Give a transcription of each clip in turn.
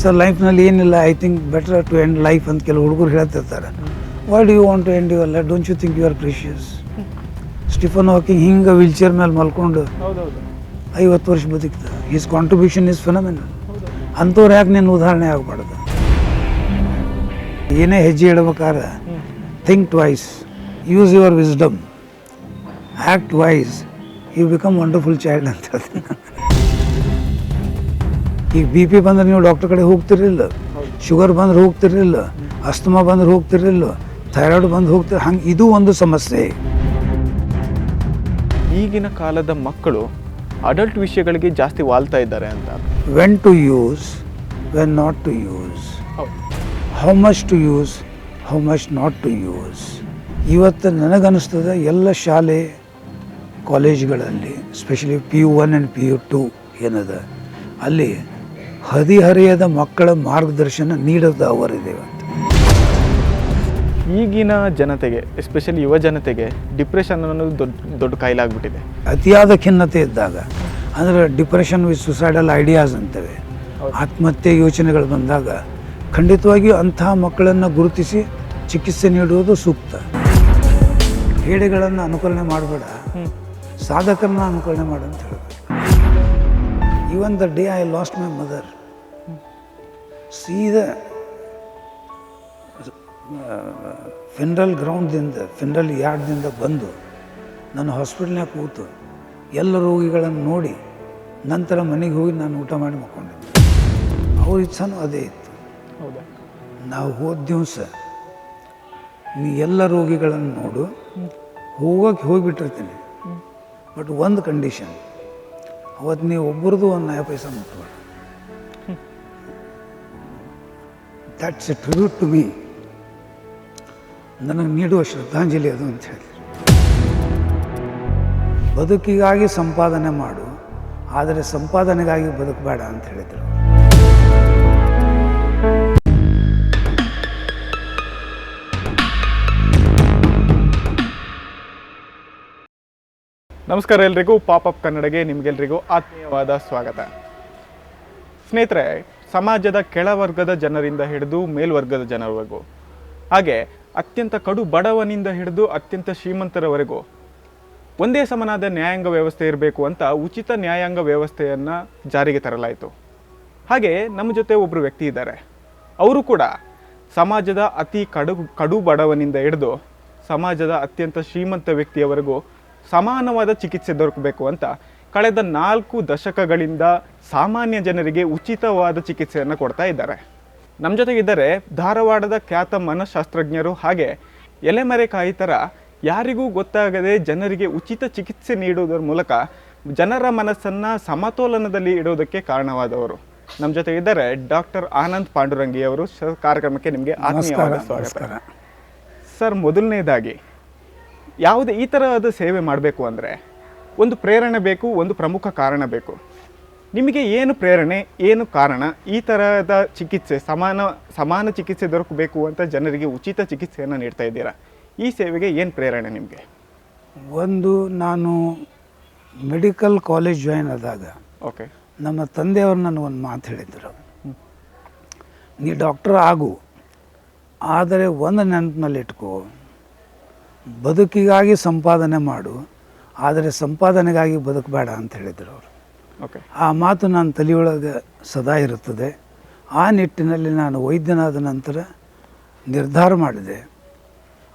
Sir ಲೈಫ್ನಲ್ಲಿ ಏನಿಲ್ಲ, I think better to end life ಅಂತ ಕೆಲವು ಹುಡುಗರು ಹೇಳ್ತಿರ್ತಾರೆ. Why do you want to end your life, don't you think you are precious? Stephen Hawking ಹಿಂಗೆ wheel chair ಮೇಲೆ ಮಲ್ಕೊಂಡು 50 ವರ್ಷ ಬದುಕ್ತ. His contribution is phenomenal. ಅಂಥವ್ರು ಯಾಕೆ ನಿನ್ನ ಉದಾಹರಣೆ ಆಗಬಾರ್ದು? ಏನೇ ಹೆಜ್ಜೆ ಇಡ್ಬೇಕಾದ್ರೆ think twice, use your wisdom, act wise, you become wonderful child ಅಂತ ಹೇಳ್ತೀನಿ. ಈಗ ಬಿ ಪಿ ಬಂದ್ರೆ ನೀವು ಡಾಕ್ಟರ್ ಕಡೆ ಹೋಗ್ತಿರಲಿಲ್ಲ, ಶುಗರ್ ಬಂದ್ರೆ ಹೋಗ್ತಿರಲಿಲ್ಲ, ಅಸ್ತಮಾ ಬಂದ್ರೆ ಹೋಗ್ತಿರಲಿಲ್ಲ, ಥೈರಾಯ್ಡ್ ಬಂದು ಹೋಗ್ತಿರ. ಹಂಗೆ ಇದು ಒಂದು ಸಮಸ್ಯೆ. ಈಗಿನ ಕಾಲದ ಮಕ್ಕಳು ಅಡಲ್ಟ್ ವಿಷಯಗಳಿಗೆ ಜಾಸ್ತಿ ವಾಲ್ತಾ ಇದ್ದಾರೆ ಅಂತ. When to use, when not to use, how much to use, how much not to use. ಇವತ್ತು ನನಗನ್ನಿಸ್ತದೆ ಎಲ್ಲ ಶಾಲೆ ಕಾಲೇಜ್ಗಳಲ್ಲಿ, ಎಸ್ಪೆಷಲಿ PU1 ಆ್ಯಂಡ್ PU2 ಏನದ, ಅಲ್ಲಿ ಹದಿಹರೆಯದ ಮಕ್ಕಳ ಮಾರ್ಗದರ್ಶನ ನೀಡೋದು ಅವರಿದೆ ಅಂತ. ಈಗಿನ ಜನತೆಗೆ, ಎಸ್ಪೆಷಲಿ ಯುವ ಜನತೆಗೆ ಡಿಪ್ರೆಷನ್ ಅನ್ನೋದು ದೊಡ್ಡ ಕಾಯಿಲೆ ಆಗಿಬಿಟ್ಟಿದೆ. ಅತಿಯಾದ ಖಿನ್ನತೆ ಇದ್ದಾಗ, ಅಂದರೆ ಡಿಪ್ರೆಷನ್ ವಿತ್ ಸುಸೈಡಲ್ ಐಡಿಯಾಸ್ ಅಂತವೆ, ಆತ್ಮಹತ್ಯೆ ಯೋಚನೆಗಳು ಬಂದಾಗ ಖಂಡಿತವಾಗಿಯೂ ಅಂತಹ ಮಕ್ಕಳನ್ನು ಗುರುತಿಸಿ ಚಿಕಿತ್ಸೆ ನೀಡುವುದು ಸೂಕ್ತ. ಹೇಡಿಗಳನ್ನು ಅನುಕರಣೆ ಮಾಡಬೇಡ, ಸಾಧಕರನ್ನ ಅನುಕರಣೆ ಮಾಡು ಅಂತ ಹೇಳಬೇಕು. Even the day I lost my mother, ಸೀದಾ ಫಿನ್ರಲ್ ಗ್ರೌಂಡ್ದಿಂದ, ಫಿನ್ರಲ್ ಯಾರ್ಡ್ದಿಂದ ಬಂದು ನಾನು ಹಾಸ್ಪಿಟ್ಲ್ನಾಗ ಕೂತು ಎಲ್ಲ ರೋಗಿಗಳನ್ನು ನೋಡಿ ನಂತರ ಮನೆಗೆ ಹೋಗಿ ನಾನು ಊಟ ಮಾಡಿ ಮಕ್ಕೊಂಡಿದ್ದೆ. ಅವ್ರ ಇಚ್ಛಾನೂ ಅದೇ ಇತ್ತು. ಹೌದಾ? ನಾವು ಹೋದ ದಿವಸ ನೀ ಎಲ್ಲ ರೋಗಿಗಳನ್ನು ನೋಡು, ಹೋಗಿಬಿಟ್ಟಿರ್ತೀನಿ, ಬಟ್ ಒಂದು ಕಂಡೀಷನ್, ಅವತ್ತು ನೀವು ಒಬ್ಬರದು 1 ನಯ ಪೈಸಾ ಮುಟ್ಟಬೇಡ. That's a tribute to me, ನನಗೆ ನೀಡುವ ಶ್ರದ್ಧಾಂಜಲಿ ಅದು ಅಂತ ಹೇಳಿದ್ರು. ಬದುಕಿಗಾಗಿ ಸಂಪಾದನೆ ಮಾಡು, ಆದರೆ ಸಂಪಾದನೆಗಾಗಿ ಬದುಕಬೇಡ ಅಂತ ಹೇಳಿದರು. ನಮಸ್ಕಾರ ಎಲ್ರಿಗೂ, ಪಾಪಪ್ ಕನ್ನಡಗೆ ನಿಮಗೆಲ್ರಿಗೂ ಆತ್ಮೀಯವಾದ ಸ್ವಾಗತ. ಸ್ನೇಹಿತರೆ, ಸಮಾಜದ ಕೆಳವರ್ಗದ ಜನರಿಂದ ಹಿಡಿದು ಮೇಲ್ವರ್ಗದ ಜನರವರೆಗೂ, ಹಾಗೆ ಅತ್ಯಂತ ಕಡು ಬಡವನಿಂದ ಹಿಡಿದು ಅತ್ಯಂತ ಶ್ರೀಮಂತರವರೆಗೂ ಒಂದೇ ಸಮನಾದ ನ್ಯಾಯಾಂಗ ವ್ಯವಸ್ಥೆ ಇರಬೇಕು ಅಂತ ಉಚಿತ ನ್ಯಾಯಾಂಗ ವ್ಯವಸ್ಥೆಯನ್ನು ಜಾರಿಗೆ ತರಲಾಯಿತು. ಹಾಗೆ ನಮ್ಮ ಜೊತೆ ಒಬ್ಬರು ವ್ಯಕ್ತಿ ಇದ್ದಾರೆ. ಅವರು ಕೂಡ ಸಮಾಜದ ಅತಿ ಕಡು ಬಡವನಿಂದ ಹಿಡಿದು ಸಮಾಜದ ಅತ್ಯಂತ ಶ್ರೀಮಂತ ವ್ಯಕ್ತಿಯವರೆಗೂ ಸಮಾನವಾದ ಚಿಕಿತ್ಸೆ ದೊರಕಬೇಕು ಅಂತ ಕಳೆದ 4 ದಶಕಗಳಿಂದ ಸಾಮಾನ್ಯ ಜನರಿಗೆ ಉಚಿತವಾದ ಚಿಕಿತ್ಸೆಯನ್ನು ಕೊಡ್ತಾ ಇದ್ದಾರೆ. ನಮ್ಮ ಜೊತೆಗಿದ್ದಾರೆ ಧಾರವಾಡದ ಖ್ಯಾತ ಮನಃಶಾಸ್ತ್ರಜ್ಞರು, ಹಾಗೆ ಎಲೆಮರೆಕಾಯಿ ಥರ ಯಾರಿಗೂ ಗೊತ್ತಾಗದೆ ಜನರಿಗೆ ಉಚಿತ ಚಿಕಿತ್ಸೆ ನೀಡುವುದರ ಮೂಲಕ ಜನರ ಮನಸ್ಸನ್ನು ಸಮತೋಲನದಲ್ಲಿ ಇಡೋದಕ್ಕೆ ಕಾರಣವಾದವರು. ನಮ್ಮ ಜೊತೆಗಿದ್ದಾರೆ ಡಾಕ್ಟರ್ ಆನಂದ್ ಪಾಂಡುರಂಗಿ ಅವರು. ಕಾರ್ಯಕ್ರಮಕ್ಕೆ ನಿಮಗೆ ಆತ್ಮೀಯವಾದ ಸ್ವಾಗತ. ಸರ್, ಮೊದಲನೇದಾಗಿ ಯಾವುದೇ ಈ ಥರದ ಸೇವೆ ಮಾಡಬೇಕು ಅಂದರೆ ಒಂದು ಪ್ರೇರಣೆ ಬೇಕು, ಒಂದು ಪ್ರಮುಖ ಕಾರಣ ಬೇಕು. ನಿಮಗೆ ಏನು ಪ್ರೇರಣೆ, ಏನು ಕಾರಣ ಈ ಥರದ ಚಿಕಿತ್ಸೆ, ಸಮಾನ ಚಿಕಿತ್ಸೆ ದೊರಕಬೇಕು ಅಂತ ಜನರಿಗೆ ಉಚಿತ ಚಿಕಿತ್ಸೆಯನ್ನು ನೀಡ್ತಾ ಇದ್ದೀರಾ? ಈ ಸೇವೆಗೆ ಏನು ಪ್ರೇರಣೆ ನಿಮಗೆ? ಒಂದು, ನಾನು ಮೆಡಿಕಲ್ ಕಾಲೇಜ್ ಜಾಯ್ನ್ ಆದಾಗ ನಮ್ಮ ತಂದೆಯವರು ನನಗೊಂದು ಮಾತು ಹೇಳಿದರು, ನೀ ಡಾಕ್ಟರ್ ಆಗು, ಆದರೆ ಒಂದು ನೆನಪಿನಲ್ಲಿ ಇಟ್ಕೋ, ಬದುಕಿಗಾಗಿ ಸಂಪಾದನೆ ಮಾಡು, ಆದರೆ ಸಂಪಾದನೆಗಾಗಿ ಬದುಕಬೇಡ ಅಂತ ಹೇಳಿದರು ಅವರು. ಆ ಮಾತು ನನ್ನ ತಲೆಯೊಳಗೆ ಸದಾ ಇರುತ್ತದೆ. ಆ ನಿಟ್ಟಿನಲ್ಲಿ ನಾನು ವೈದ್ಯನಾದ ನಂತರ ನಿರ್ಧಾರ ಮಾಡಿದೆ.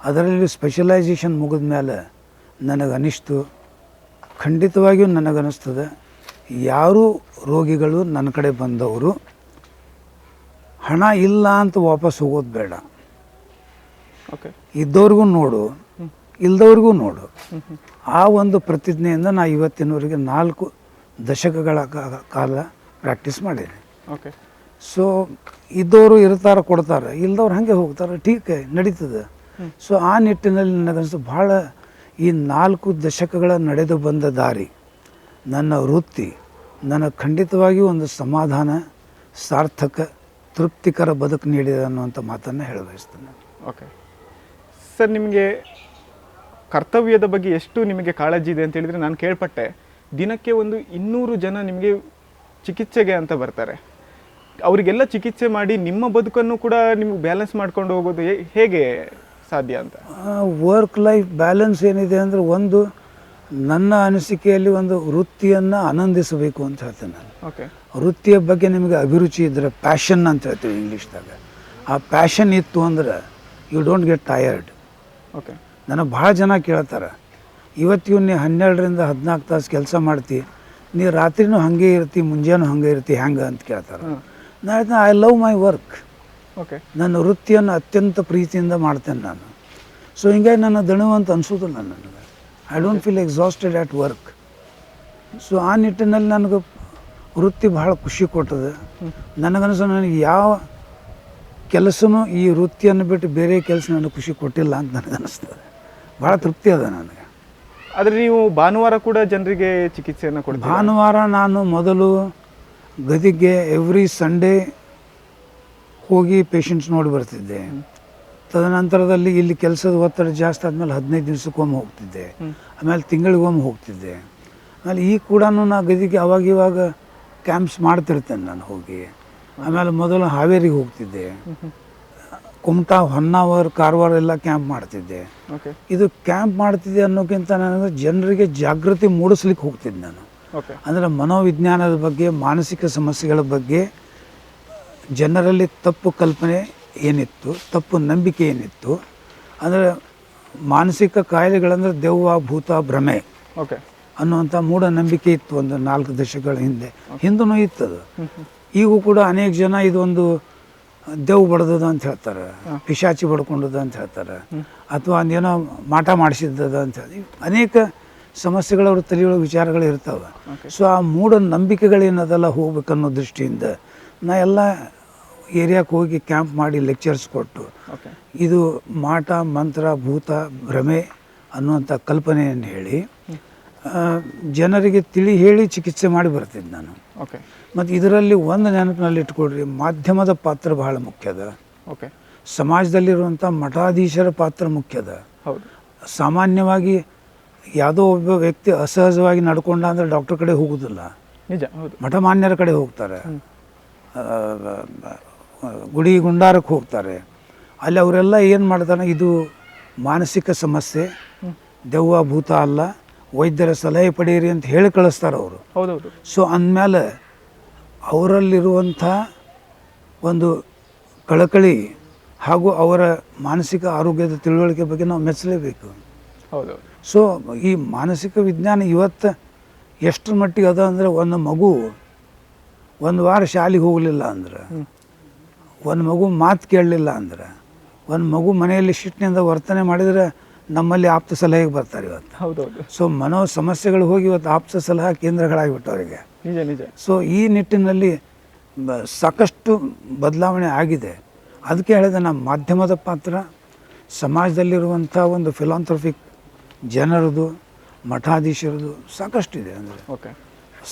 ಅದರಲ್ಲಿ ಸ್ಪೆಷಲೈಸೇಷನ್ ಮುಗಿದ ಮೇಲೆ ನನಗನಿಸ್ತು, ಖಂಡಿತವಾಗಿಯೂ ನನಗನ್ನಿಸ್ತದೆ, ಯಾರೂ ರೋಗಿಗಳು ನನ್ನ ಕಡೆ ಬಂದವರು ಹಣ ಇಲ್ಲ ಅಂತ ವಾಪಸ್ ಹೋಗೋದು ಬೇಡ. ಇದ್ದವ್ರಿಗೂ ನೋಡು, ಇಲ್ದವ್ರಿಗೂ ನೋಡು. ಆ ಒಂದು ಪ್ರತಿಜ್ಞೆಯಿಂದ ನಾ ಇವತ್ತಿನವರೆಗೆ 4 ದಶಕಗಳ ಕಾಲ ಪ್ರಾಕ್ಟೀಸ್ ಮಾಡೀನಿ. ಸೊ ಇದ್ದವರು ಇರ್ತಾರೆ, ಕೊಡ್ತಾರೆ, ಇಲ್ದವ್ರು ಹಾಗೆ ಹೋಗ್ತಾರೆ, ಟೀಕೆ ನಡೀತದೆ. ಸೊ ಆ ನಿಟ್ಟಿನಲ್ಲಿ ನನಗನ್ನಿಸ್ತು, ಭಾಳ ಈ 4 ದಶಕಗಳ ನಡೆದು ಬಂದ ದಾರಿ, ನನ್ನ ವೃತ್ತಿ ನನಗೆ ಖಂಡಿತವಾಗಿಯೂ ಒಂದು ಸಮಾಧಾನ, ಸಾರ್ಥಕ, ತೃಪ್ತಿಕರ ಬದುಕು ನೀಡಿದೆ ಅನ್ನುವಂಥ ಮಾತನ್ನು ಹೇಳ ಬಯಸ್ತೇನೆ. ಸರ್, ನಿಮಗೆ ಕರ್ತವ್ಯದ ಬಗ್ಗೆ ಎಷ್ಟು ನಿಮಗೆ ಕಾಳಜಿ ಇದೆ ಅಂತ ಹೇಳಿದರೆ, ನಾನು ಕೇಳ್ಪಟ್ಟೆ ದಿನಕ್ಕೆ ಒಂದು 200 ಜನ ನಿಮಗೆ ಚಿಕಿತ್ಸೆಗೆ ಅಂತ ಬರ್ತಾರೆ. ಅವರಿಗೆಲ್ಲ ಚಿಕಿತ್ಸೆ ಮಾಡಿ ನಿಮ್ಮ ಬದುಕನ್ನು ಕೂಡ ನಿಮ್ಗೆ ಬ್ಯಾಲೆನ್ಸ್ ಮಾಡ್ಕೊಂಡು ಹೋಗೋದು ಹೇಗೆ ಸಾಧ್ಯ ಅಂತ? ವರ್ಕ್ ಲೈಫ್ ಬ್ಯಾಲೆನ್ಸ್ ಏನಿದೆ ಅಂದರೆ, ಒಂದು ನನ್ನ ಅನಿಸಿಕೆಯಲ್ಲಿ ಒಂದು ವೃತ್ತಿಯನ್ನು ಆನಂದಿಸಬೇಕು ಅಂತ ಹೇಳ್ತೇನೆ ನಾನು. ಓಕೆ. ವೃತ್ತಿಯ ಬಗ್ಗೆ ನಿಮಗೆ ಅಭಿರುಚಿ ಇದ್ದರೆ, ಪ್ಯಾಷನ್ ಅಂತ ಹೇಳ್ತೀವಿ ಇಂಗ್ಲೀಷ್ದಾಗ, ಆ ಪ್ಯಾಷನ್ ಇತ್ತು ಅಂದ್ರೆ you don't get tired. Okay. ನನಗೆ ಭಾಳ ಜನ ಕೇಳ್ತಾರೆ, ಇವತ್ತಿಗೂ ನೀ 12ರಿಂದ 14 ತಾಸು ಕೆಲಸ ಮಾಡ್ತಿ, ನೀ ರಾತ್ರಿನೂ ಹಾಗೆ ಇರ್ತಿ, ಮುಂಜಾನೂ ಹಾಗೆ ಇರ್ತಿ, ಹ್ಯಾಂಗೆ ಅಂತ ಕೇಳ್ತಾರೆ. ನಾನು ಹೇಳ್ತೇನೆ, I love my work. Okay. ನನ್ನ ವೃತ್ತಿಯನ್ನು ಅತ್ಯಂತ ಪ್ರೀತಿಯಿಂದ ಮಾಡ್ತೇನೆ ನಾನು. ಸೊ ಹಿಂಗಾಗಿ ನನ್ನ ದಣುವಂತ ಅನಿಸೋದಿಲ್ಲ ನನಗೆ. I don't feel exhausted at work. So ಆ ನಿಟ್ಟಿನಲ್ಲಿ ನನಗೆ ವೃತ್ತಿ ಭಾಳ ಖುಷಿ ಕೊಟ್ಟದೆ. ನನಗನ್ಸೋ ನನಗೆ ಯಾವ ಕೆಲಸನೂ ಈ ವೃತ್ತಿಯನ್ನು ಬಿಟ್ಟು ಬೇರೆ ಕೆಲಸ ನನಗೆ ಖುಷಿ ಕೊಟ್ಟಿಲ್ಲ ಅಂತ ನನಗನ್ನಿಸ್ತದೆ. ಭಾಳ ತೃಪ್ತಿ ಅದ ನನಗೆ. ಆದರೆ ನೀವು ಭಾನುವಾರ ಕೂಡ ಜನರಿಗೆ ಚಿಕಿತ್ಸೆಯನ್ನು ಕೊಡ್ತೀರಾ? ಭಾನುವಾರ ನಾನು ಮೊದಲು ಗದಿಗೆ ಎವ್ರಿ ಸಂಡೇ ಹೋಗಿ ಪೇಷಂಟ್ಸ್ ನೋಡಿ ಬರ್ತಿದ್ದೆ. ತದನಂತರದಲ್ಲಿ ಇಲ್ಲಿ ಕೆಲಸದ ಒತ್ತಡ ಜಾಸ್ತಿ ಆದಮೇಲೆ 15 ದಿವಸಕ್ಕೊಮ್ಮೆ ಹೋಗ್ತಿದ್ದೆ, ಆಮೇಲೆ ತಿಂಗಳಿಗೊಮ್ಮೆ ಹೋಗ್ತಿದ್ದೆ. ಆಮೇಲೆ ಈಗ ಕೂಡ ನಾ ಗದಿಗೆ ಅವಾಗಿವಾಗ ಕ್ಯಾಂಪ್ಸ್ ಮಾಡ್ತಿರ್ತೇನೆ ನಾನು ಹೋಗಿ. ಆಮೇಲೆ ಮೊದಲು ಹಾವೇರಿಗೆ ಹೋಗ್ತಿದ್ದೆ, ಕುಮಟಾ, ಹೊನ್ನಾವರ, ಕಾರವಾರ ಎಲ್ಲ ಕ್ಯಾಂಪ್ ಮಾಡ್ತಿದ್ದೆ. ಇದು ಕ್ಯಾಂಪ್ ಮಾಡ್ತಿದ್ದೆ ಅನ್ನೋಕ್ಕಿಂತ ನನಗೆ ಜನರಿಗೆ ಜಾಗೃತಿ ಮೂಡಿಸ್ಲಿಕ್ಕೆ ಹೋಗ್ತಿದ್ದೆ ನಾನು. ಅಂದರೆ ಮನೋವಿಜ್ಞಾನದ ಬಗ್ಗೆ, ಮಾನಸಿಕ ಸಮಸ್ಯೆಗಳ ಬಗ್ಗೆ ಜನರಲ್ಲಿ ತಪ್ಪು ಕಲ್ಪನೆ ಏನಿತ್ತು, ತಪ್ಪು ನಂಬಿಕೆ ಏನಿತ್ತು, ಅಂದರೆ ಮಾನಸಿಕ ಕಾಯಿಲೆಗಳಂದರೆ ದೆವ್ವ, ಭೂತ, ಭ್ರಮೆ ಅನ್ನುವಂಥ ಮೂಢನಂಬಿಕೆ ಇತ್ತು ಒಂದು 4 ದಶಕಗಳ ಹಿಂದೂ ಇತ್ತದು. ಈಗೂ ಕೂಡ ಅನೇಕ ಜನ ಇದೊಂದು ದೆವ್ವ ಬಡ್ದದ ಅಂತ ಹೇಳ್ತಾರೆ, ಪಿಶಾಚಿ ಬಡ್ಕೊಂಡದ ಅಂತ ಹೇಳ್ತಾರೆ, ಅಥವಾ ಒಂದೇನೋ ಮಾಟ ಮಾಡಿಸಿದ್ದದ ಅಂತ ಹೇಳಿ ಅನೇಕ ಸಮಸ್ಯೆಗಳವ್ರ ತಲೆಯೊಳಗೆ ವಿಚಾರಗಳು ಇರ್ತಾವೆ. ಸೊ ಆ ಮೂಢನಂಬಿಕೆಗಳೇನದೆಲ್ಲ ಹೋಗ್ಬೇಕನ್ನೋ ದೃಷ್ಟಿಯಿಂದ ನಾ ಎಲ್ಲ ಏರಿಯಾಕ್ಕೆ ಹೋಗಿ ಕ್ಯಾಂಪ್ ಮಾಡಿ ಲೆಕ್ಚರ್ಸ್ ಕೊಟ್ಟು ಇದು ಮಾಟ, ಮಂತ್ರ, ಭೂತ, ಭ್ರಮೆ ಅನ್ನುವಂಥ ಕಲ್ಪನೆಯನ್ನು ಹೇಳಿ ಜನರಿಗೆ ತಿಳಿ ಹೇಳಿ ಚಿಕಿತ್ಸೆ ಮಾಡಿ ಬರ್ತಿದ್ದೆ ನಾನು. ಮತ್ತು ಇದರಲ್ಲಿ ಒಂದು ನೆನಪಿನಲ್ಲಿ ಇಟ್ಕೊಡ್ರಿ, ಮಾಧ್ಯಮದ ಪಾತ್ರ ಬಹಳ ಮುಖ್ಯದ. ಸಮಾಜದಲ್ಲಿರುವಂಥ ಮಠಾಧೀಶರ ಪಾತ್ರ ಮುಖ್ಯದ. ಸಾಮಾನ್ಯವಾಗಿ ಯಾವುದೋ ಒಬ್ಬ ವ್ಯಕ್ತಿ ಅಸಹಜವಾಗಿ ನಡ್ಕೊಂಡ ಅಂದರೆ ಡಾಕ್ಟರ್ ಕಡೆ ಹೋಗೋದಿಲ್ಲ, ಮಠಮಾನ್ಯರ ಕಡೆ ಹೋಗ್ತಾರೆ, ಗುಡಿ ಗುಂಡಾರಕ್ಕೆ ಹೋಗ್ತಾರೆ. ಅಲ್ಲಿ ಅವರೆಲ್ಲ ಏನು ಮಾಡ್ತಾರೆ, ಇದು ಮಾನಸಿಕ ಸಮಸ್ಯೆ, ದೆವ್ವ ಭೂತ ಅಲ್ಲ, ವೈದ್ಯರ ಸಲಹೆ ಪಡೆಯಿರಿ ಅಂತ ಹೇಳಿ ಕಳಿಸ್ತಾರೆ ಅವರು. ಸೊ ಅಂದಮೇಲೆ ಅವರಲ್ಲಿರುವಂಥ ಒಂದು ಕಳಕಳಿ ಹಾಗೂ ಅವರ ಮಾನಸಿಕ ಆರೋಗ್ಯದ ತಿಳುವಳಿಕೆ ಬಗ್ಗೆ ನಾವು ಮೆಚ್ಚಲೇಬೇಕು. ಸೊ ಈ ಮಾನಸಿಕ ವಿಜ್ಞಾನ ಇವತ್ತು ಎಷ್ಟರ ಮಟ್ಟಿಗೆ ಅದ ಅಂದರೆ, ಒಂದು ಮಗು 1 ವಾರ ಶಾಲೆಗೆ ಹೋಗಲಿಲ್ಲ ಅಂದ್ರೆ, ಒಂದು ಮಗು ಮಾತು ಕೇಳಲಿಲ್ಲ ಅಂದ್ರೆ, ಒಂದು ಮಗು ಮನೆಯಲ್ಲಿ ಶಿಟ್ಟಿನಿಂದ ವರ್ತನೆ ಮಾಡಿದರೆ ನಮ್ಮಲ್ಲಿ ಆಪ್ತ ಸಲಹೆಗೆ ಬರ್ತಾರೆ ಇವತ್ತು. ಸೊ ಮನೋ ಸಮಸ್ಯೆಗಳು ಹೋಗಿ ಇವತ್ತು ಆಪ್ತ ಸಲಹಾ ಕೇಂದ್ರಗಳಾಗಿಬಿಟ್ಟವರಿಗೆ. ಸೊ ಈ ನಿಟ್ಟಿನಲ್ಲಿ ಸಾಕಷ್ಟು ಬದಲಾವಣೆ ಆಗಿದೆ. ಅದಕ್ಕೆ ಹೇಳಿದೆ, ನಮ್ಮ ಮಾಧ್ಯಮದ ಪಾತ್ರ, ಸಮಾಜದಲ್ಲಿರುವಂಥ ಒಂದು ಫಿಲಾಂಥ್ರಫಿಕ್ ಜನರದು, ಮಠಾಧೀಶರದು ಸಾಕಷ್ಟಿದೆ. ಅಂದರೆ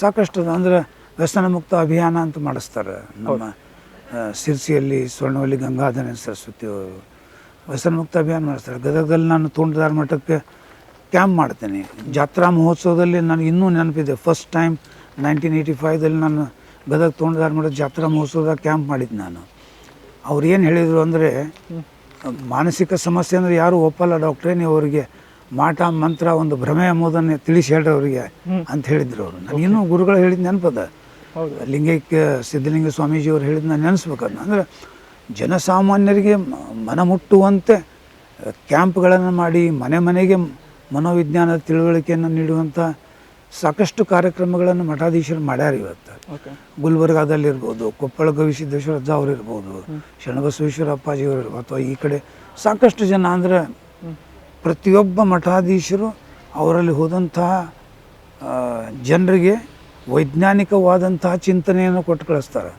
ಸಾಕಷ್ಟು ಅಂದರೆ ವ್ಯಸನ ಮುಕ್ತ ಅಭಿಯಾನ ಅಂತ ಮಾಡಿಸ್ತಾರೆ ನಮ್ಮ ಸಿರ್ಸಿಯಲ್ಲಿ. ಸ್ವರ್ಣವಲ್ಲಿ ಗಂಗಾಧರ ಸರಸ್ವತಿ ಅವರು ವ್ಯಸನ ಮುಕ್ತ ಅಭಿಯಾನ ಮಾಡಿಸ್ತಾರೆ. ಗದಗದಲ್ಲಿ ನಾನು ತೋಂಟದಾರ ಮಠಕ್ಕೆ ಕ್ಯಾಂಪ್ ಮಾಡ್ತೇನೆ. ಜಾತ್ರಾ ಮಹೋತ್ಸವದಲ್ಲಿ ನನಗೆ ಇನ್ನೂ ನೆನಪಿದೆ, ಫಸ್ಟ್ ಟೈಮ್ 1985ದಲ್ಲಿ ನಾನು ಗದಗ ತೋಂಟದಾರ ಮಠದ ಜಾತ್ರಾ ಮಹೋತ್ಸವದಾಗ ಕ್ಯಾಂಪ್ ಮಾಡಿದ್ದು ನಾನು. ಅವ್ರು ಏನು ಹೇಳಿದರು ಅಂದರೆ, ಮಾನಸಿಕ ಸಮಸ್ಯೆ ಅಂದರೆ ಯಾರು ಒಪ್ಪಲ್ಲ ಡಾಕ್ಟ್ರೇ, ನೀವು ಅವರಿಗೆ ಮಾಟ ಮಂತ್ರ ಒಂದು ಭ್ರಮೆ ಎಂಬುದನ್ನು ತಿಳಿಸಿ ಹೇಳ್ರಿ ಅವರಿಗೆ ಅಂತ ಹೇಳಿದ್ರು ಅವರು. ನಾನು ಇನ್ನೂ ಗುರುಗಳು ಹೇಳಿದ್ದು ನೆನಪದ, ಲಿಂಗೈಕ್ಯ ಸಿದ್ಧಲಿಂಗ ಸ್ವಾಮೀಜಿಯವರು ಹೇಳಿದ್ದು ನಾನು ನೆನೆಸ್ಬೇಕದನ್ನ. ಅಂದರೆ ಜನಸಾಮಾನ್ಯರಿಗೆ ಮನಮುಟ್ಟುವಂತೆ ಕ್ಯಾಂಪ್ಗಳನ್ನು ಮಾಡಿ ಮನೆ ಮನೆಗೆ ಮನೋವಿಜ್ಞಾನದ ತಿಳುವಳಿಕೆಯನ್ನು ನೀಡುವಂಥ ಸಾಕಷ್ಟು ಕಾರ್ಯಕ್ರಮಗಳನ್ನು ಮಠಾಧೀಶರು ಮಾಡ್ಯಾರ ಇವತ್ತು. ಗುಲ್ಬರ್ಗಾದಲ್ಲಿರ್ಬೋದು, ಕೊಪ್ಪಳ ಗವಿಸಿದ್ದೇಶ್ವರ ಅಜ್ಜ ಅವರು ಇರ್ಬೋದು, ಶರಣಬಸವೇಶ್ವರ ಅಪ್ಪಾಜಿಯವರು ಇರ್ಬೋದು, ಅಥವಾ ಈ ಕಡೆ ಸಾಕಷ್ಟು ಜನ. ಅಂದರೆ ಪ್ರತಿಯೊಬ್ಬ ಮಠಾಧೀಶರು ಅವರಲ್ಲಿ ಹೋದಂತಹ ಜನರಿಗೆ ವೈಜ್ಞಾನಿಕವಾದಂತಹ ಚಿಂತನೆಯನ್ನು ಕೊಟ್ಟು ಕಳಿಸ್ತಾರೆ.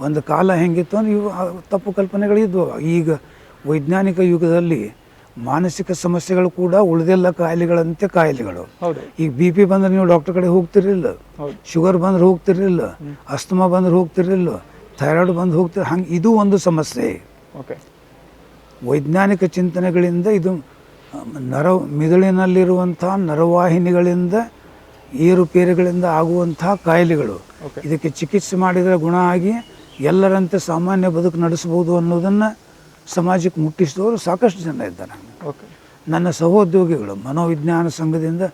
ಒಂದು ಕಾಲ ಹೆಂಗಿತ್ತು ಅಂದ್ರೆ ಇವು ತಪ್ಪು ಕಲ್ಪನೆಗಳಿದ್ವು. ಈಗ ವೈಜ್ಞಾನಿಕ ಯುಗದಲ್ಲಿ ಮಾನಸಿಕ ಸಮಸ್ಯೆಗಳು ಕೂಡ ಉಳಿದೆಲ್ಲ ಕಾಯಿಲೆಗಳಂತೆ ಕಾಯಿಲೆಗಳು. ಈಗ BP ಬಂದ್ರೆ ನೀವು ಡಾಕ್ಟರ್ ಕಡೆ ಹೋಗ್ತಿರಲಿಲ್ಲ, ಶುಗರ್ ಬಂದ್ರೆ ಹೋಗ್ತಿರಲಿಲ್ಲ, ಅಸ್ತಮಾ ಬಂದ್ರೆ ಹೋಗ್ತಿರಲಿಲ್ಲ, ಥೈರಾಯ್ಡ್ ಬಂದು ಹೋಗ್ತಿರ. ಹಂಗೆ ಇದು ಒಂದು ಸಮಸ್ಯೆ. ವೈಜ್ಞಾನಿಕ ಚಿಂತನೆಗಳಿಂದ ಇದು ಮಿದುಳಿನಲ್ಲಿರುವಂಥ ನರವಾಹಿನಿಗಳಿಂದ ಏರುಪೇರುಗಳಿಂದ ಆಗುವಂಥ ಕಾಯಿಲೆಗಳು. ಇದಕ್ಕೆ ಚಿಕಿತ್ಸೆ ಮಾಡಿದರೆ ಗುಣ ಆಗಿ ಎಲ್ಲರಂತೆ ಸಾಮಾನ್ಯ ಬದುಕು ನಡೆಸ್ಬೋದು ಅನ್ನೋದನ್ನು ಸಮಾಜಕ್ಕೆ ಮುಟ್ಟಿಸಿದವರು ಸಾಕಷ್ಟು ಜನ ಇದ್ದಾರೆ. ಓಕೆ. ನನ್ನ ಸಹೋದ್ಯೋಗಿಗಳು ಮನೋವಿಜ್ಞಾನ ಸಂಘದಿಂದ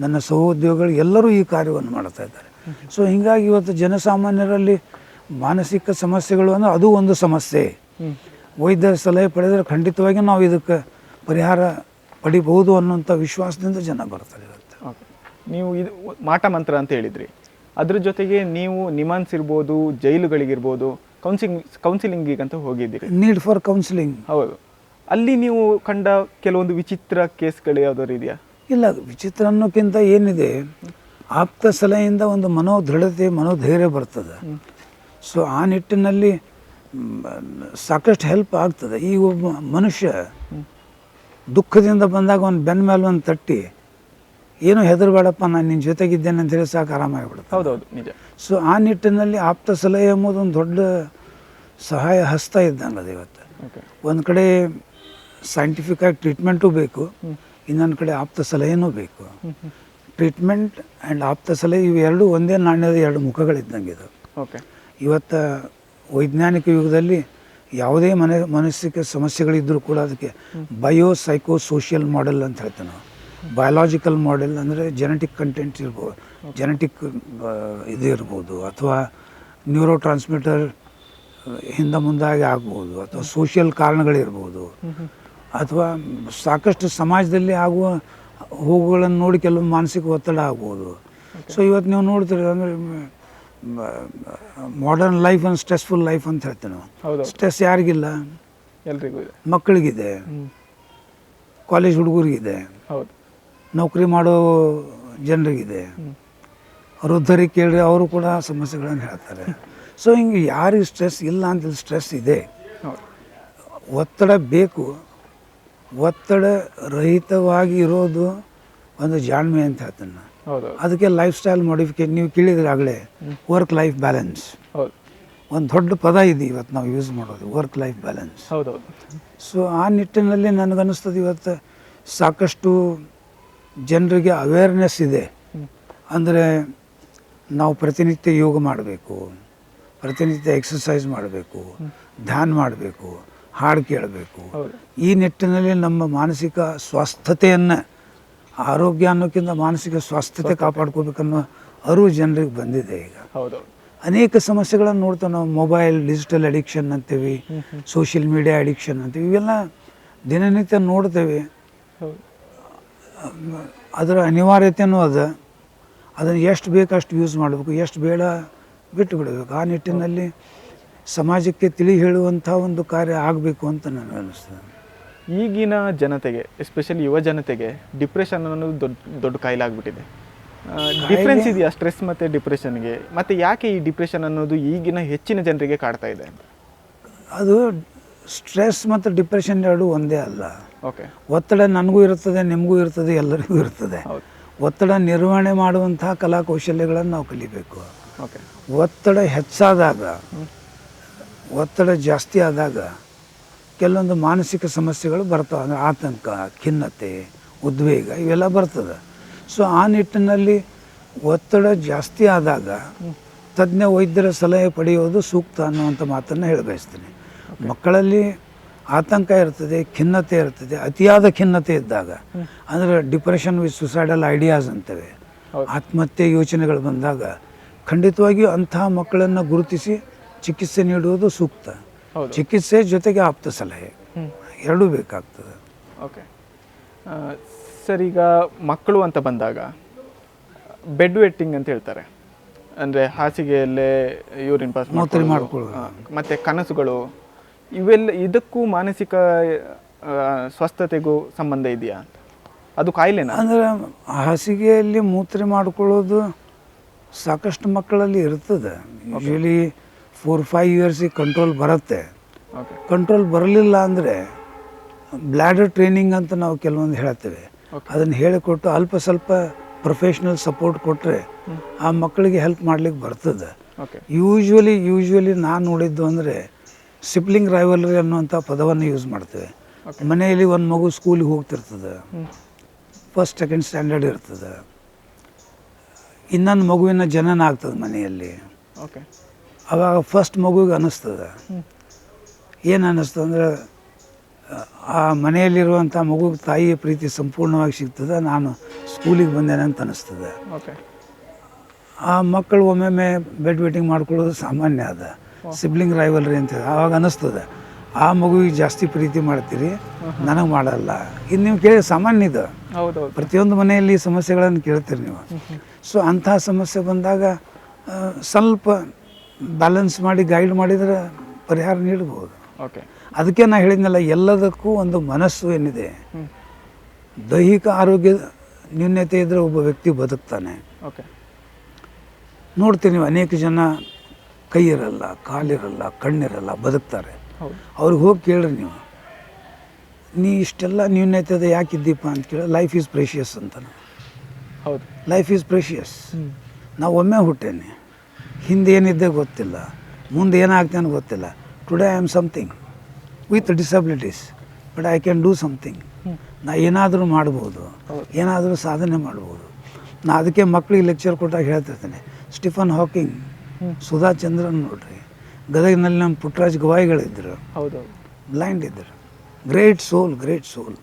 ನನ್ನ ಸಹೋದ್ಯೋಗಿಗಳು ಎಲ್ಲರೂ ಈ ಕಾರ್ಯವನ್ನು ಮಾಡ್ತಾ ಇದ್ದಾರೆ. ಸೊ ಹೀಗಾಗಿ ಇವತ್ತು ಜನಸಾಮಾನ್ಯರಲ್ಲಿ ಮಾನಸಿಕ ಸಮಸ್ಯೆಗಳು ಅಂದರೆ ಅದು ಒಂದು ಸಮಸ್ಯೆ. ವೈದ್ಯರ ಸಲಹೆ ಪಡೆದರೆ ಖಂಡಿತವಾಗಿ ನಾವು ಇದಕ್ಕೆ ಪರಿಹಾರ ಪಡಿಬಹುದು ಅನ್ನೋಂಥ ವಿಶ್ವಾಸದಿಂದ ಜನ ಬರ್ತಾರೆ ಇವತ್ತು. ಓಕೆ. ನೀವು ಇದು ಮಾಟ ಮಂತ್ರ ಅಂತ ಹೇಳಿದ್ರಿ, ಅದ್ರ ಜೊತೆಗೆ ನೀವು ನಿಮಾನ್ಸ್ ಇರ್ಬೋದು, ಜೈಲುಗಳಿಗಿರ್ಬೋದು, ಕೌನ್ಸಿಲಿಂಗಿಗಂತ ಹೋಗಿದ್ದೀರಿ. Need for counselling. ಹೌದು. ಅಲ್ಲಿ ನೀವು ಕಂಡ ಕೆಲವೊಂದು ವಿಚಿತ್ರ ಕೇಸ್ಗಳು ಯಾವ್ದಾದ್ರು ಇದೆಯಾ? ಇಲ್ಲ, ವಿಚಿತ್ರ ಅನ್ನೋಕ್ಕಿಂತ ಏನಿದೆ, ಆಪ್ತ ಸಲಹೆಯಿಂದ ಒಂದು ಮನೋದೃಢತೆ ಮನೋಧೈರ್ಯ ಬರ್ತದೆ. ಸೊ ಆ ನಿಟ್ಟಿನಲ್ಲಿ ಸಾಕಷ್ಟು ಹೆಲ್ಪ್ ಆಗ್ತದೆ. ಈ ಒಬ್ಬ ಮನುಷ್ಯ ದುಃಖದಿಂದ ಬಂದಾಗ ಒಂದು ಬೆನ್ನ ಮೇಲೆ ಒಂದು ತಟ್ಟಿ ಏನು ಹೆದರಬೇಡಪ್ಪ ನಾನು ನಿನ್ನ ಜೊತೆಗಿದ್ದೇನೆ ಅಂತ ಹೇಳಿ ಸಾಕು ಆರಾಮಾಗಿಬಿಡುತ್ತೆ. ಹೌದೌದು, ನಿಜ. ಸೊ ಆ ನಿಟ್ಟಿನಲ್ಲಿ ಆಪ್ತ ಸಲಹೆ ಎಂಬುದು ಒಂದು ದೊಡ್ಡ ಸಹಾಯ ಹಸ್ತ ಇದ್ದಂಗೆ ಅದು ಇವತ್ತು. ಒಂದು ಕಡೆ ಸೈಂಟಿಫಿಕ್ಕಾಗಿ ಟ್ರೀಟ್ಮೆಂಟು ಬೇಕು, ಇನ್ನೊಂದು ಕಡೆ ಆಪ್ತ ಸಲಹೆನೂ ಬೇಕು. ಟ್ರೀಟ್ಮೆಂಟ್ ಆ್ಯಂಡ್ ಆಪ್ತ ಸಲಹೆ ಇವು ಎರಡು ಒಂದೇ ನಾಣ್ಯದ ಎರಡು ಮುಖಗಳಿದ್ದಂಗೆ ಇದು. ಓಕೆ. ಇವತ್ತು ವೈಜ್ಞಾನಿಕ ಯುಗದಲ್ಲಿ ಯಾವುದೇ ಮಾನಸಿಕ ಸಮಸ್ಯೆಗಳಿದ್ದರೂ ಕೂಡ ಅದಕ್ಕೆ ಬಯೋ ಸೈಕೋ ಸೋಷಿಯಲ್ ಮಾಡೆಲ್ ಅಂತ ಹೇಳ್ತೇವೆ ನಾವು. ಬಯೋಲಾಜಿಕಲ್ ಮಾಡೆಲ್ ಅಂದರೆ ಜೆನೆಟಿಕ್ ಕಂಟೆಂಟ್ ಇರ್ಬೋದು, ಜೆನೆಟಿಕ್ ಇದು ಇರ್ಬೋದು, ಅಥವಾ ನ್ಯೂರೋ ಟ್ರಾನ್ಸ್ಮಿಟರ್ ಹಿಂದೆ ಮುಂದಾಗಿ ಆಗ್ಬೋದು, ಅಥವಾ ಸೋಷಿಯಲ್ ಕಾರಣಗಳಿರ್ಬೋದು, ಅಥವಾ ಸಾಕಷ್ಟು ಸಮಾಜದಲ್ಲಿ ಆಗುವ ಹೋಗುಗಳನ್ನು ನೋಡಿ ಕೆಲವು ಮಾನಸಿಕ ಒತ್ತಡ ಆಗ್ಬೋದು. ಸೊ ಇವತ್ತು ನೀವು ನೋಡ್ತೀರಿ ಅಂದರೆ modern life and stressful life ಅಂತ ಹೇಳ್ತೀವಿ ನಾವು. ಸ್ಟ್ರೆಸ್ ಯಾರಿಗಿಲ್ಲ? ಎಲ್ರಿಗೂ ಇದೆ. ಮಕ್ಕಳಿಗಿದೆ, ಕಾಲೇಜ್ ಹುಡುಗರಿಗಿದೆ, ಹೌದು, ನೌಕರಿ ಮಾಡೋ ಜನರಿಗಿದೆ, ವೃದ್ಧರಿಗೆ ಕೇಳಿದ್ರೆ ಅವರು ಕೂಡ ಸಮಸ್ಯೆಗಳನ್ನು ಹೇಳ್ತಾರೆ. ಸೊ ಹಿಂಗೆ ಯಾರಿಗೆ ಸ್ಟ್ರೆಸ್ ಇಲ್ಲ ಅಂತ ಸ್ಟ್ರೆಸ್ ಇದೆ. ಒತ್ತಡ ಬೇಕು, ಒತ್ತಡ ರಹಿತವಾಗಿ ಇರೋದು ಒಂದು ಜಾಣ್ಮೆ ಅಂತ ಹೇಳ್ತೇನೆ ನಾನು. ಅದಕ್ಕೆ ಲೈಫ್ ಸ್ಟೈಲ್ ಮಾಡಿಫಿಕೇಶನ್ ನೀವು ಕೇಳಿದ್ರೆ ಆಗಲೇ ವರ್ಕ್ ಲೈಫ್ ಬ್ಯಾಲೆನ್ಸ್ ಒಂದು ದೊಡ್ಡ ಪದ ಇದೆ ಇವತ್ತು ನಾವು ಯೂಸ್ ಮಾಡೋದು, ವರ್ಕ್ ಲೈಫ್ ಬ್ಯಾಲೆನ್ಸ್. ಹೌದೌದು. ಸೊ ಆ ನಿಟ್ಟಿನಲ್ಲಿ ನನಗನ್ನಿಸ್ತದೆ ಇವತ್ತು ಸಾಕಷ್ಟು ಜನರಿಗೆ ಅವೇರ್ನೆಸ್ ಇದೆ. ಅಂದರೆ ನಾವು ಪ್ರತಿನಿತ್ಯ ಯೋಗ ಮಾಡಬೇಕು, ಪ್ರತಿನಿತ್ಯ ಎಕ್ಸಸೈಸ್ ಮಾಡಬೇಕು, ಧ್ಯಾನ ಮಾಡಬೇಕು, ಹಾಡು ಕೇಳಬೇಕು. ಈ ನಿಟ್ಟಿನಲ್ಲಿ ನಮ್ಮ ಮಾನಸಿಕ ಸ್ವಾಸ್ಥ್ಯತೆಯನ್ನು, ಆರೋಗ್ಯ ಅನ್ನೋಕ್ಕಿಂತ ಮಾನಸಿಕ ಸ್ವಾಸ್ಥ್ಯತೆ ಕಾಪಾಡ್ಕೋಬೇಕನ್ನೋ ಅರಿವು ಜನರಿಗೆ ಬಂದಿದೆ ಈಗ. ಅನೇಕ ಸಮಸ್ಯೆಗಳನ್ನು ನೋಡ್ತೇವೆ ನಾವು. ಮೊಬೈಲ್, ಡಿಜಿಟಲ್ ಅಡಿಕ್ಷನ್ ಅಂತೀವಿ, ಸೋಷಿಯಲ್ ಮೀಡಿಯಾ ಅಡಿಕ್ಷನ್ ಅಂತೀವಿ, ಇವೆಲ್ಲ ದಿನನಿತ್ಯ ನೋಡ್ತೇವೆ. ಅದರ ಅನಿವಾರ್ಯತೆಯೂ ಅದ. ಅದನ್ನು ಎಷ್ಟು ಬೇಕು ಅಷ್ಟು ಯೂಸ್ ಮಾಡಬೇಕು, ಎಷ್ಟು ಬೇಡ ಬಿಟ್ಟು ಬಿಡಬೇಕು. ಆ ನಿಟ್ಟಿನಲ್ಲಿ ಸಮಾಜಕ್ಕೆ ತಿಳಿ ಹೇಳುವಂಥ ಒಂದು ಕಾರ್ಯ ಆಗಬೇಕು ಅಂತ ನನಗೆ ಅನ್ನಿಸ್ತದೆ. ಈಗಿನ ಜನತೆಗೆ, ಎಸ್ಪೆಷಲಿ ಯುವ ಜನತೆಗೆ ಡಿಪ್ರೆಷನ್ ಅನ್ನೋದು ದೊಡ್ಡ ಕಾಯಿಲೆ ಆಗಿಬಿಟ್ಟಿದೆ. ಡಿಫ್ರೆನ್ಸ್ ಇದೆಯಾ ಸ್ಟ್ರೆಸ್ ಮತ್ತು ಡಿಪ್ರೆಷನ್ಗೆ? ಮತ್ತು ಯಾಕೆ ಈ ಡಿಪ್ರೆಷನ್ ಅನ್ನೋದು ಈಗಿನ ಹೆಚ್ಚಿನ ಜನರಿಗೆ ಕಾಡ್ತಾ ಇದೆ? ಅದು ಸ್ಟ್ರೆಸ್ ಮತ್ತು ಡಿಪ್ರೆಷನ್ ಎರಡು ಒಂದೇ ಅಲ್ಲ. ಓಕೆ. ಒತ್ತಡ ನನಗೂ ಇರ್ತದೆ, ನಿಮಗೂ ಇರ್ತದೆ, ಎಲ್ಲರಿಗೂ ಇರ್ತದೆ. ಒತ್ತಡ ನಿರ್ವಹಣೆ ಮಾಡುವಂತಹ ಕಲಾ ಕೌಶಲ್ಯಗಳನ್ನು ನಾವು ಕಲಿಬೇಕು. ಓಕೆ. ಒತ್ತಡ ಹೆಚ್ಚಾದಾಗ, ಒತ್ತಡ ಜಾಸ್ತಿ ಆದಾಗ ಕೆಲವೊಂದು ಮಾನಸಿಕ ಸಮಸ್ಯೆಗಳು ಬರ್ತಾವೆ. ಅಂದರೆ ಆತಂಕ, ಖಿನ್ನತೆ, ಉದ್ವೇಗ ಇವೆಲ್ಲ ಬರ್ತದೆ. ಸೊ ಆ ನಿಟ್ಟಿನಲ್ಲಿ ಒತ್ತಡ ಜಾಸ್ತಿ ಆದಾಗ ತಜ್ಞ ವೈದ್ಯರ ಸಲಹೆ ಪಡೆಯೋದು ಸೂಕ್ತ ಅನ್ನುವಂಥ ಮಾತನ್ನು ಹೇಳಬಯಸ್ತೀನಿ. ಮಕ್ಕಳಲ್ಲಿ ಆತಂಕ ಇರ್ತದೆ, ಖಿನ್ನತೆ ಇರ್ತದೆ. ಅತಿಯಾದ ಖಿನ್ನತೆ ಇದ್ದಾಗ ಅಂದರೆ ಡಿಪ್ರೆಷನ್ ವಿತ್ ಸುಸೈಡಲ್ ಐಡಿಯಾಸ್ ಅಂತವೆ, ಆತ್ಮಹತ್ಯೆ ಯೋಚನೆಗಳು ಬಂದಾಗ ಖಂಡಿತವಾಗಿಯೂ ಅಂತಹ ಮಕ್ಕಳನ್ನು ಗುರುತಿಸಿ ಚಿಕಿತ್ಸೆ ನೀಡುವುದು ಸೂಕ್ತ. ಚಿಕಿತ್ಸೆ ಜೊತೆಗೆ ಆಪ್ತ ಸಲಹೆ ಎರಡೂ ಬೇಕಾಗ್ತದೆ. ಓಕೆ ಸರ್, ಈಗ ಮಕ್ಕಳು ಅಂತ ಬಂದಾಗ ಬೆಡ್ ವೆಟ್ಟಿಂಗ್ ಅಂತ ಹೇಳ್ತಾರೆ. ಅಂದರೆ ಹಾಸಿಗೆಯಲ್ಲೇ ಯೂರಿನ್ ಪಾಸ್ ಮಾಡ್ಕೊಳ್ಳೋದು, ಮತ್ತು ಕನಸುಗಳು, ಇವೆಲ್ಲ ಇದಕ್ಕೂ ಮಾನಸಿಕ ಸ್ವಸ್ಥತೆಗೂ ಸಂಬಂಧ ಇದೆಯಾ ಅಂತ? ಅದು ಕಾಯಿಲೆನಾ? ಅಂದರೆ ಹಾಸಿಗೆಯಲ್ಲಿ ಮೂತ್ರ ಮಾಡಿಕೊಳ್ಳೋದು ಸಾಕಷ್ಟು ಮಕ್ಕಳಲ್ಲಿ ಇರ್ತದೆ. ಯೂಶಲಿ 4-5 ಇಯರ್ಸಿಗೆ ಕಂಟ್ರೋಲ್ ಬರುತ್ತೆ. ಕಂಟ್ರೋಲ್ ಬರಲಿಲ್ಲ ಅಂದರೆ ಬ್ಲ್ಯಾಡರ್ ಟ್ರೈನಿಂಗ್ ಅಂತ ನಾವು ಕೆಲವೊಂದು ಹೇಳ್ತೇವೆ. ಅದನ್ನು ಹೇಳಿಕೊಟ್ಟು ಅಲ್ಪ ಸ್ವಲ್ಪ ಪ್ರೊಫೆಷ್ನಲ್ ಸಪೋರ್ಟ್ ಕೊಟ್ಟರೆ ಆ ಮಕ್ಕಳಿಗೆ ಹೆಲ್ಪ್ ಮಾಡ್ಲಿಕ್ಕೆ ಬರ್ತದೆ. ಯೂಶ್ವಲಿ ನಾನು ನೋಡಿದ್ದು ಅಂದರೆ ಸಿಬ್ಲಿಂಗ್ ರೈವಲ್ರಿ ಅನ್ನುವಂಥ ಪದವನ್ನು ಯೂಸ್ ಮಾಡ್ತೇವೆ. ಮನೆಯಲ್ಲಿ ಒಂದು ಮಗು ಸ್ಕೂಲಿಗೆ ಹೋಗ್ತಿರ್ತದೆ, ಫಸ್ಟ್ ಸೆಕೆಂಡ್ ಸ್ಟ್ಯಾಂಡರ್ಡ್ ಇರ್ತದೆ, ಇನ್ನೊಂದು ಮಗುವಿನ ಜನನ ಆಗ್ತದೆ ಮನೆಯಲ್ಲಿ. ಅವಾಗ ಫಸ್ಟ್ ಮಗುಗೆ ಅನ್ನಿಸ್ತದೆ. ಏನು ಅನ್ನಿಸ್ತದೆ ಅಂದರೆ ಆ ಮನೆಯಲ್ಲಿರುವಂಥ ಮಗುಗೆ ತಾಯಿಯ ಪ್ರೀತಿ ಸಂಪೂರ್ಣವಾಗಿ ಸಿಗ್ತದೆ, ನಾನು ಸ್ಕೂಲಿಗೆ ಬಂದೇನೆ ಅಂತ ಅನ್ನಿಸ್ತದೆ. ಓಕೆ. ಆ ಮಕ್ಕಳು ಒಮ್ಮೊಮ್ಮೆ ಬೆಡ್ ವೇಟಿಂಗ್ ಮಾಡ್ಕೊಳ್ಳೋದು ಸಾಮಾನ್ಯ ಅದ, ಸಿಬ್ಲಿಂಗ್ ರೈವಲ್ರಿ ಅಂತ ಆವಾಗ ಅನ್ನಿಸ್ತದೆ ಆ ಮಗುವಿಗೆ ಜಾಸ್ತಿ ಪ್ರೀತಿ ಮಾಡ್ತೀರಿ, ನನಗೆ ಮಾಡಲ್ಲ. ಇದು ನೀವು ಕೇಳಿ ಸಾಮಾನ್ಯ ಇದು, ಹೌದೌದು. ಪ್ರತಿಯೊಂದು ಮನೆಯಲ್ಲಿ ಸಮಸ್ಯೆಗಳನ್ನು ಕೇಳ್ತೀರಿ ನೀವು. ಸೊ ಅಂಥ ಸಮಸ್ಯೆ ಬಂದಾಗ ಸ್ವಲ್ಪ ಬ್ಯಾಲೆನ್ಸ್ ಮಾಡಿ ಗೈಡ್ ಮಾಡಿದರೆ ಪರಿಹಾರ ನೀಡ್ಬೋದು. ಓಕೆ. ಅದಕ್ಕೆ ನಾನು ಹೇಳಿದ್ನಲ್ಲ, ಎಲ್ಲದಕ್ಕೂ ಒಂದು ಮನಸ್ಸು ಏನಿದೆ, ದೈಹಿಕ ಆರೋಗ್ಯ ನ್ಯೂನ್ಯತೆ ಇದ್ದರೆ ಒಬ್ಬ ವ್ಯಕ್ತಿ ಬದುಕ್ತಾನೆ. ಓಕೆ. ನೋಡ್ತೀರಿ ನೀವು, ಅನೇಕ ಜನ ಕೈ ಇರಲ್ಲ, ಕಾಲಿರಲ್ಲ, ಕಣ್ಣಿರಲ್ಲ, ಬದುಕ್ತಾರೆ. ಹೌದು. ಅವ್ರಿಗೆ ಹೋಗಿ ಕೇಳ್ರಿ ನೀವು, ನೀ ಇಷ್ಟೆಲ್ಲ ನ್ಯೂನ್ಯತೆ ಇದೆ ಯಾಕಿದ್ದೀಪ ಅಂತ ಕೇಳಿ, ಲೈಫ್ ಈಸ್ ಪ್ರೇಷಿಯಸ್ ಅಂತ. ಹೌದು, ಲೈಫ್ ಈಸ್ ಪ್ರೇಷಿಯಸ್. ನಾವು ಒಮ್ಮೆ ಹುಟ್ಟೇನೆ, ಹಿಂದೆ ಏನಿದ್ದೆ ಗೊತ್ತಿಲ್ಲ, ಮುಂದೆ ಏನಾಗ್ತೇನೆ ಗೊತ್ತಿಲ್ಲ. Today I am something with disabilities, but I can do something. ನಾ ಏನಾದರೂ ಮಾಡ್ಬೋದು, ಏನಾದರೂ ಸಾಧನೆ ಮಾಡ್ಬೋದು. ನಾ ಅದಕ್ಕೆ ಮಕ್ಕಳಿಗೆ ಲೆಕ್ಚರ್ ಕೊಟ್ಟಾಗ ಹೇಳ್ತಿರ್ತೇನೆ, ಸ್ಟಿಫನ್ ಹಾಕಿಂಗ್, ಸುಧಾ ಚಂದ್ರನ್ ನೋಡ್ರಿ, ಗದಗಿನಲ್ಲಿ ನಮ್ಮ ಪುಟ್ಟರಾಜ್ ಗವಾಯಿಗಳಿದ್ದರು, ಹೌದು, ಬ್ಲೈಂಡ್ ಇದ್ದರು. ಗ್ರೇಟ್ ಸೋಲ್, ಗ್ರೇಟ್ ಸೋಲ್,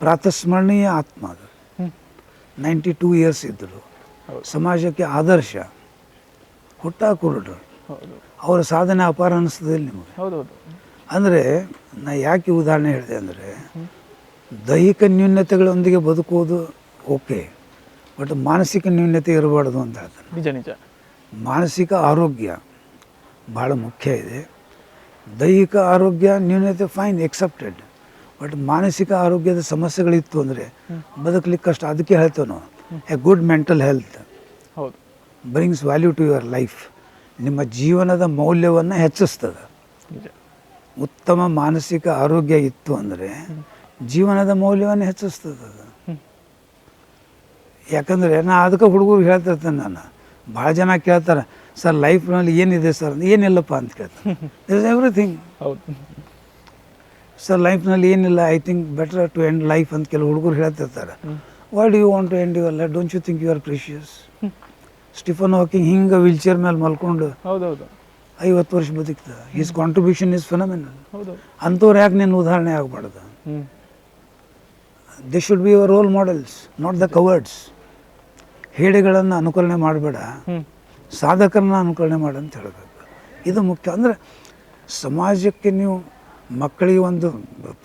ಪ್ರಾತಸ್ಮರಣೀಯ ಆತ್ಮ. ಅದು 92 ಇಯರ್ಸ್ ಇದ್ದರು, ಸಮಾಜಕ್ಕೆ ಆದರ್ಶ, ಹುಟ್ಟ ಕುರುಡ್ರು. ಅವರ ಸಾಧನೆ ಅಪಾರ ಅನ್ನಿಸ್ತದಿಲ್ಲ ನಿಮಗೆ? ಹೌದೌದು. ಅಂದರೆ ನಾ ಯಾಕೆ ಉದಾಹರಣೆ ಹೇಳಿದೆ ಅಂದರೆ, ದೈಹಿಕ ನ್ಯೂನ್ಯತೆಗಳೊಂದಿಗೆ ಬದುಕುವುದು ಓಕೆ, ಬಟ್ ಮಾನಸಿಕ ನ್ಯೂನ್ಯತೆ ಇರಬಾರ್ದು ಅಂತ ಹೇಳ್ತಾನೆ. ನಿಜ ನಿಜ. ಮಾನಸಿಕ ಆರೋಗ್ಯ ಭಾಳ ಮುಖ್ಯ ಇದೆ. ದೈಹಿಕ ಆರೋಗ್ಯ ನ್ಯೂನ್ಯತೆ ಫೈನ್, ಎಕ್ಸೆಪ್ಟೆಡ್, ಬಟ್ ಮಾನಸಿಕ ಆರೋಗ್ಯದ ಸಮಸ್ಯೆಗಳಿತ್ತು ಅಂದರೆ ಬದುಕಲಿಕ್ಕೆ ಕಷ್ಟ. ಅದಕ್ಕೆ ಹೇಳ್ತೇವೆ ನಾವು, ಎ ಗುಡ್ ಮೆಂಟಲ್ ಹೆಲ್ತ್ ಹೌದು brings value to your life. ನಿಮ್ಮ ಜೀವನದ ಮೌಲ್ಯವನ್ನು ಹೆಚ್ಚಿಸ್ತದೆ. ನಿಜ. ಉತ್ತಮ ಮಾನಸಿಕ ಆರೋಗ್ಯ ಇತ್ತು ಅಂದರೆ ಜೀವನದ ಮೌಲ್ಯವನ್ನು ಹೆಚ್ಚಿಸ್ತದೆ ಅದು. ಯಾಕಂದರೆ ನಾ ಅದಕ್ಕೆ ಹುಡುಗರು ಹೇಳ್ತಿರ್ತೇನೆ, ನಾನು ಭಾಳ ಜನ ಕೇಳ್ತಾರೆ, ಸರ್ ಲೈಫ್ನಲ್ಲಿ ಏನಿದೆ ಸರ್? ಏನಿಲ್ಲಪ್ಪ ಅಂತ ಕೇಳ್ತಾರೆ. This is everything. ಹೌದು ಸರ್ ಲೈಫ್ನಲ್ಲಿ ಏನಿಲ್ಲ, I think better to end life ಅಂತ ಕೆಲವು ಹುಡುಗರು ಹೇಳ್ತಿರ್ತಾರೆ. Why do you want to end your life? Don't you think you are precious? Stephen Hawking ಹಿಂಗೆ ವೀಲ್ ಚೇರ್ ಮೇಲೆ ಮಲ್ಕೊಂಡು ಹೌದೌದು 50 ವರ್ಷ ಬದುಕ್ತ. His contribution is phenomenal. ಹೌದು. ಅಂಥವ್ರು ಯಾಕೆ ನಿನ್ನ ಉದಾಹರಣೆ ಆಗಬಾರ್ದು? They should be your role models, not the cowards. ಹೇಡಿಗಳನ್ನು ಅನುಕರಣೆ ಮಾಡಬೇಡ, ಸಾಧಕರನ್ನ ಅನುಕರಣೆ ಮಾಡಂತ ಹೇಳಬೇಕು. ಇದು ಮುಖ್ಯ. ಅಂದರೆ ಸಮಾಜಕ್ಕೆ ನೀವು ಮಕ್ಕಳಿಗೆ ಒಂದು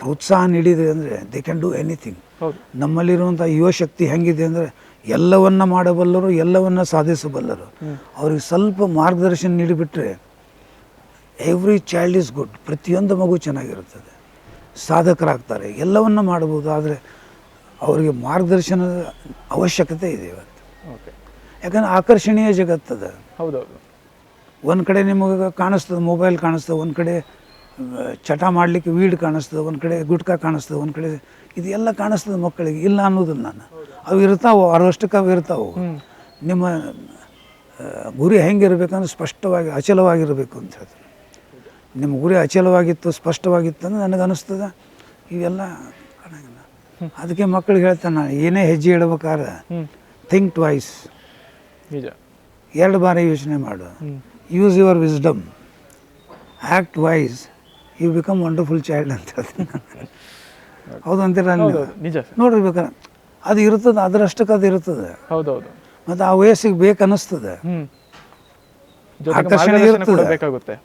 ಪ್ರೋತ್ಸಾಹ ನೀಡಿದರೆ ಅಂದರೆ ದೇ ಕ್ಯಾನ್ ಡೂ ಎನಿಥಿಂಗ್. ನಮ್ಮಲ್ಲಿರುವಂಥ ಯುವಶಕ್ತಿ ಹೆಂಗಿದೆ ಅಂದರೆ ಎಲ್ಲವನ್ನ ಮಾಡಬಲ್ಲರು, ಎಲ್ಲವನ್ನ ಸಾಧಿಸಬಲ್ಲರು. ಅವ್ರಿಗೆ ಸ್ವಲ್ಪ ಮಾರ್ಗದರ್ಶನ ನೀಡಿಬಿಟ್ರೆ ಎವ್ರಿ ಚೈಲ್ಡ್ ಈಸ್ ಗುಡ್. ಪ್ರತಿಯೊಂದು ಮಗು ಚೆನ್ನಾಗಿರುತ್ತದೆ, ಸಾಧಕರಾಗ್ತಾರೆ, ಎಲ್ಲವನ್ನ ಮಾಡ್ಬೋದು. ಆದರೆ ಅವರಿಗೆ ಮಾರ್ಗದರ್ಶನದ ಅವಶ್ಯಕತೆ ಇದೆ ಇವತ್ತು. ಓಕೆ. ಯಾಕಂದ್ರೆ ಆಕರ್ಷಣೀಯ ಜಗತ್ತದ. ಹೌದೌದು. ಒಂದು ಕಡೆ ನಿಮಗೆ ಕಾಣಿಸ್ತದೆ ಮೊಬೈಲ್ ಕಾಣಿಸ್ತದೆ, ಒಂದು ಕಡೆ ಚಟ ಮಾಡಲಿಕ್ಕೆ ವೀಡ್ ಕಾಣಿಸ್ತದೆ, ಒಂದು ಕಡೆ ಗುಟ್ಕಾ ಕಾಣಿಸ್ತದೆ, ಒಂದು ಕಡೆ ಇದೆಲ್ಲ ಕಾಣಿಸ್ತದೆ ಮಕ್ಕಳಿಗೆ. ಇಲ್ಲ ಅನ್ನೋದಿಲ್ಲ ನಾನು, ಅವು ಇರ್ತಾವೆ, ಅರವಷ್ಟಕ್ಕೆ ಅವು ಇರ್ತಾವೆ. ನಿಮ್ಮ ಗುರಿ ಹೆಂಗಿರ್ಬೇಕಂದ್ರೆ ಸ್ಪಷ್ಟವಾಗಿ ಅಚಲವಾಗಿರಬೇಕು ಅಂತ ಹೇಳ್ತಾರೆ. ನಿಮ್ಮ ಗುರಿ ಅಚಲವಾಗಿತ್ತು, ಸ್ಪಷ್ಟವಾಗಿತ್ತು ಅಂದರೆ ನನಗೆ ಅನ್ನಿಸ್ತದೆ ಇವೆಲ್ಲ ಕಾಣಂಗಿಲ್ಲ. ಅದಕ್ಕೆ ಮಕ್ಕಳಿಗೆ ಹೇಳ್ತಾನೆ ನಾನು, ಏನೇ ಹೆಜ್ಜೆ ಇಡ್ಬೇಕಾದ್ರೆ ಥಿಂಕ್ ಟ್ವೈಸ್, ನಿಜ, 2 ಬಾರಿ ಯೋಚನೆ ಮಾಡು. Use your wisdom, act wise, you become wonderful child ಅಂತ ಹೇಳ್ತೀನಿ. ಹೌದು ಅಂತೀರ? ನಿಜ ನೋಡ್ರಿ ಬೇಕಾರೆ ಅದು ಇರ್ತದೆ, ಅದರಷ್ಟಕ್ಕೆ ಅದು ಇರ್ತದೆ. ಹೌದೌದು. ಮತ್ತು ಆ ವಯಸ್ಸಿಗೆ ಬೇಕು ಅನ್ನಿಸ್ತದೆ, ಆಕರ್ಷಣೆ ಇರ್ತದೆ,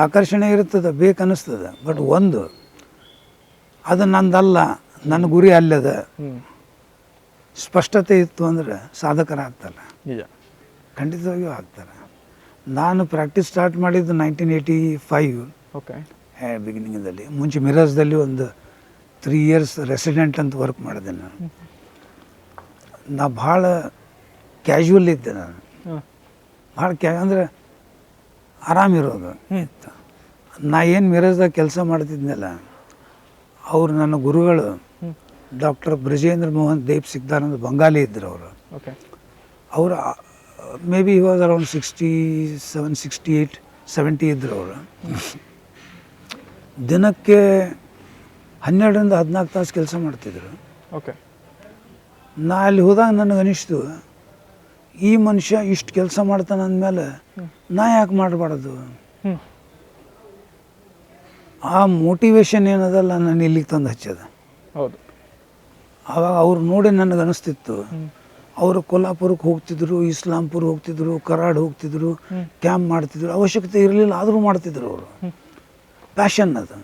ಆಕರ್ಷಣೆ ಇರ್ತದೆ, ಬೇಕು ಅನ್ನಿಸ್ತದೆ. ಬಟ್ ಒಂದು, ಅದು ನಂದಲ್ಲ, ನನ್ನ ಗುರಿ ಅಲ್ಲದ ಸ್ಪಷ್ಟತೆ ಇತ್ತು ಅಂದರೆ ಸಾಧಕರಾಗ್ತಾರೆ. ನಿಜ, ಖಂಡಿತವಾಗಿಯೂ ಆಗ್ತಾರೆ. ನಾನು ಪ್ರಾಕ್ಟೀಸ್ ಸ್ಟಾರ್ಟ್ ಮಾಡಿದ್ದು 1985. ಓಕೆ. ಬಿಗಿನಿಂಗಲ್ಲಿ. ಮುಂಚೆ ಮಿರಜ್ದಲ್ಲಿ ಒಂದು 3 ಇಯರ್ಸ್ ರೆಸಿಡೆಂಟ್ ಅಂತ ವರ್ಕ್ ಮಾಡಿದೆ ನಾನು. ನಾ ಭಾಳ ಕ್ಯಾಶುವಲ್ ಇದ್ದೆ ನಾನು, ಭಾಳ ಅಂದರೆ ಆರಾಮಿರೋದು ಇತ್ತು. ನಾ ಏನು ಮಿರಜ್ದಾಗ ಕೆಲಸ ಮಾಡ್ತಿದ್ನಲ್ಲ, ಅವರು ನನ್ನ ಗುರುಗಳು ಡಾಕ್ಟರ್ ಬ್ರಜೇಂದ್ರ ಮೋಹನ್ ದೇವ್ ಸಿಕ್ದಾನಂದ ಬಂಗಾಲಿ ಇದ್ದರು ಅವರು. ಓಕೆ. ಅವರು may be he was around 67, 68, 70 ಇದ್ದರು ಅವರು. ದಿನಕ್ಕೆ 12ರಿಂದ 14 ತಾಸು ಕೆಲಸ ಮಾಡ್ತಿದ್ರು. ಓಕೆ. ನಾ ಅಲ್ಲಿ ಹೋದಾಗ ನನಗೆ ಅನಿಸ್ತು, ಈ ಮನುಷ್ಯ ಇಷ್ಟು ಕೆಲಸ ಮಾಡ್ತಾನೆ ಅಂದಮೇಲೆ ನಾ ಯಾಕೆ ಮಾಡಬಾರ್ದು? ಹ್ಞೂ ಆ ಮೋಟಿವೇಶನ್ ಏನದಲ್ಲ ನಾನು ಇಲ್ಲಿಗೆ ತಂದು ಹಚ್ಚದ. ಹೌದು. ಆವಾಗ ಅವ್ರು ನೋಡಿ ನನಗೆ ಅನಿಸ್ತಿತ್ತು, ಅವರು ಕೊಲ್ಲಾಪುರಕ್ಕೆ ಹೋಗ್ತಿದ್ರು, ಇಸ್ಲಾಂಪುರ್ ಹೋಗ್ತಿದ್ರು, ಕರಾಡ್ ಹೋಗ್ತಿದ್ರು, ಕ್ಯಾಂಪ್ ಮಾಡ್ತಿದ್ರು, ಅವಶ್ಯಕತೆ ಇರಲಿಲ್ಲ ಆದರೂ ಮಾಡ್ತಿದ್ರು ಅವರು. ಪ್ಯಾಷನ್ ಅದು.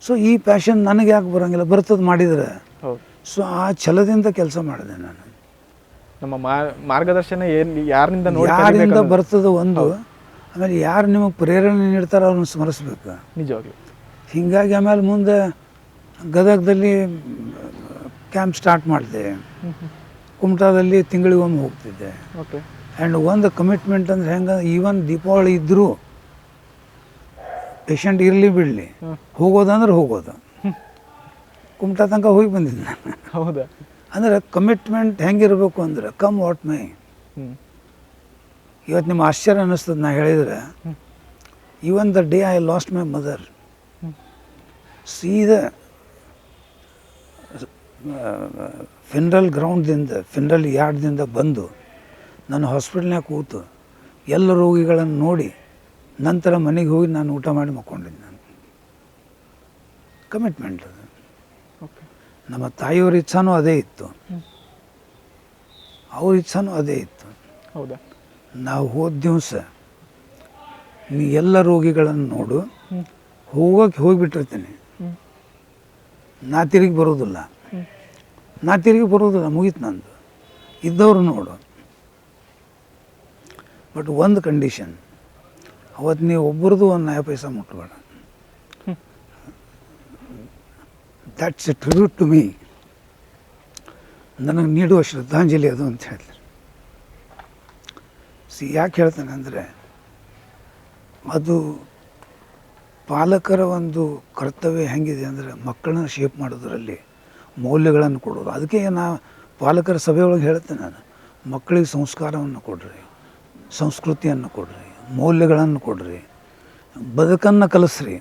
ಸೊ ಈ ಪ್ಯಾಷನ್ ನನಗೆ ಯಾಕೆ ಬರೋಂಗಿಲ್ಲ, ಬರ್ತದೆ ಮಾಡಿದರೆ. ಹೌದು. ಸೊ ಆ ಛಲದಿಂದ ಕೆಲಸ ಮಾಡಿದೆ ನಾನು. ನಮ್ಮ ಮಾರ್ಗದರ್ಶನ ಏನು ಯಾರಿಂದ ನೋಡಿ ಯಾರಿಂದ ಬರ್ತದೆ ಒಂದು, ಆಮೇಲೆ ಯಾರು ನಿಮಗೆ ಪ್ರೇರಣೆ ನೀಡ್ತಾರೋ ಅವ್ರನ್ನ ಸ್ಮರಿಸ್ಬೇಕು. ನಿಜವಾಗ್ಲೂ. ಹೀಗಾಗಿ ಆಮೇಲೆ ಮುಂದೆ ಗದಗದಲ್ಲಿ ಕ್ಯಾಂಪ್ ಸ್ಟಾರ್ಟ್ ಮಾಡಿದೆ. ಕುಮಟಾದಲ್ಲಿ ತಿಂಗಳಿಗೊಮ್ಮೆ ಹೋಗ್ತಿದ್ದೆ. ಓಕೆ. ಆ್ಯಂಡ್ ಒಂದು ಕಮಿಟ್ಮೆಂಟ್ ಅಂದ್ರೆ ಹೆಂಗೆ, ಈವನ್ ದೀಪಾವಳಿ ಇದ್ದರೂ ಪೇಷಂಟ್ ಇರಲಿ ಬಿಡಲಿ, ಹೋಗೋದಂದ್ರೆ ಹೋಗೋದು. ಕುಮಟಾ ತನಕ ಹೋಗಿ ಬಂದಿದ್ದೆ ನಾನು. ಹೌದಾ? ಅಂದರೆ ಕಮಿಟ್ಮೆಂಟ್ ಹೆಂಗಿರಬೇಕು ಅಂದ್ರೆ ಕಮ್ ವಾಟ್ ಮೈ. ಇವತ್ತು ನಿಮ್ಮ ಆಶ್ಚರ್ಯ ಅನ್ನಿಸ್ತದೆ ನಾ ಹೇಳಿದರೆ, even the day I lost my mother, ಸೀದಾ ಫಿನ್ರಲ್ ಗ್ರೌಂಡ್ದಿಂದ, ಫಿನ್ರಲ್ ಯಾರ್ಡ್ದಿಂದ ಬಂದು ನಾನು ಹಾಸ್ಪಿಟ್ಲ್ನಾಗ ಕೂತು ಎಲ್ಲ ರೋಗಿಗಳನ್ನು ನೋಡಿ ನಂತರ ಮನೆಗೆ ಹೋಗಿ ನಾನು ಊಟ ಮಾಡಿ ಮಕ್ಕೊಂಡಿದ್ದೆ. ನಾನು ಕಮಿಟ್ಮೆಂಟ್ ಅದು. ಓಕೆ. ನಮ್ಮ ತಾಯಿಯವ್ರ ಇಚ್ಛಾನೂ ಅದೇ ಇತ್ತು, ಅವ್ರ ಇಚ್ಛಾನೂ ಅದೇ ಇತ್ತು. ಹೌದಾ? ನಾವು ಹೋದ ದಿವಸ ನೀ ಎಲ್ಲ ರೋಗಿಗಳನ್ನು ನೋಡು, ಹೋಗಿಬಿಟ್ಟಿರ್ತೀನಿ, ನಾ ತಿರುಗಿ ಬರೋದಿಲ್ಲ, ಮುಗೀತು ನಂದು. ಇದ್ದವ್ರು ನೋಡು. ಬಟ್ ಒಂದು ಕಂಡೀಷನ್, ಅವತ್ತು ನೀವು ಒಬ್ಬರದು ಒಂದು ನಯ ಪೈಸಾ ಮುಟ್ಟಬೇಡ. That's a tribute to me. ನನಗೆ ನೀಡುವ ಶ್ರದ್ಧಾಂಜಲಿ ಅದು ಅಂತ ಹೇಳಿದ್ರು. ಯಾಕೆ ಹೇಳ್ತಾನೆ ಅಂದರೆ, ಅದು ಪಾಲಕರ ಒಂದು ಕರ್ತವ್ಯ ಹೆಂಗಿದೆ ಅಂದರೆ ಮಕ್ಕಳನ್ನ ಶೇಪ್ ಮಾಡೋದರಲ್ಲಿ ಮೌಲ್ಯಗಳನ್ನು ಕೊಡೋದು. ಅದಕ್ಕೆ ನಾ ಪಾಲಕರ ಸಭೆಯೊಳಗೆ ಹೇಳ್ತೇನೆ ನಾನು, ಮಕ್ಕಳಿಗೆ ಸಂಸ್ಕಾರವನ್ನು ಕೊಡ್ರಿ, ಸಂಸ್ಕೃತಿಯನ್ನು ಕೊಡ್ರಿ, ಮೌಲ್ಯಗಳನ್ನು ಕೊಡ್ರಿ, ಬದುಕನ್ನು ಕಲಿಸ್ರಿ,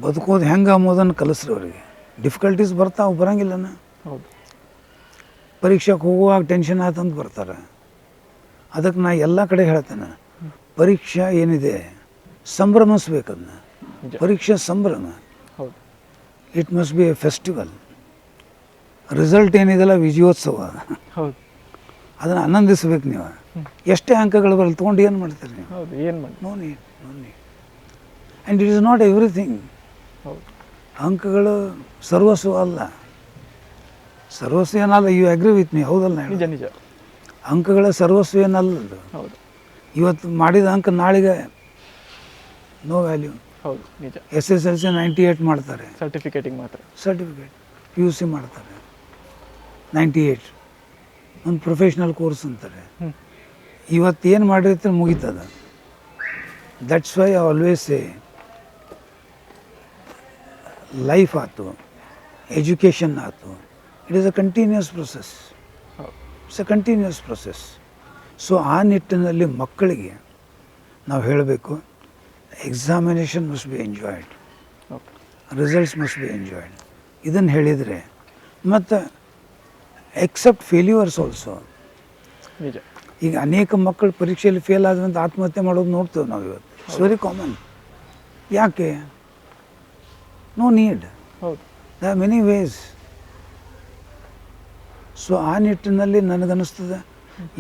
ಬದುಕೋದು ಹೆಂಗೆ ಅಂಬೋದನ್ನು ಕಲಿಸ್ರಿ. ಅವರಿಗೆ ಡಿಫಿಕಲ್ಟೀಸ್ ಬರ್ತಾವೆ, ಬರೋಂಗಿಲ್ಲನ. ಹೌದು. ಪರೀಕ್ಷೆಗೆ ಹೋಗುವಾಗ ಟೆನ್ಷನ್ ಆಯ್ತಂತ ಬರ್ತಾರೆ. ಅದಕ್ಕೆ ನಾ ಎಲ್ಲ ಕಡೆ ಹೇಳ್ತೇನೆ, ಪರೀಕ್ಷೆ ಏನಿದೆ ಸಂಭ್ರಮಿಸ್ಬೇಕದನ್ನ. ಪರೀಕ್ಷೆ ಸಂಭ್ರಮ. ಹೌದು. It must be a festival. Result ಏನಿದೆಲ್ಲ ವಿಜಯೋತ್ಸವ. ಹೌದು. ಅದನ್ನು ಆನಂದಿಸ್ಬೇಕು ನೀವು. ಎಷ್ಟೇ ಅಂಕಗಳು ಬರಲಿ ತೊಗೊಂಡು ಏನು ಮಾಡ್ತೀರಿ ನೀವು? ಹೌದು. ಏನು ಮಾಡಿ? No need. And it is not everything. ಹೌದು. ಅಂಕಗಳು ಸರ್ವಸ್ವ ಅಲ್ಲ. ಸರ್ವಸ್ವ ಏನಲ್ಲ. You agree with me? ಹೌದಲ್ಲ? ನಿಜ ನಿಜ. ಅಂಕಗಳ ಸರ್ವಸ್ವ ಏನಲ್ಲದು. ಹೌದು. ಇವತ್ತು ಮಾಡಿದ ಅಂಕ ನಾಳೆಗೆ ನೋ ವ್ಯಾಲ್ಯೂ. ಹೌದು. ನಿಜ. SSLC 98 ಮಾಡ್ತಾರೆ, ಸರ್ಟಿಫಿಕೇಟಿಗೆ ಮಾತ್ರ. ಸರ್ಟಿಫಿಕೇಟ್. PUC ಮಾಡ್ತಾರೆ 98, ಒಂದು ಪ್ರೊಫೆಷ್ನಲ್ ಕೋರ್ಸ್ ಅಂತಾರೆ. ಇವತ್ತೇನು ಮಾಡಿರ್ತಾರೆ ಮುಗೀತದ. That's why I always say, life ಆಯ್ತು, ಎಜುಕೇಷನ್ ಆಯ್ತು, it is a continuous process. It's a continuous process. So ಆ ನಿಟ್ಟಿನಲ್ಲಿ ಮಕ್ಕಳಿಗೆ ನಾವು ಹೇಳಬೇಕು, examination must be enjoyed, results must be enjoyed. ಇದನ್ನು ಹೇಳಿದರೆ, ಮತ್ತು ಎಕ್ಸೆಪ್ಟ್ ಫೇಲ್ಯೂರ್ಸ್ ಆಲ್ಸೋ. ನಿಜ. ಈಗ ಅನೇಕ ಮಕ್ಕಳು ಪರೀಕ್ಷೆಯಲ್ಲಿ ಫೇಲ್ ಆದ್ರಂತ ಆತ್ಮಹತ್ಯೆ ಮಾಡೋದು ನೋಡ್ತೇವೆ ನಾವು ಇವತ್ತು. It's very common. ಯಾಕೆ? No need. ಹೌದು. There are many ways. So ಆ ನಿಟ್ಟಿನಲ್ಲಿ ನನಗನ್ನಿಸ್ತದೆ,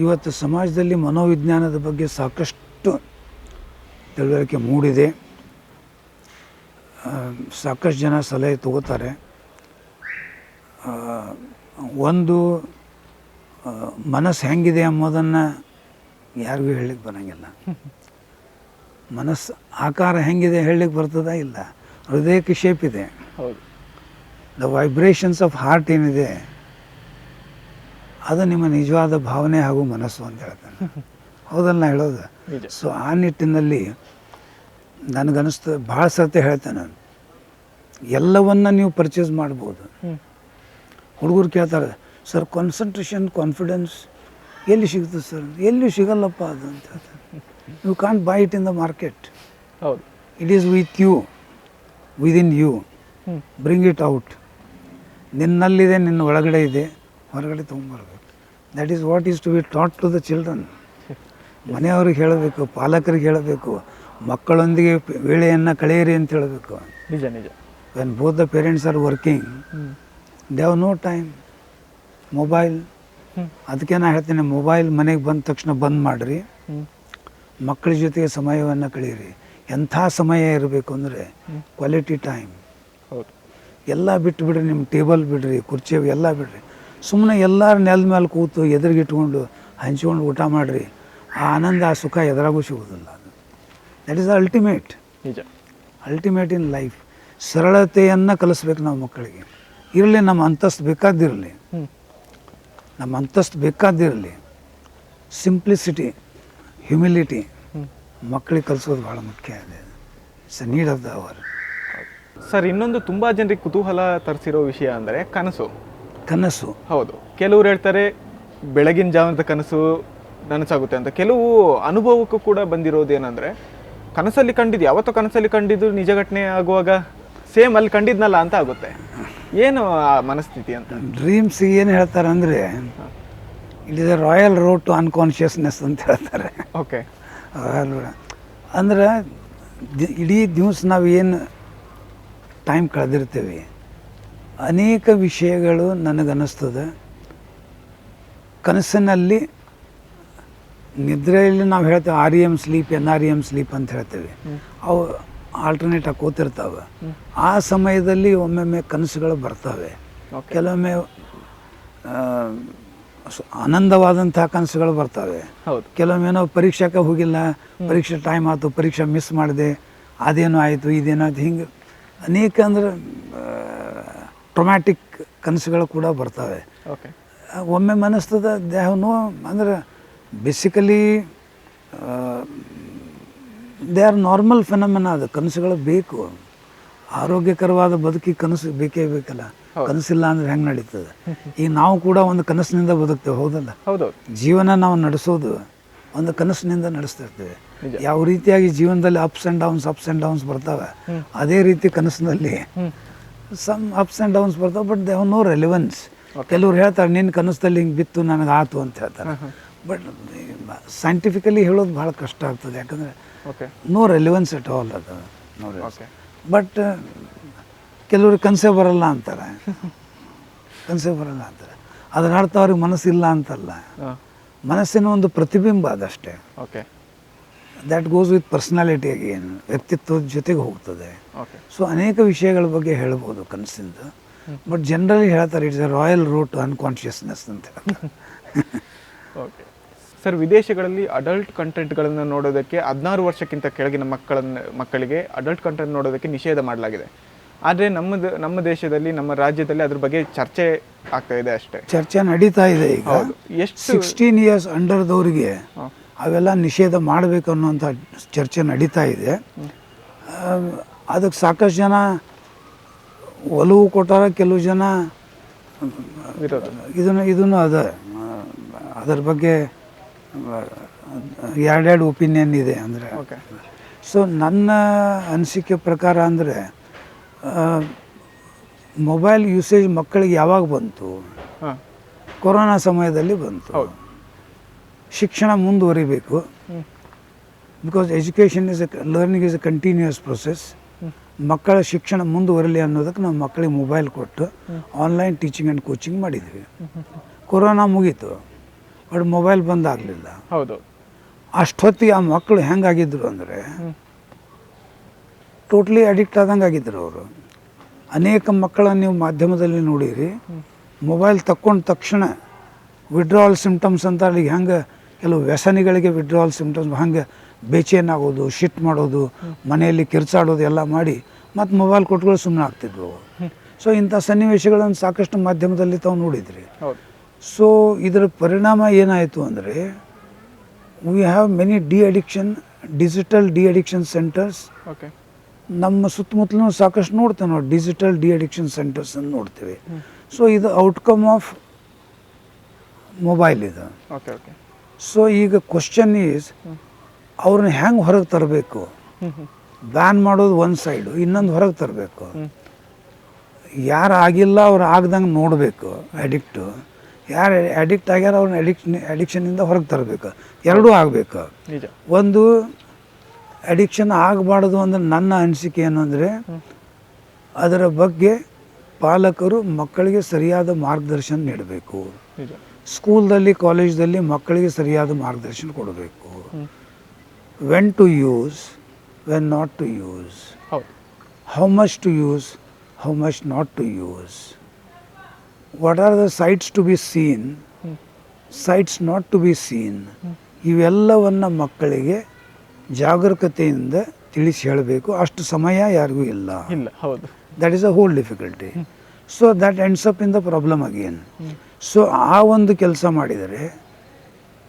ಇವತ್ತು ಸಮಾಜದಲ್ಲಿ ಮನೋವಿಜ್ಞಾನದ ಬಗ್ಗೆ ಸಾಕಷ್ಟು ತಿಳುವಳಿಕೆ ಮೂಡಿದೆ. ಸಾಕಷ್ಟು ಜನ ಸಲಹೆ ತಗೋತಾರೆ. ಒಂದು ಮನಸ್ಸು ಹೆಂಗಿದೆ ಎಂಬುದನ್ನು ಯಾರಿಗೂ ಹೇಳಲಿಕ್ಕೆ ಬರೋಂಗಿಲ್ಲ. ಮನಸ್ಸು ಆಕಾರ ಹೆಂಗಿದೆ ಹೇಳಲಿಕ್ಕೆ ಬರ್ತದ? ಇಲ್ಲ. ಹೃದಯಕ್ಕೆ ಶೇಪ್ ಇದೆ. ಹೌದು. ದ ವೈಬ್ರೇಷನ್ಸ್ ಆಫ್ ಹಾರ್ಟ್ ಏನಿದೆ ಅದು ನಿಮ್ಮ ನಿಜವಾದ ಭಾವನೆ ಹಾಗೂ ಮನಸ್ಸು ಅಂತ ಹೇಳ್ತಾನೆ. ಹೌದಲ್ಲ ನಾ ಹೇಳೋದು? ಸೊ ಆ ನಿಟ್ಟಿನಲ್ಲಿ ನನಗನ್ನಿಸ್ತದೆ, ಭಾಳ ಸರ್ತಿ ಹೇಳ್ತೇನೆ ನಾನು, ಎಲ್ಲವನ್ನ ನೀವು ಪರ್ಚೇಸ್ ಮಾಡ್ಬೋದು. ಹುಡುಗರು ಕೇಳ್ತಾರೆ, ಸರ್ ಕಾನ್ಸಂಟ್ರೇಷನ್, ಕಾನ್ಫಿಡೆನ್ಸ್ ಎಲ್ಲಿ ಸಿಗ್ತದೆ ಸರ್? ಎಲ್ಲಿ ಸಿಗಲ್ಲಪ್ಪ ಅದು ಅಂತ ಹೇಳ್ತಾರೆ. You can't buy it in the market. ಹೌದು. It is with you, within you. Bring it out. ನಿನ್ನಲ್ಲಿದೆ, ನಿನ್ನ ಒಳಗಡೆ ಇದೆ, ಹೊರಗಡೆ ತೊಗೊಂಬರ್ಬೇಕು. That is what is to be taught to the children. ಮನೆಯವ್ರಿಗೆ ಹೇಳಬೇಕು, ಪಾಲಕರಿಗೆ ಹೇಳಬೇಕು, ಮಕ್ಕಳೊಂದಿಗೆ ವೇಳೆಯನ್ನು ಕಳೆಯಿರಿ ಅಂತ ಹೇಳಬೇಕು. ನಿಜ ನಿಜ. When both the parents are working they have no time. Mobile, ಅದಕ್ಕೆ ನಾನು ಹೇಳ್ತೀನಿ, ಮೊಬೈಲ್ ಮನೆಗೆ ಬಂದ ತಕ್ಷಣ ಬಂದ್ ಮಾಡಿರಿ, ಮಕ್ಕಳ ಜೊತೆಗೆ ಸಮಯವನ್ನು ಕಳೀರಿ. ಎಂಥ ಸಮಯ ಇರಬೇಕು ಅಂದರೆ ಕ್ವಾಲಿಟಿ ಟೈಮ್. ಹೌದು. ಎಲ್ಲ ಬಿಟ್ಟುಬಿಡ್ರಿ, ನಿಮ್ಮ ಟೇಬಲ್ ಬಿಡ್ರಿ, ಕುರ್ಚಿ ಎಲ್ಲ ಬಿಡ್ರಿ, ಸುಮ್ಮನೆ ಎಲ್ಲರ ನೆಲದ ಮೇಲೆ ಕೂತು ಎದುರಿಗಿಟ್ಕೊಂಡು ಹಂಚ್ಕೊಂಡು ಊಟ ಮಾಡಿರಿ. ಆ ಆನಂದ, ಆ ಸುಖ ಎದುರಾಗೂ ಸಿಗೋದಿಲ್ಲ. ಅದು ದಟ್ ಈಸ್ ದ ಅಲ್ಟಿಮೇಟ್. ನಿಜ. Ultimate in life. ಸರಳತೆಯನ್ನು ಕಲಿಸ್ಬೇಕು ನಾವು ಮಕ್ಕಳಿಗೆ. ಇರಲಿ, ನಮ್ಮ ಅಂತಸ್ತು ಬೇಕಾದಿರಲಿ, ನಮ್ಮ ಅಂತಸ್ತು ಬೇಕಾದಿರಲಿ, ಸಿಂಪ್ಲಿಸಿಟಿ, ಹ್ಯುಮಿಲಿಟಿ ಮಕ್ಕಳಿಗೆ ಕಲಿಸೋದು ಭಾಳ ಮುಖ್ಯ ಇದೆ. It's a need of the hour. Sir, ಇನ್ನೊಂದು ತುಂಬ ಜನರಿಗೆ ಕುತೂಹಲ ತರಿಸಿರೋ ವಿಷಯ ಅಂದರೆ ಕನಸು. ಕನಸು, ಹೌದು. ಕೆಲವ್ರು ಹೇಳ್ತಾರೆ ಬೆಳಗಿನ ಜಾವದ ಕನಸು ನನಸಾಗುತ್ತೆ ಅಂತ. ಕೆಲವು ಅನುಭವಕ್ಕೂ ಕೂಡ ಬಂದಿರೋದೇನೆಂದರೆ, ಕನಸಲ್ಲಿ ಕಂಡಿದ್ದು, ಯಾವತ್ತೋ ಕನಸಲ್ಲಿ ಕಂಡಿದ್ದು ನಿಜ ಘಟನೆ ಆಗುವಾಗ ಸೇಮ್ ಅಲ್ಲಿ ಕಂಡಿದ್ನಲ್ಲ ಅಂತ ಆಗುತ್ತೆ. ಏನು ಆ ಮನಸ್ಥಿತಿ ಅಂತ? ಡ್ರೀಮ್ಸ್ ಏನು ಹೇಳ್ತಾರೆ ಅಂದರೆ, it is a royal road to unconsciousness ಅಂತ ಹೇಳ್ತಾರೆ. ಓಕೆ. ಅಂದ್ರೆ ಇಡೀ ದಿವಸ ನಾವು ಏನು ಟೈಮ್ ಕಳೆದಿರ್ತೀವಿ, ಅನೇಕ ವಿಷಯಗಳು ನನಗನ್ನಿಸ್ತದೆ ಕನಸಿನಲ್ಲಿ, ನಿದ್ರೆಯಲ್ಲಿ ನಾವು ಹೇಳ್ತೇವೆ REM ಸ್ಲೀಪ್, NREM ಸ್ಲೀಪ್ ಅಂತ ಹೇಳ್ತೇವೆ. ಅವು ಆಲ್ಟರ್ನೇಟ್ ಆಗಿ ಕೂತಿರ್ತಾವೆ. ಆ ಸಮಯದಲ್ಲಿ ಒಮ್ಮೊಮ್ಮೆ ಕನಸುಗಳು ಬರ್ತವೆ. ಕೆಲವೊಮ್ಮೆ ಆನಂದವಾದಂಥ ಕನಸುಗಳು ಬರ್ತವೆ. ಕೆಲವೊಮ್ಮೆ ನಾವು ಪರೀಕ್ಷೆಗೆ ಹೋಗಿಲ್ಲ, ಪರೀಕ್ಷೆ ಟೈಮ್ ಆಯಿತು, ಪರೀಕ್ಷೆ ಮಿಸ್ ಮಾಡಿದೆ, ಅದೇನೋ ಆಯಿತು, ಇದೇನೋ ಆಯಿತು, ಹಿಂಗೆ ಅನೇಕ ಅಂದ್ರೆ ಟ್ರೊಮ್ಯಾಟಿಕ್ ಕನಸುಗಳು ಕೂಡ ಬರ್ತವೆ. ಒಮ್ಮೆ ಮನಸ್ತದ ದೇಹನೂ ಅಂದ್ರೆ ಬೇಸಿಕಲಿ ದೇ ಆರ್ ನಾರ್ಮಲ್ ಫೆನಮೆನ. ಅದು ಕನಸುಗಳು ಬೇಕು. ಆರೋಗ್ಯಕರವಾದ ಬದುಕಿ ಕನಸು ಬೇಕೇ ಬೇಕಲ್ಲ. ಕನಸಿಲ್ಲ ಅಂದ್ರೆ ಹೆಂಗೆ ನಡೀತದೆ? ಈಗ ನಾವು ಕೂಡ ಒಂದು ಕನಸಿನಿಂದ ಬದುಕ್ತೇವೆ, ಹೌದಲ್ಲ? ಜೀವನ ನಾವು ನಡೆಸೋದು ಒಂದು ಕನಸಿನಿಂದ ನಡೆಸ್ತಿರ್ತೇವೆ. ಯಾವ ರೀತಿಯಾಗಿ ಜೀವನದಲ್ಲಿ ಅಪ್ಸ್ ಆ್ಯಂಡ್ ಡೌನ್ಸ್ ಬರ್ತಾವೆ, ಅದೇ ರೀತಿ ಕನಸಿನಲ್ಲಿ ಸಮ್ ಅಪ್ಸ್ ಆ್ಯಂಡ್ ಡೌನ್ಸ್ ಬರ್ತಾವೆ. But they have no relevance. ಕೆಲವ್ರು ಹೇಳ್ತಾರೆ ನಿನ್ನ ಕನಸಲ್ಲಿ ಹಿಂಗೆ ಬಿತ್ತು, ನನಗೆ ಆತು ಅಂತ ಹೇಳ್ತಾರೆ. ಬಟ್ ಸೈಂಟಿಫಿಕಲಿ ಹೇಳೋದು ಭಾಳ ಕಷ್ಟ ಆಗ್ತದೆ. ಯಾಕಂದರೆ ನೋ ರೆಲೆವೆನ್ಸ್ ಎಟ್ ಆಲ್. ಅದು ನೋ ರೆಲೆವೆನ್ಸ್. ಬಟ್ ಕೆಲವ್ರಿಗೆ ಕನಸೇ ಬರಲ್ಲ ಅಂತಾರೆ. ಅದರ ಅರ್ಥ ಅವ್ರಿಗೆ ಮನಸ್ಸಿಲ್ಲ ಅಂತಲ್ಲ. ಮನಸ್ಸಿನ ಒಂದು ಪ್ರತಿಬಿಂಬ ಅದಷ್ಟೇ. That goes with personality again, ವ್ಯಕ್ತಿತ್ವದ ಜೊತೆಗೆ ಹೋಗ್ತದೆ. ಸೊ ಅನೇಕ ವಿಷಯಗಳ ಬಗ್ಗೆ ಹೇಳ್ಬೋದು ಕನಸಿಂದ. ಬಟ್ ಜನರಲಿ ಹೇಳ್ತಾರೆ it's a royal road to unconsciousness ಅಂತ ಹೇಳ್ತಾರೆ. ಓಕೆ ಸರ್, ವಿದೇಶಗಳಲ್ಲಿ ಅಡಲ್ಟ್ ಕಂಟೆಂಟ್ಗಳನ್ನು ನೋಡೋದಕ್ಕೆ 16 ವರ್ಷಕ್ಕಿಂತ ಕೆಳಗಿನ ಮಕ್ಕಳಿಗೆ ಅಡಲ್ಟ್ ಕಂಟೆಂಟ್ ನೋಡೋದಕ್ಕೆ ನಿಷೇಧ ಮಾಡಲಾಗಿದೆ. ಆದರೆ ನಮ್ಮ ದೇಶದಲ್ಲಿ, ನಮ್ಮ ರಾಜ್ಯದಲ್ಲಿ ಅದ್ರ ಬಗ್ಗೆ ಚರ್ಚೆ ಆಗ್ತಾ ಇದೆ ಅಷ್ಟೇ. ಚರ್ಚೆ ನಡೀತಾ ಇದೆ ಈಗ. ಎಷ್ಟು 16 ಇಯರ್ಸ್ ಅಂಡರ್ದವರಿಗೆ ಅವೆಲ್ಲ ನಿಷೇಧ ಮಾಡಬೇಕು ಅನ್ನೋಂಥ ಚರ್ಚೆ ನಡೀತಾ ಇದೆ. ಅದಕ್ಕೆ ಸಾಕಷ್ಟು ಜನ ಒಲವು ಕೊಟ್ಟಾರ, ಕೆಲವು ಜನ ಇದನ್ನು ಅದರ ಬಗ್ಗೆ ಎರಡೆರಡು ಒಪಿನಿಯನ್ ಇದೆ. ಅಂದರೆ ಸೊ ನನ್ನ ಅನಿಸಿಕೆ ಪ್ರಕಾರ ಅಂದರೆ ಮೊಬೈಲ್ ಯೂಸೇಜ್ ಮಕ್ಕಳಿಗೆ ಯಾವಾಗ ಬಂತು? ಕೊರೋನಾ ಸಮಯದಲ್ಲಿ ಬಂತು. ಶಿಕ್ಷಣ ಮುಂದುವರಿಬೇಕು. Because education learning is A continuous process. ಮಕ್ಕಳ ಶಿಕ್ಷಣ ಮುಂದುವರಲಿ ಅನ್ನೋದಕ್ಕೆ ನಾವು ಮಕ್ಕಳಿಗೆ ಮೊಬೈಲ್ ಕೊಟ್ಟು ಆನ್ಲೈನ್ ಟೀಚಿಂಗ್ ಆ್ಯಂಡ್ ಕೋಚಿಂಗ್ ಮಾಡಿದ್ವಿ. ಕೊರೋನಾ ಮುಗೀತು, ಬಟ್ ಮೊಬೈಲ್ ಬಂದಾಗಲಿಲ್ಲ. ಅಷ್ಟೊತ್ತಿಗೆ ಆ ಮಕ್ಕಳು ಹೆಂಗಾಗಿದ್ರು ಅಂದರೆ ಟೋಟ್ಲಿ ಅಡಿಕ್ಟ್ ಆದಂಗೆ ಆಗಿದ್ರು ಅವರು. ಅನೇಕ ಮಕ್ಕಳನ್ನು ನೀವು ಮಾಧ್ಯಮದಲ್ಲಿ ನೋಡಿರಿ, ಮೊಬೈಲ್ ತಕ್ಕೊಂಡ ತಕ್ಷಣ ವಿಡ್ರಾವಲ್ ಸಿಮ್ಟಮ್ಸ್ ಅಂತ. ಅಲ್ಲಿಗೆ ಹೆಂಗೆ ಕೆಲವು ವ್ಯಸನಿಗಳಿಗೆ ವಿಡ್ರಾವಲ್ ಸಿಮ್ಟಮ್ಸ್, ಹಂಗೆ ಬೇಚೇನಾಗೋದು, ಶಿಟ್ ಮಾಡೋದು, ಮನೆಯಲ್ಲಿ ಕಿರ್ಚಾಡೋದು ಎಲ್ಲ ಮಾಡಿ ಮತ್ತು ಮೊಬೈಲ್ ಕೊಟ್ಗಳು ಸುಮ್ಮನೆ ಆಗ್ತಿದ್ವು. ಸೊ ಇಂಥ ಸನ್ನಿವೇಶಗಳನ್ನು ಸಾಕಷ್ಟು ಮಾಧ್ಯಮದಲ್ಲಿ ತಾವು ನೋಡಿದ್ರಿ. ಸೊ ಇದರ ಪರಿಣಾಮ ಏನಾಯಿತು ಅಂದರೆ we have many digital de addiction centres. ನಮ್ಮ ಸುತ್ತಮುತ್ತಲೂ ಸಾಕಷ್ಟು ನೋಡ್ತೇವೆ ನಾವು ಡಿಜಿಟಲ್ ಡಿ ಅಡಿಕ್ಷನ್ ಸೆಂಟರ್ಸ್ ಅನ್ನು ನೋಡ್ತೇವೆ. ಸೊ ಇದು ಔಟ್ಕಮ್ ಆಫ್ ಮೊಬೈಲ್ ಇದು. ಸೊ ಈಗ ಕ್ವಶನ್ ಈಸ್ ಅವ್ರನ್ನ ಹೆಂಗೆ ಹೊರಗೆ ತರಬೇಕು? ಬ್ಯಾನ್ ಮಾಡೋದು ಒಂದು ಸೈಡು, ಇನ್ನೊಂದು ಹೊರಗೆ ತರಬೇಕು. ಯಾರು ಆಗಿಲ್ಲ ಅವ್ರು ಆಗ್ದಂಗೆ ನೋಡಬೇಕು. ಅಡಿಕ್ಟು ಯಾರು ಅಡಿಕ್ಟ್ ಆಗ್ಯಾರ ಅವ್ರನ್ನ ಅಡಿಕ್ಷನಿಂದ ಹೊರಗೆ ತರಬೇಕು. ಎರಡೂ ಆಗಬೇಕು. ಒಂದು ಅಡಿಕ್ಷನ್ ಆಗಬಾರ್ದು ಅಂದ್ರೆ ನನ್ನ ಅನಿಸಿಕೆ ಏನು ಅಂದರೆ ಅದರ ಬಗ್ಗೆ ಪಾಲಕರು ಮಕ್ಕಳಿಗೆ ಸರಿಯಾದ ಮಾರ್ಗದರ್ಶನ ನೀಡಬೇಕು. ನಿಜ. ಸ್ಕೂಲ್ದಲ್ಲಿ ಕಾಲೇಜ್ದಲ್ಲಿ ಮಕ್ಕಳಿಗೆ ಸರಿಯಾದ ಮಾರ್ಗದರ್ಶನ ಕೊಡಬೇಕು. When to use, when not to use, ಹೌದು. How much to use, how much not to use, what are the sites to be seen, sites not to be seen, ಇವೆಲ್ಲವನ್ನು ಮಕ್ಕಳಿಗೆ ಜಾಗರೂಕತೆಯಿಂದ ತಿಳಿಸಿ ಹೇಳಬೇಕು. ಅಷ್ಟು ಸಮಯ ಯಾರಿಗೂ ಇಲ್ಲ. ಇಲ್ಲ. ಹೌದು. That is a hole difficulty. So that ends up in the problem again. So ಆ ಒಂದು ಕೆಲಸ ಮಾಡಿದರೆ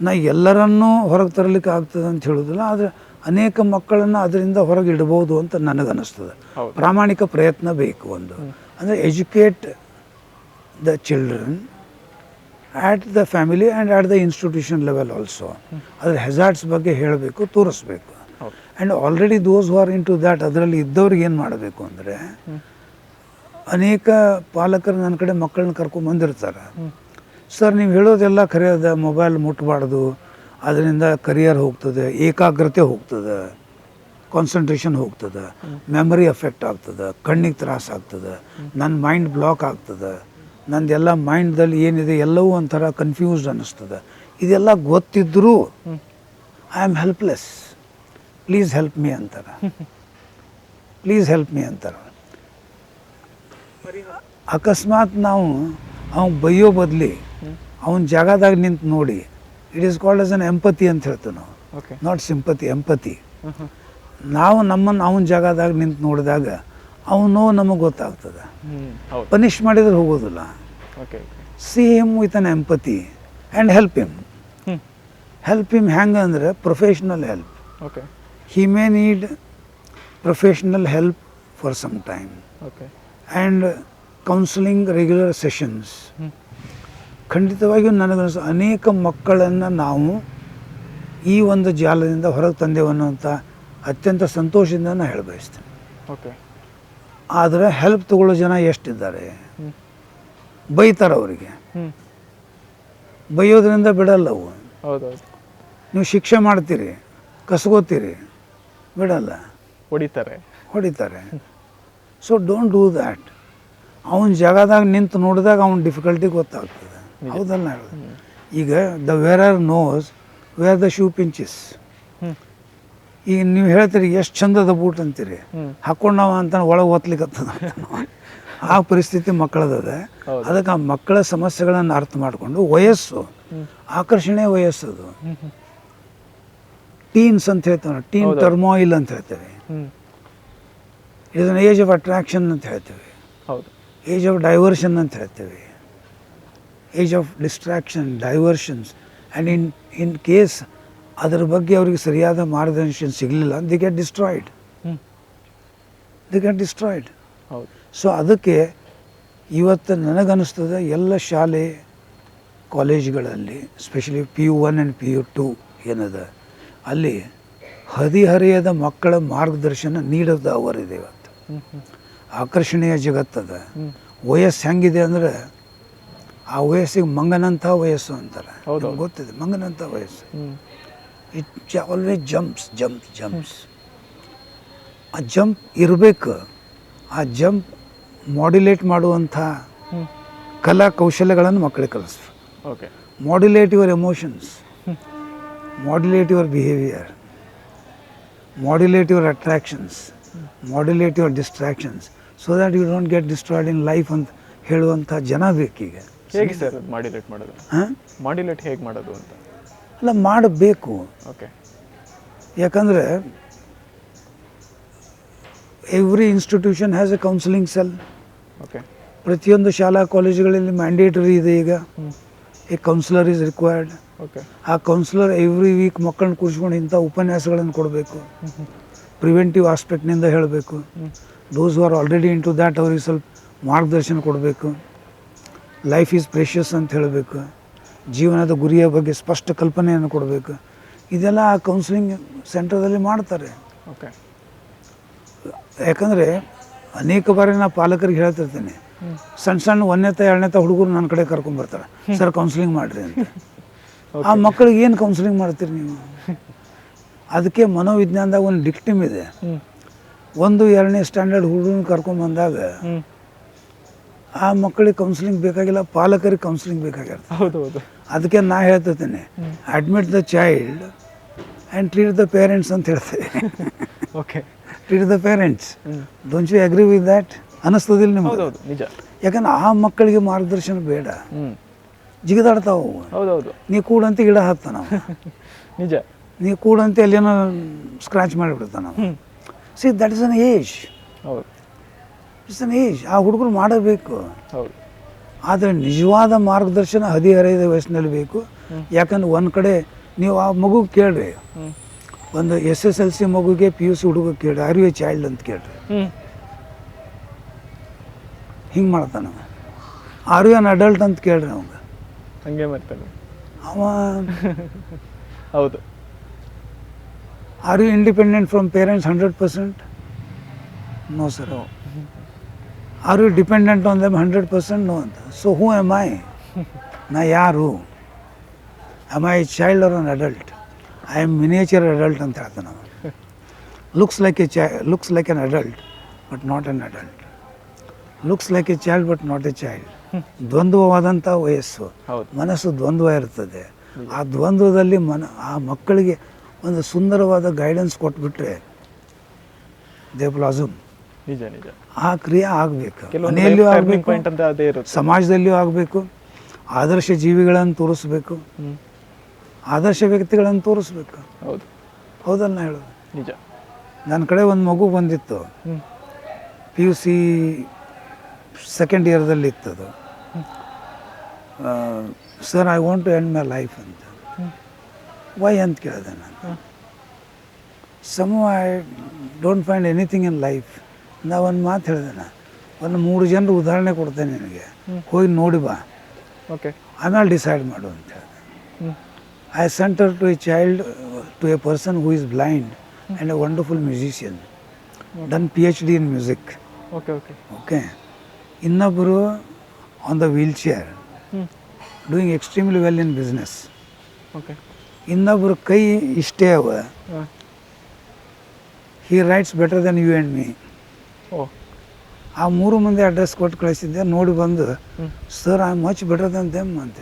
ನಾ ಎಲ್ಲರನ್ನೂ ಹೊರಗೆ ತರಲಿಕ್ಕೆ ಆಗ್ತದೆ ಅಂತ ಹೇಳೋದಿಲ್ಲ, ಆದರೆ ಅನೇಕ ಮಕ್ಕಳನ್ನು ಅದರಿಂದ ಹೊರಗೆ ಇಡ್ಬೋದು ಅಂತ ನನಗನ್ನಿಸ್ತದೆ. ಪ್ರಾಮಾಣಿಕ ಪ್ರಯತ್ನ ಬೇಕು. ಒಂದು ಅಂದರೆ educate the children at the family and at the institution level also. ಅದರ ಹೆಜಾರ್ಡ್ಸ್ ಬಗ್ಗೆ ಹೇಳಬೇಕು, ತೋರಿಸ್ಬೇಕು. And already those who are into that, ಅದರಲ್ಲಿ ಇದ್ದವ್ರಿಗೆ ಏನು ಮಾಡಬೇಕು ಅಂದರೆ, ಅನೇಕ ಪಾಲಕರು ನನ್ನ ಕಡೆ ಮಕ್ಕಳನ್ನ ಕರ್ಕೊಂಬಂದಿರ್ತಾರೆ. ಸರ್ ನೀವು ಹೇಳೋದೆಲ್ಲ ಖರೆ ಅದ, ಮೊಬೈಲ್ ಮುಟ್ಟಬಾರ್ದು, ಅದರಿಂದ ಕರಿಯರ್ ಹೋಗ್ತದೆ, ಏಕಾಗ್ರತೆ ಹೋಗ್ತದೆ, ಕಾನ್ಸಂಟ್ರೇಷನ್ ಹೋಗ್ತದೆ, ಮೆಮರಿ ಅಫೆಕ್ಟ್ ಆಗ್ತದೆ, ಕಣ್ಣಿಗೆ ತ್ರಾಸ ಆಗ್ತದೆ, ನನ್ನ ಮೈಂಡ್ ಬ್ಲಾಕ್ ಆಗ್ತದೆ, ನಂದೆಲ್ಲ ಮೈಂಡ್ದಲ್ಲಿ ಏನಿದೆ ಎಲ್ಲವೂ ಒಂಥರ ಕನ್ಫ್ಯೂಸ್ಡ್ ಅನ್ನಿಸ್ತದೆ. ಇದೆಲ್ಲ ಗೊತ್ತಿದ್ದರೂ I am helpless, please help me ಅಂತಾರೆ. ಪ್ಲೀಸ್ ಹೆಲ್ಪ್ ಮೀ ಅಂತಾರೆ. ಅಕಸ್ಮಾತ್ ನಾವು ಅವ್ನು ಬೈಯೋ ಬದಲಿ ಅವನ ಜಾಗದಾಗ ನಿಂತು ನೋಡಿ, it is called as an empathy ಅಂತ ಹೇಳ್ತೀವಿ ನಾವು. Not sympathy, empathy. ನಾವು ನಮ್ಮನ್ನು ಅವನ ಜಾಗದಾಗ ನಿಂತು ನೋಡಿದಾಗ ಅವನು ನಮಗೆ ಗೊತ್ತಾಗ್ತದೆ. ಪನಿಷ್ ಮಾಡಿದ್ರೆ ಹೋಗೋದಿಲ್ಲ. C him with an empathy and help him. Help him ಹೆಂಗೆ ಅಂದರೆ professional help. He may need professional help for some time. And counseling regular sessions. ಖಂಡಿತವಾಗಿಯೂ ನನಗನ್ನಿಸ ಅನೇಕ ಮಕ್ಕಳನ್ನು ನಾವು ಈ ಒಂದು ಜಾಲದಿಂದ ಹೊರಗೆ ತಂದೆವು ಅನ್ನುವಂಥ ಅತ್ಯಂತ ಸಂತೋಷದಿಂದ ನಾನು ಹೇಳ ಬಯಸ್ತೇನೆ. ಆದರೆ ಹೆಲ್ಪ್ ತಗೊಳ್ಳೋ ಜನ ಎಷ್ಟಿದ್ದಾರೆ? ಬೈತಾರೆ ಅವರಿಗೆ. ಬೈಯೋದ್ರಿಂದ ಬಿಡಲ್ಲ ಅವು. ನೀವು ಶಿಕ್ಷೆ ಮಾಡ್ತೀರಿ, ಕಸ್ಕೋತೀರಿ, ಬಿಡಲ್ಲ, ಹೊಡಿತಾರೆ. So don't do that. ಅವನ ಜಾಗದಾಗ ನಿಂತು ನೋಡಿದಾಗ ಅವನ ಡಿಫಿಕಲ್ಟಿ ಗೊತ್ತಾಗ್ತದೆ. ಹೌದಲ್ಲ ಹೇಳೋದು. ಈಗ the wearer knows where the shoe pinches. ಈಗ ನೀವು ಹೇಳ್ತೀರಿ ಎಷ್ಟು ಚಂದದ ಬೂಟ್ ಅಂತೀರಿ, ಹಾಕೊಂಡವ ಅಂತ ಒಳಗೆ ಒತ್ತಲಿಕ್ಕತ್ತದ. ಆ ಪರಿಸ್ಥಿತಿ ಮಕ್ಕಳದದೆ. ಅದಕ್ಕೆ ಆ ಮಕ್ಕಳ ಸಮಸ್ಯೆಗಳನ್ನು ಅರ್ಥ ಮಾಡಿಕೊಂಡು, ವಯಸ್ಸು ಆಕರ್ಷಣೆ ವಯಸ್ಸದು. ಟೀನ್ಸ್ ಅಂತ ಹೇಳ್ತೇವೆ, ಟೀನ್ ಟರ್ಮಾಯಿಲ್ ಅಂತ ಹೇಳ್ತೇವೆ. It is an age of attraction ಅಂತ ಹೇಳ್ತೇವೆ, ಏಜ್ ಆಫ್ ಡೈವರ್ಷನ್ ಅಂತ ಹೇಳ್ತೇವೆ, age of distraction, diversions. And in case ಅದರ ಬಗ್ಗೆ ಅವರಿಗೆ ಸರಿಯಾದ ಮಾರ್ಗದರ್ಶನ ಸಿಗಲಿಲ್ಲ, ದಿ ಗೆಟ್ ಡಿಸ್ಟ್ರಾಯ್ಡ್. ಸೊ ಅದಕ್ಕೆ ಇವತ್ತು ನನಗನ್ನಿಸ್ತದೆ ಎಲ್ಲ ಶಾಲೆ ಕಾಲೇಜುಗಳಲ್ಲಿ, ಎಸ್ಪೆಷಲಿ PU1 ಆ್ಯಂಡ್ PU2 ಏನದ, ಅಲ್ಲಿ ಹದಿಹರೆಯದ ಮಕ್ಕಳ ಮಾರ್ಗದರ್ಶನ ನೀಡೋದು ಅವರಿದೆ. ಇವತ್ತು ಆಕರ್ಷಣೀಯ ಜಗತ್ತದ. ವಯಸ್ಸು ಹೆಂಗಿದೆ ಅಂದರೆ, ಆ ವಯಸ್ಸಿಗೆ ಮಂಗನಂಥ ವಯಸ್ಸು ಅಂತಾರೆ. ಗೊತ್ತಿದೆ, ಮಂಗನಂಥ ವಯಸ್ಸು. It always jumps. ಆ ಜಂಪ್ ಇರಬೇಕು. ಆ ಜಂಪ್ ಮಾಡ್ಯುಲೇಟ್ ಮಾಡುವಂಥ ಕಲಾ ಕೌಶಲ್ಯಗಳನ್ನು ಮಕ್ಕಳಿಗೆ ಕಲಿಸ್ಬೇಕು. Modulate your emotions, modulate your behavior, modulate your attractions, modulate your distractions, so that you don't get destroyed in life ಅಂತ ಹೇಳುವಂಥ ಜನ ಬೇಕೀಗ. ಹೇಗೆ ಸರ್ ಮಾಡ್ಯುಲೇಟ್ ಮಾಡೋದು? ಮಾಡ್ಯುಲೇಟ್ ಹೇಗೆ ಮಾಡೋದು ಅಂತ? ಅಲ್ಲ, ಮಾಡಬೇಕು. ಯಾಕಂದರೆ every institution has a counselling cell. ಪ್ರತಿಯೊಂದು ಶಾಲಾ ಕಾಲೇಜುಗಳಲ್ಲಿ ಮ್ಯಾಂಡೇಟರಿ ಇದೆ ಈಗ. A counsellor is required. ಆ ಕೌನ್ಸಿಲರ್ ಎವ್ರಿ ವೀಕ್ ಮಕ್ಕಳನ್ನ ಕೂರಿಸ್ಕೊಂಡು ಇಂಥ ಉಪನ್ಯಾಸಗಳನ್ನು ಕೊಡಬೇಕು. ಪ್ರಿವೆಂಟಿವ್ ಆಸ್ಪೆಕ್ಟ್ನಿಂದ ಹೇಳಬೇಕು. Those who are already into that ಅವ್ರಿಗೆ ಸ್ವಲ್ಪ ಮಾರ್ಗದರ್ಶನ ಕೊಡಬೇಕು. ಲೈಫ್ ಈಸ್ ಪ್ರೆಷಿಯಸ್ ಅಂತ ಹೇಳಬೇಕು. ಜೀವನದ ಗುರಿಯ ಬಗ್ಗೆ ಸ್ಪಷ್ಟ ಕಲ್ಪನೆಯನ್ನು ಕೊಡಬೇಕು. ಇದೆಲ್ಲ ಆ ಕೌನ್ಸಿಲಿಂಗ್ ಸೆಂಟರ್ದಲ್ಲಿ ಮಾಡ್ತಾರೆ. ಯಾಕಂದರೆ ಅನೇಕ ಬಾರಿ ನಾ ಪಾಲಕರಿಗೆ ಹೇಳ್ತಿರ್ತೇನೆ, ಸಣ್ಣ 1ನೇ 2ನೇ ಹುಡುಗರು ನನ್ನ ಕಡೆ ಅದಕ್ಕೆ ಮನೋವಿಜ್ಞಾನದಾಗ ಒಂದು ಡಿಕ್ಟಿಮ್ ಇದೆ. 1, 2ನೇ ಸ್ಟ್ಯಾಂಡರ್ಡ್ ಹುಡುಗನ ಕರ್ಕೊಂಬಂದಾಗ ಆ ಮಕ್ಕಳಿಗೆ ಕೌನ್ಸಿಲಿಂಗ್ ಬೇಕಾಗಿಲ್ಲ, ಪಾಲಕರಿಗೆ ಕೌನ್ಸಿಲಿಂಗ್ ಬೇಕಾಗಿರ್ತದೆ. ಹೌದು ಹೌದು. ಅದಕ್ಕೆ ನಾ ಹೇಳ್ತಿದ್ದೀನಿ, admit the child and treat the parents ಅಂತ ಹೇಳ್ತೀವಿ. Okay. Treat the parents. Don't you agree with that? ಅನ್ನಿಸ್ತದಿಲ್ಲ ನಿಮ್ಗೆ? ಹೌದೌದು, ನಿಜ. ಯಾಕಂದ್ರೆ ಆ ಮಕ್ಕಳಿಗೆ ಮಾರ್ಗದರ್ಶನ ಬೇಡ, ಜಿಗಿದಾಡ್ತಾವು. ಹೌದೌದು, ನೀ ಕೂಡಂತ ಗಿಡ ಹತ್ತಾನ, ನಿಜ. ನೀ ಕೂಡಂತ ಎಲ್ಲಿನೋ ಸ್ಕ್ರಾಚ್ ಮಾಡಿಬಿಡ್ತಾನ. See that is an age. ಹೌದು, ಇಟ್ಸ್ ಅನ್ ಏಜ್. ಆ ಹುಡುಗರು ಮಾಡಬೇಕು. ಹೌದು. ಆದರೆ ನಿಜವಾದ ಮಾರ್ಗದರ್ಶನ ಹದಿಹರೆಯದ ವಯಸ್ಸಿನಲ್ಲಿ ಬೇಕು. ಯಾಕಂದ್ರೆ ಒಂದು ಕಡೆ ನೀವು ಆ ಮಗುಗೆ ಕೇಳ್ರಿ, ಒಂದು SSLC ಮಗುಗೆ PUC ಹುಡುಗ ಕೇಳ್ರಿ, ಆರ್ ಯು ಎ ಚೈಲ್ಡ್ ಅಂತ ಕೇಳ್ರಿ, ಹಿಂಗೆ ಮಾಡ್ತಾನ. ಆರ್ ಯು ಅನ್ ಅಡಲ್ಟ್ ಅಂತ ಕೇಳ್ರಿ ಅವಂಗೆ, ಹಂಗೆ ಮಾಡ್ತಾನೆ ಅವ. ಹೌದು. Are you independent from parents 100%? No sir. Are you dependent on them 100%? No ಅಂತ. So who am I? ನಾ ಯಾರು? Am I child or an adult? I am miniature adult ಅಂತ ಹೇಳ್ತಾನೆ ನಾವು. Looks like an adult but not an adult. Looks like a child but not a child. ದ್ವಂದ್ವವಾದಂಥ ವಯಸ್ಸು, ಮನಸ್ಸು ದ್ವಂದ್ವ ಇರ್ತದೆ. ಆ ದ್ವಂದ್ವದಲ್ಲಿ ಆ ಮಕ್ಕಳಿಗೆ ಒಂದು ಸುಂದರವಾದ ಗೈಡೆನ್ಸ್ ಕೊಟ್ಬಿಟ್ರೆ ದೇ ಬ್ಲಾಸಮ್. ನಿಜ ನಿಜ. ಆ ಕ್ರಿಯೆ ಆಗಬೇಕು, ಮನೆಯಲ್ಲಿಯೂ ಆಗಬೇಕು, ಸಮಾಜದಲ್ಲಿಯೂ ಆಗಬೇಕು. ಆದರ್ಶ ಜೀವಿಗಳನ್ನು ತೋರಿಸ್ಬೇಕು, ಆದರ್ಶ ವ್ಯಕ್ತಿಗಳನ್ನು ತೋರಿಸ್ಬೇಕು. ಹೌದು, ಹೌದಲ್ಲ ಹೇಳೋದು? ನಿಜ. ನನ್ನ ಕಡೆ ಒಂದು ಮಗು ಬಂದಿತ್ತು, PUC ಸೆಕೆಂಡ್ ಇಯರ್ದಲ್ಲಿ ಇತ್ತದು. Sir, I want to end my life ಅಂತ. ವೈ ಅಂತ ಕೇಳಿದೆ ನಾನು. I don't find anything in life. ನಾ ಒಂದು ಮಾತು ಹೇಳಿದೆ, ಒಂದು 3 ಜನರು ಉದಾಹರಣೆ ಕೊಡ್ತೇನೆ ನಿನಗೆ, ಹೋಗಿ ನೋಡಿ ಬಾ, ಓಕೆ, ಆಮೇಲೆ ಡಿಸೈಡ್ ಮಾಡು ಅಂತ ಹೇಳಿದೆ. I sent her to a child, to a person who is blind and a wonderful musician, done PhD in music. Okay okay okay. ಇನ್ನೊಬ್ಬರು on the wheel chair, doing extremely well in business. Okay. ಇನ್ನೊಬ್ಬರು ಕೈ ಇಷ್ಟೇ ಅವ, he writes better than you and me. Oh. ಆ 3 ಮಂದಿ address ಕೊಟ್ಟು ಕಳಿಸಿದ್ದೆ. ನೋಡಿ ಬಂದು, sir, I am much better than them ಅಂತ.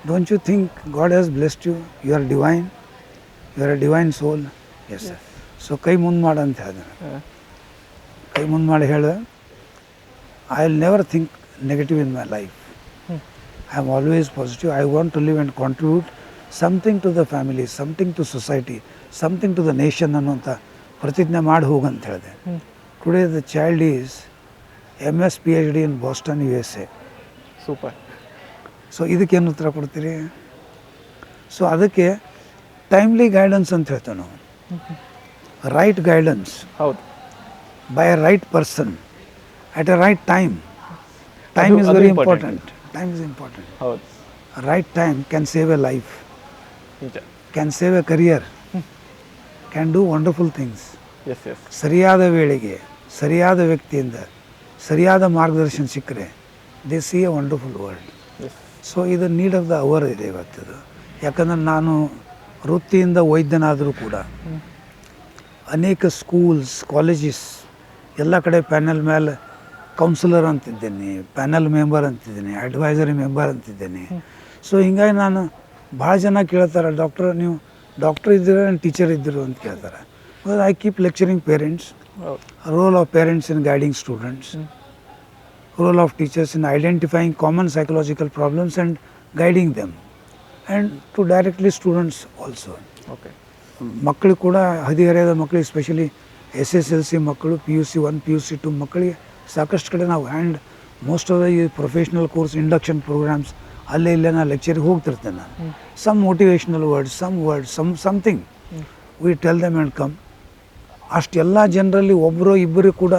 Don't you think god has blessed you? You are divine, you are a divine soul. Yes sir. So ಕೈ ಮುಂದೆ ಮಾಡು ಅಂತ ಹೇಳಿದೆ. ಕೈ ಮುಂದೆ ಮಾಡಿ ಹೇಳು, I will never think negative in my life. I am always positive. I want to live and contribute something to the family, something to society, something to the nation ಅನ್ನುವಂಥ ಪ್ರತಿಜ್ಞೆ ಮಾಡಿ ಹೋಗಂತ ಹೇಳಿದೆ. Today the child is MS PhD in Boston, USA. Super. So ಇದಕ್ಕೇನು ಉತ್ತರ ಕೊಡ್ತೀರಿ? So ಅದಕ್ಕೆ timely guidance ಅಂತ ಹೇಳ್ತೇವೆ ನಾವು. ರೈಟ್ ಗೈಡೆನ್ಸ್, ಹೌದು, by A right person at a right time. Time is very important. Time is important. ಹೌದು. Right time can save a life, ನಿಜ. can save a career, can do wonderful things. Yes yes. ಸರಿಯಾದ ವೇಳೆಗೆ ಸರಿಯಾದ ವ್ಯಕ್ತಿಯಿಂದ ಸರಿಯಾದ ಮಾರ್ಗದರ್ಶನ ಸಿಕ್ಕರೆ they see a wonderful world. So ಇದು ನೀಡ್ ಆಫ್ ದ ಅವರ್ ಇದೆ ಇವತ್ತಿದು. ಯಾಕಂದರೆ ನಾನು ವೃತ್ತಿಯಿಂದ ವೈದ್ಯನಾದರೂ ಕೂಡ ಅನೇಕ ಸ್ಕೂಲ್ಸ್, ಕಾಲೇಜಸ್ ಎಲ್ಲ ಕಡೆ ಪ್ಯಾನಲ್ ಮೇಲೆ ಕೌನ್ಸಿಲರ್ ಅಂತಿದ್ದೇನೆ, ಪ್ಯಾನಲ್ ಮೆಂಬರ್ ಅಂತಿದ್ದೀನಿ, ಅಡ್ವೈಸರಿ ಮೆಂಬರ್ ಅಂತಿದ್ದೇನೆ. ಸೊ ಹಿಂಗಾಗಿ ನಾನು ಭಾಳ ಜನ ಕೇಳ್ತಾರೆ, ಡಾಕ್ಟರ್ ನೀವು ಡಾಕ್ಟರ್ ಇದ್ದೀರ ಟೀಚರ್ ಇದ್ದರು ಅಂತ ಕೇಳ್ತಾರೆ. Because I keep lecturing parents, role of parents in guiding students, role of teachers in identifying common psychological problems and guiding them and to directly students also. Okay. ಮಕ್ಕಳು ಕೂಡ ಹದಿಹರೆಯದ ಮಕ್ಕಳಿಗೆ, specially SSLC ಮಕ್ಕಳು, PUC 1, PUC 2 ಮಕ್ಕಳಿಗೆ ಸಾಕಷ್ಟು ಕಡೆ ನಾವು and most of the ಈ ಪ್ರೊಫೆಷ್ನಲ್ ಕೋರ್ಸ್ ಇಂಡಕ್ಷನ್ ಪ್ರೋಗ್ರಾಮ್ಸ್ ಅಲ್ಲೇ ಇಲ್ಲೇ ನಾನು ಲೆಕ್ಚರಿಗೆ ಹೋಗ್ತಿರ್ತೇನೆ. ನಾನು some motivational words, something we tell them and come. ಅಷ್ಟೆಲ್ಲ ಜನರಲ್ಲಿ ಒಬ್ಬರು ಇಬ್ಬರು ಕೂಡ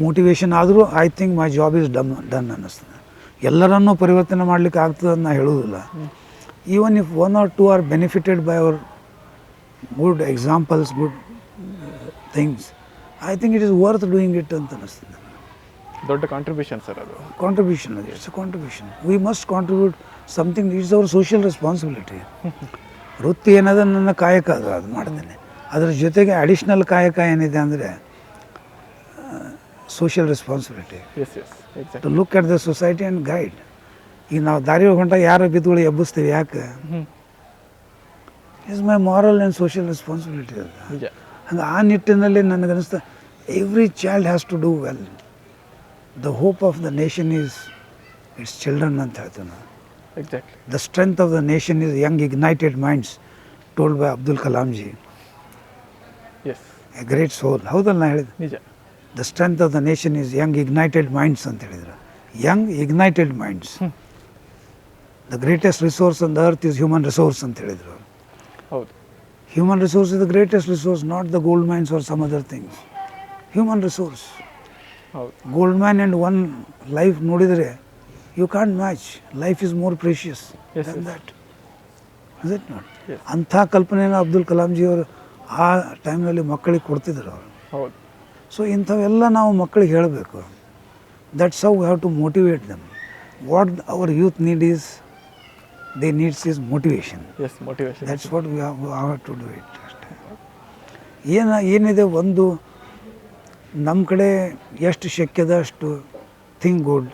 ಮೋಟಿವೇಶನ್ ಆದರೂ I think my job is done ಅನ್ನಿಸ್ತದೆ. ಎಲ್ಲರನ್ನೂ ಪರಿವರ್ತನೆ ಮಾಡಲಿಕ್ಕೆ ಆಗ್ತದೆ ಅಂತ ನಾನು ಹೇಳೋದಿಲ್ಲ. Even if 1 or 2 are benefited by our good examples, good things, I think it is worth doing it ಅಂತ ಅನ್ನಿಸ್ತದೆ. ದೊಡ್ಡ ಕಾಂಟ್ರಿಬ್ಯೂಷನ್ ಸರ್ ಅದು. ಕಾಂಟ್ರಿಬ್ಯೂಷನ್ ಅದು, it's a contribution. We must contribute something. It's hour social responsibility. ವೃತ್ತಿ ಏನದ ನನ್ನ ಕಾಯಕ ಅದು ಮಾಡ್ತೇನೆ. ಅದ್ರ ಜೊತೆಗೆ ಅಡಿಷ್ನಲ್ ಕಾಯಕ ಏನಿದೆ ಅಂದರೆ social responsibility to look at the society and guide. ಈಗ ನಾವು ದಾರಿ ಹೊಂಟ ಯಾರು ಬಿದ್ದುಗಳು ಎಬ್ಬಿಸ್ತೀವಿ, ಯಾಕೆ? Is my moral and social responsibility ಅದು. ಹಂಗೆ ಆ ನಿಟ್ಟಿನಲ್ಲಿ ನನಗನ್ನಿಸ್ತಾ every child has to do well. The hope of the nation is its children ಅಂತ ಹೇಳ್ತೇವೆ ನಾವು. Exactly. The strength of the nation is young ignited minds told by Abdul Kalam ji. Yes, a great soul. ಹೌದಲ್ಲ ನಾ ಹೇಳಿದೆ? ನಿಜ. The strength of the nation is young ignited minds ಅಂತ ಹೇಳಿದ್ರು. Young ignited minds. The greatest resource on the earth is human resource ಅಂತ ಹೇಳಿದರು. ಹೌದು. Human resource is the greatest resource, not the gold mines or some other things. Human resource. ಹೌದು. Gold mine and one life ನೋಡಿದರೆ you can't match. Life is more precious than that. Is it not? Yes. ಅಂಥ ಕಲ್ಪನೆಯನ್ನು Abdul Kalam G ಅವರು ಆ ಟೈಮ್ನಲ್ಲಿ ಮಕ್ಕಳಿಗೆ ಕೊಡ್ತಿದ್ರು ಅವರು. ಹೌದು. ಸೊ ಇಂಥವೆಲ್ಲ ನಾವು ಮಕ್ಕಳಿಗೆ ಹೇಳಬೇಕು. That's how we have to motivate them. What our youth need is they needs is motivation. Yes, motivation. That's what we have to do it. ಅಷ್ಟೇ. ಏನಿದೆ ಒಂದು ನಮ್ಮ ಕಡೆ ಎಷ್ಟು ಶಕ್ಯದ ಅಷ್ಟು think good,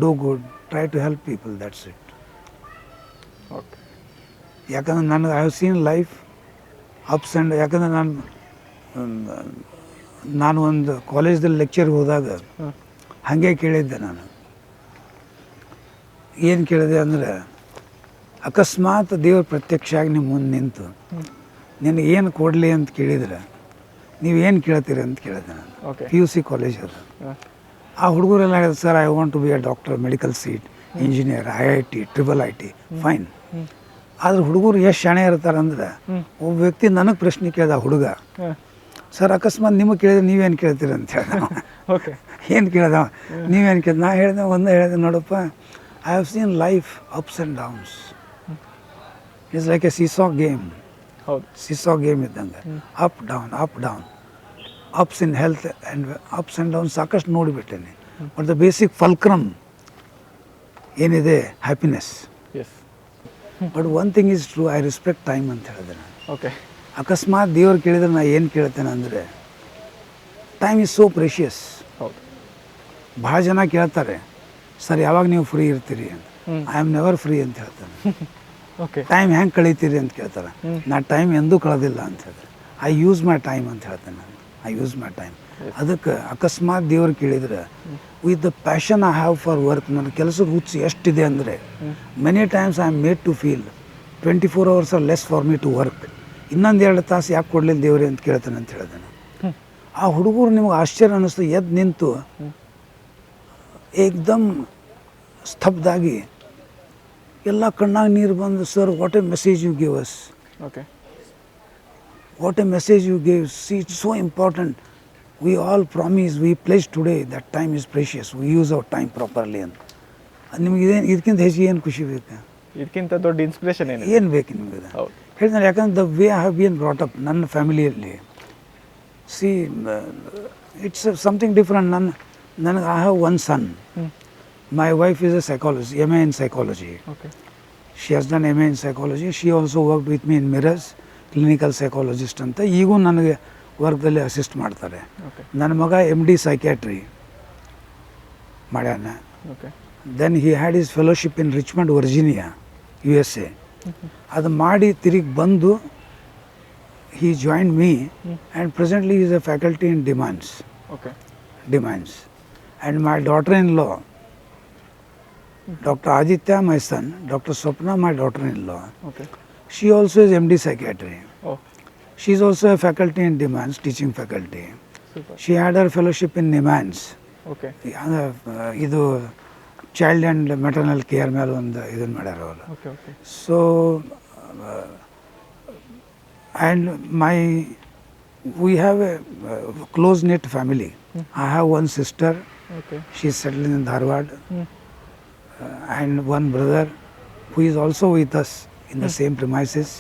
do good, try to help people, that's it. Okay. ಯಾಕಂದ್ರೆ ನನಗೆ I have seen life ups and, ಯಾಕಂದ್ರೆ ನಾನು ಒಂದು ಕಾಲೇಜ್ದಲ್ಲಿ ಲೆಕ್ಚರ್ಗೆ ಹೋದಾಗ ಹಾಗೆ ಕೇಳಿದ್ದೆ. ನಾನು ಏನು ಕೇಳಿದೆ ಅಂದರೆ, ಅಕಸ್ಮಾತ್ ದೇವ್ರ ಪ್ರತ್ಯಕ್ಷ ಆಗಿ ನಿಮ್ಮ ಮುಂದೆ ನಿಂತು ನಿನಗೆ ಏನು ಕೊಡಲಿ ಅಂತ ಕೇಳಿದ್ರೆ ನೀವೇನು ಕೇಳ್ತೀರಿ ಅಂತ ಕೇಳಿದೆ ನಾನು. PUC ಕಾಲೇಜಲ್ಲಿ ಆ ಹುಡುಗರೆಲ್ಲ ಹೇಳಿದ್ರು, sir I want to be a doctor, medical seat, engineer, IIT, IIIT, fine. ಆದ್ರೆ ಹುಡುಗರು ಎಷ್ಟು ಶಾಣೆ ಇರ್ತಾರಂದ್ರೆ, ಒಬ್ಬ ವ್ಯಕ್ತಿ ನನಗೆ ಪ್ರಶ್ನೆ ಕೇಳ್ದ ಹುಡುಗ, ಸರ್ ಅಕಸ್ಮಾತ್ ನಿಮಗೆ ಕೇಳಿದ್ರೆ ನೀವೇನು ಕೇಳ್ತೀರಿ ಅಂತ ಹೇಳ್ದ. ಓಕೆ. ಏನು ಕೇಳ್ದ ನೀವೇನು ಕೇಳ್ದ? ನಾ ಹೇಳಿದೆ ನೋಡಪ್ಪ, I have seen life ups and downs. It's like a seesaw game. ಹೌದು. ಸೀಸಾ ಗೇಮ್ ಇದ್ದಂಗೆ up down up down, ups in health and ups and down ಸಾಕಷ್ಟು ನೋಡಿಬಿಟ್ಟೇನೆ. ಬಟ್ ದ ಬೇಸಿಕ್ ಫಲ್ಕ್ರಮ್ ಏನಿದೆ happiness. Yes. But one thing is true, I respect time ಅಂತ ಹೇಳಿದೆ ನಾನು. Okay. ಅಕಸ್ಮಾತ್ ದೇವ್ರು ಕೇಳಿದ್ರೆ ನಾನು ಏನು ಕೇಳ್ತೇನೆ ಅಂದರೆ, ಟೈಮ್ ಈಸ್ ಸೋ ಪ್ರೆಷಿಯಸ್. ಹೌದು. ಭಾಳ ಜನ ಕೇಳ್ತಾರೆ, ಸರ್ ಯಾವಾಗ ನೀವು ಫ್ರೀ ಇರ್ತೀರಿ ಅಂತ. ಐ ಆಮ್ ನೆವರ್ ಫ್ರೀ ಅಂತ ಹೇಳ್ತಾನೆ. ಓಕೆ. ಟೈಮ್ ಹೆಂಗೆ ಕಳೀತೀರಿ ಅಂತ ಕೇಳ್ತಾರೆ. ನಾ ಟೈಮ್ ಎಂದೂ ಕಳೆದಿಲ್ಲ ಅಂತ ಹೇಳ್ತಾರೆ. ಐ ಯೂಸ್ ಮೈ ಟೈಮ್ ಅಂತ ಹೇಳ್ತೇನೆ ನಾನು. I use my time. ಅದಕ್ಕೆ ಅಕಸ್ಮಾತ್ ದೇವ್ರು ಕೇಳಿದ್ರೆ, with the passion I have for work, ನನ್ನ ಕೆಲಸದ ಹುಚ್ಚು ಎಷ್ಟಿದೆ ಅಂದರೆ, many times I am made to feel 24 hours are less for me to work. ಇನ್ನೊಂದು 2 ತಾಸು ಯಾಕೆ ಕೊಡಲಿಲ್ಲ ದೇವ್ರಿ ಅಂತ ಕೇಳ್ತಾನೆ ಅಂತ ಹೇಳಿದೆ ನಾನು. ಆ ಹುಡುಗರು ನಿಮ್ಗೆ ಆಶ್ಚರ್ಯ ಅನ್ನಿಸ್ತು, ಎದ್ದು ನಿಂತು ಏಕ್ದಮ್ ಸ್ತಬ್ಧಾಗಿ ಎಲ್ಲ ಕಣ್ಣಾಗ ನೀರು ಬಂದು, sir what a message you give us. Okay. What a message you give. See it's so important. We all promise, we place today that time is precious, we use our time properly ಅಂತ. ನಿಮ್ಗೆ ಇದಕ್ಕಿಂತ ಹೆಚ್ಚಿಗೆ ಏನು ಖುಷಿ ಬೇಕು? ಇದಕ್ಕಿಂತ ದೊಡ್ಡ inspiration ಏನು ಬೇಕು ನಿಮಗೆ? ಹೇಳ್ತಾರೆ, ಯಾಕಂದ್ರೆ the way I have been brought up ನನ್ನ ಫ್ಯಾಮಿಲಿಯಲ್ಲಿ. See it's something different. ನನಗೆ I have one son. My wife is a psychologist, MA in psychology. Okay. She has done MA in psychology. She also worked with me in Mirrors, clinical psychologist ಅಂತ. ಈಗೂ ನನಗೆ ವರ್ಕ್ದಲ್ಲಿ assist ಮಾಡ್ತಾರೆ. ನನ್ನ ಮಗ MD psychiatry ಮಾಡ್ಯಾನ. Then he had his fellowship in Richmond, Virginia, USA. ಅದು ಮಾಡಿ ತಿರುಗಿ ಬಂದು he joined me and presently he is a faculty in DMANS. DMANS. And my daughter-in-law, Dr. Aditya, my son, Dr. Swapna, my daughter-in-law. She also is MD psychiatry. She is also a faculty in DMANS, teaching faculty. She had her fellowship in NIMANS. ಇದು child and maternal care ಮೇಲೆ ಒಂದು ಇದನ್ನು ಮಾಡ್ಯಾರ ಅವರು. So and we have a close knit family. I have one sister. She is settled in Dharwad. And one brother who is also with us in the same premises.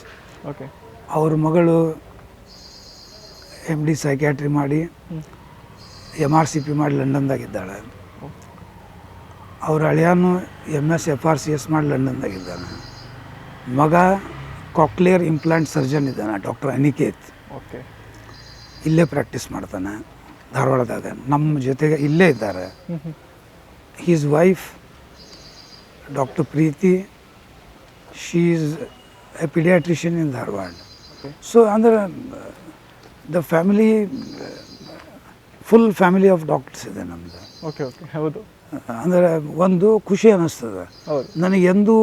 ಅವ್ರ ಮಗಳು MD psychiatry ಮಾಡಿ MRCP ಮಾಡಿ ಲಂಡನ್ದಾಗಿದ್ದಾಳೆ. ಅವ್ರ ಅಳಿಯಾನು MS FRCS ಮಾಡಿ ಲಂಡನ್ದಾಗಿದ್ದಾನೆ. ಮಗ cochlear implant surgeon ಇದ್ದಾನೆ doctor Aniket. Okay. ಇಲ್ಲೇ ಪ್ರಾಕ್ಟೀಸ್ ಮಾಡ್ತಾನೆ ಧಾರವಾಡದಾಗ. ನಮ್ಮ ಜೊತೆಗೆ ಇಲ್ಲೇ ಇದ್ದಾರೆ. His wife doctor Preeti, she is a paediatrician in Dharwad. So ಅಂದ್ರೆ the family full family of doctors ಇದೆ ನಮ್ಮದು. Okay okay. ಹೌದು. ಅಂದರೆ ಒಂದು ಖುಷಿ ಅನ್ನಿಸ್ತದೆ ಹೌದು. ನನಗೆಂದು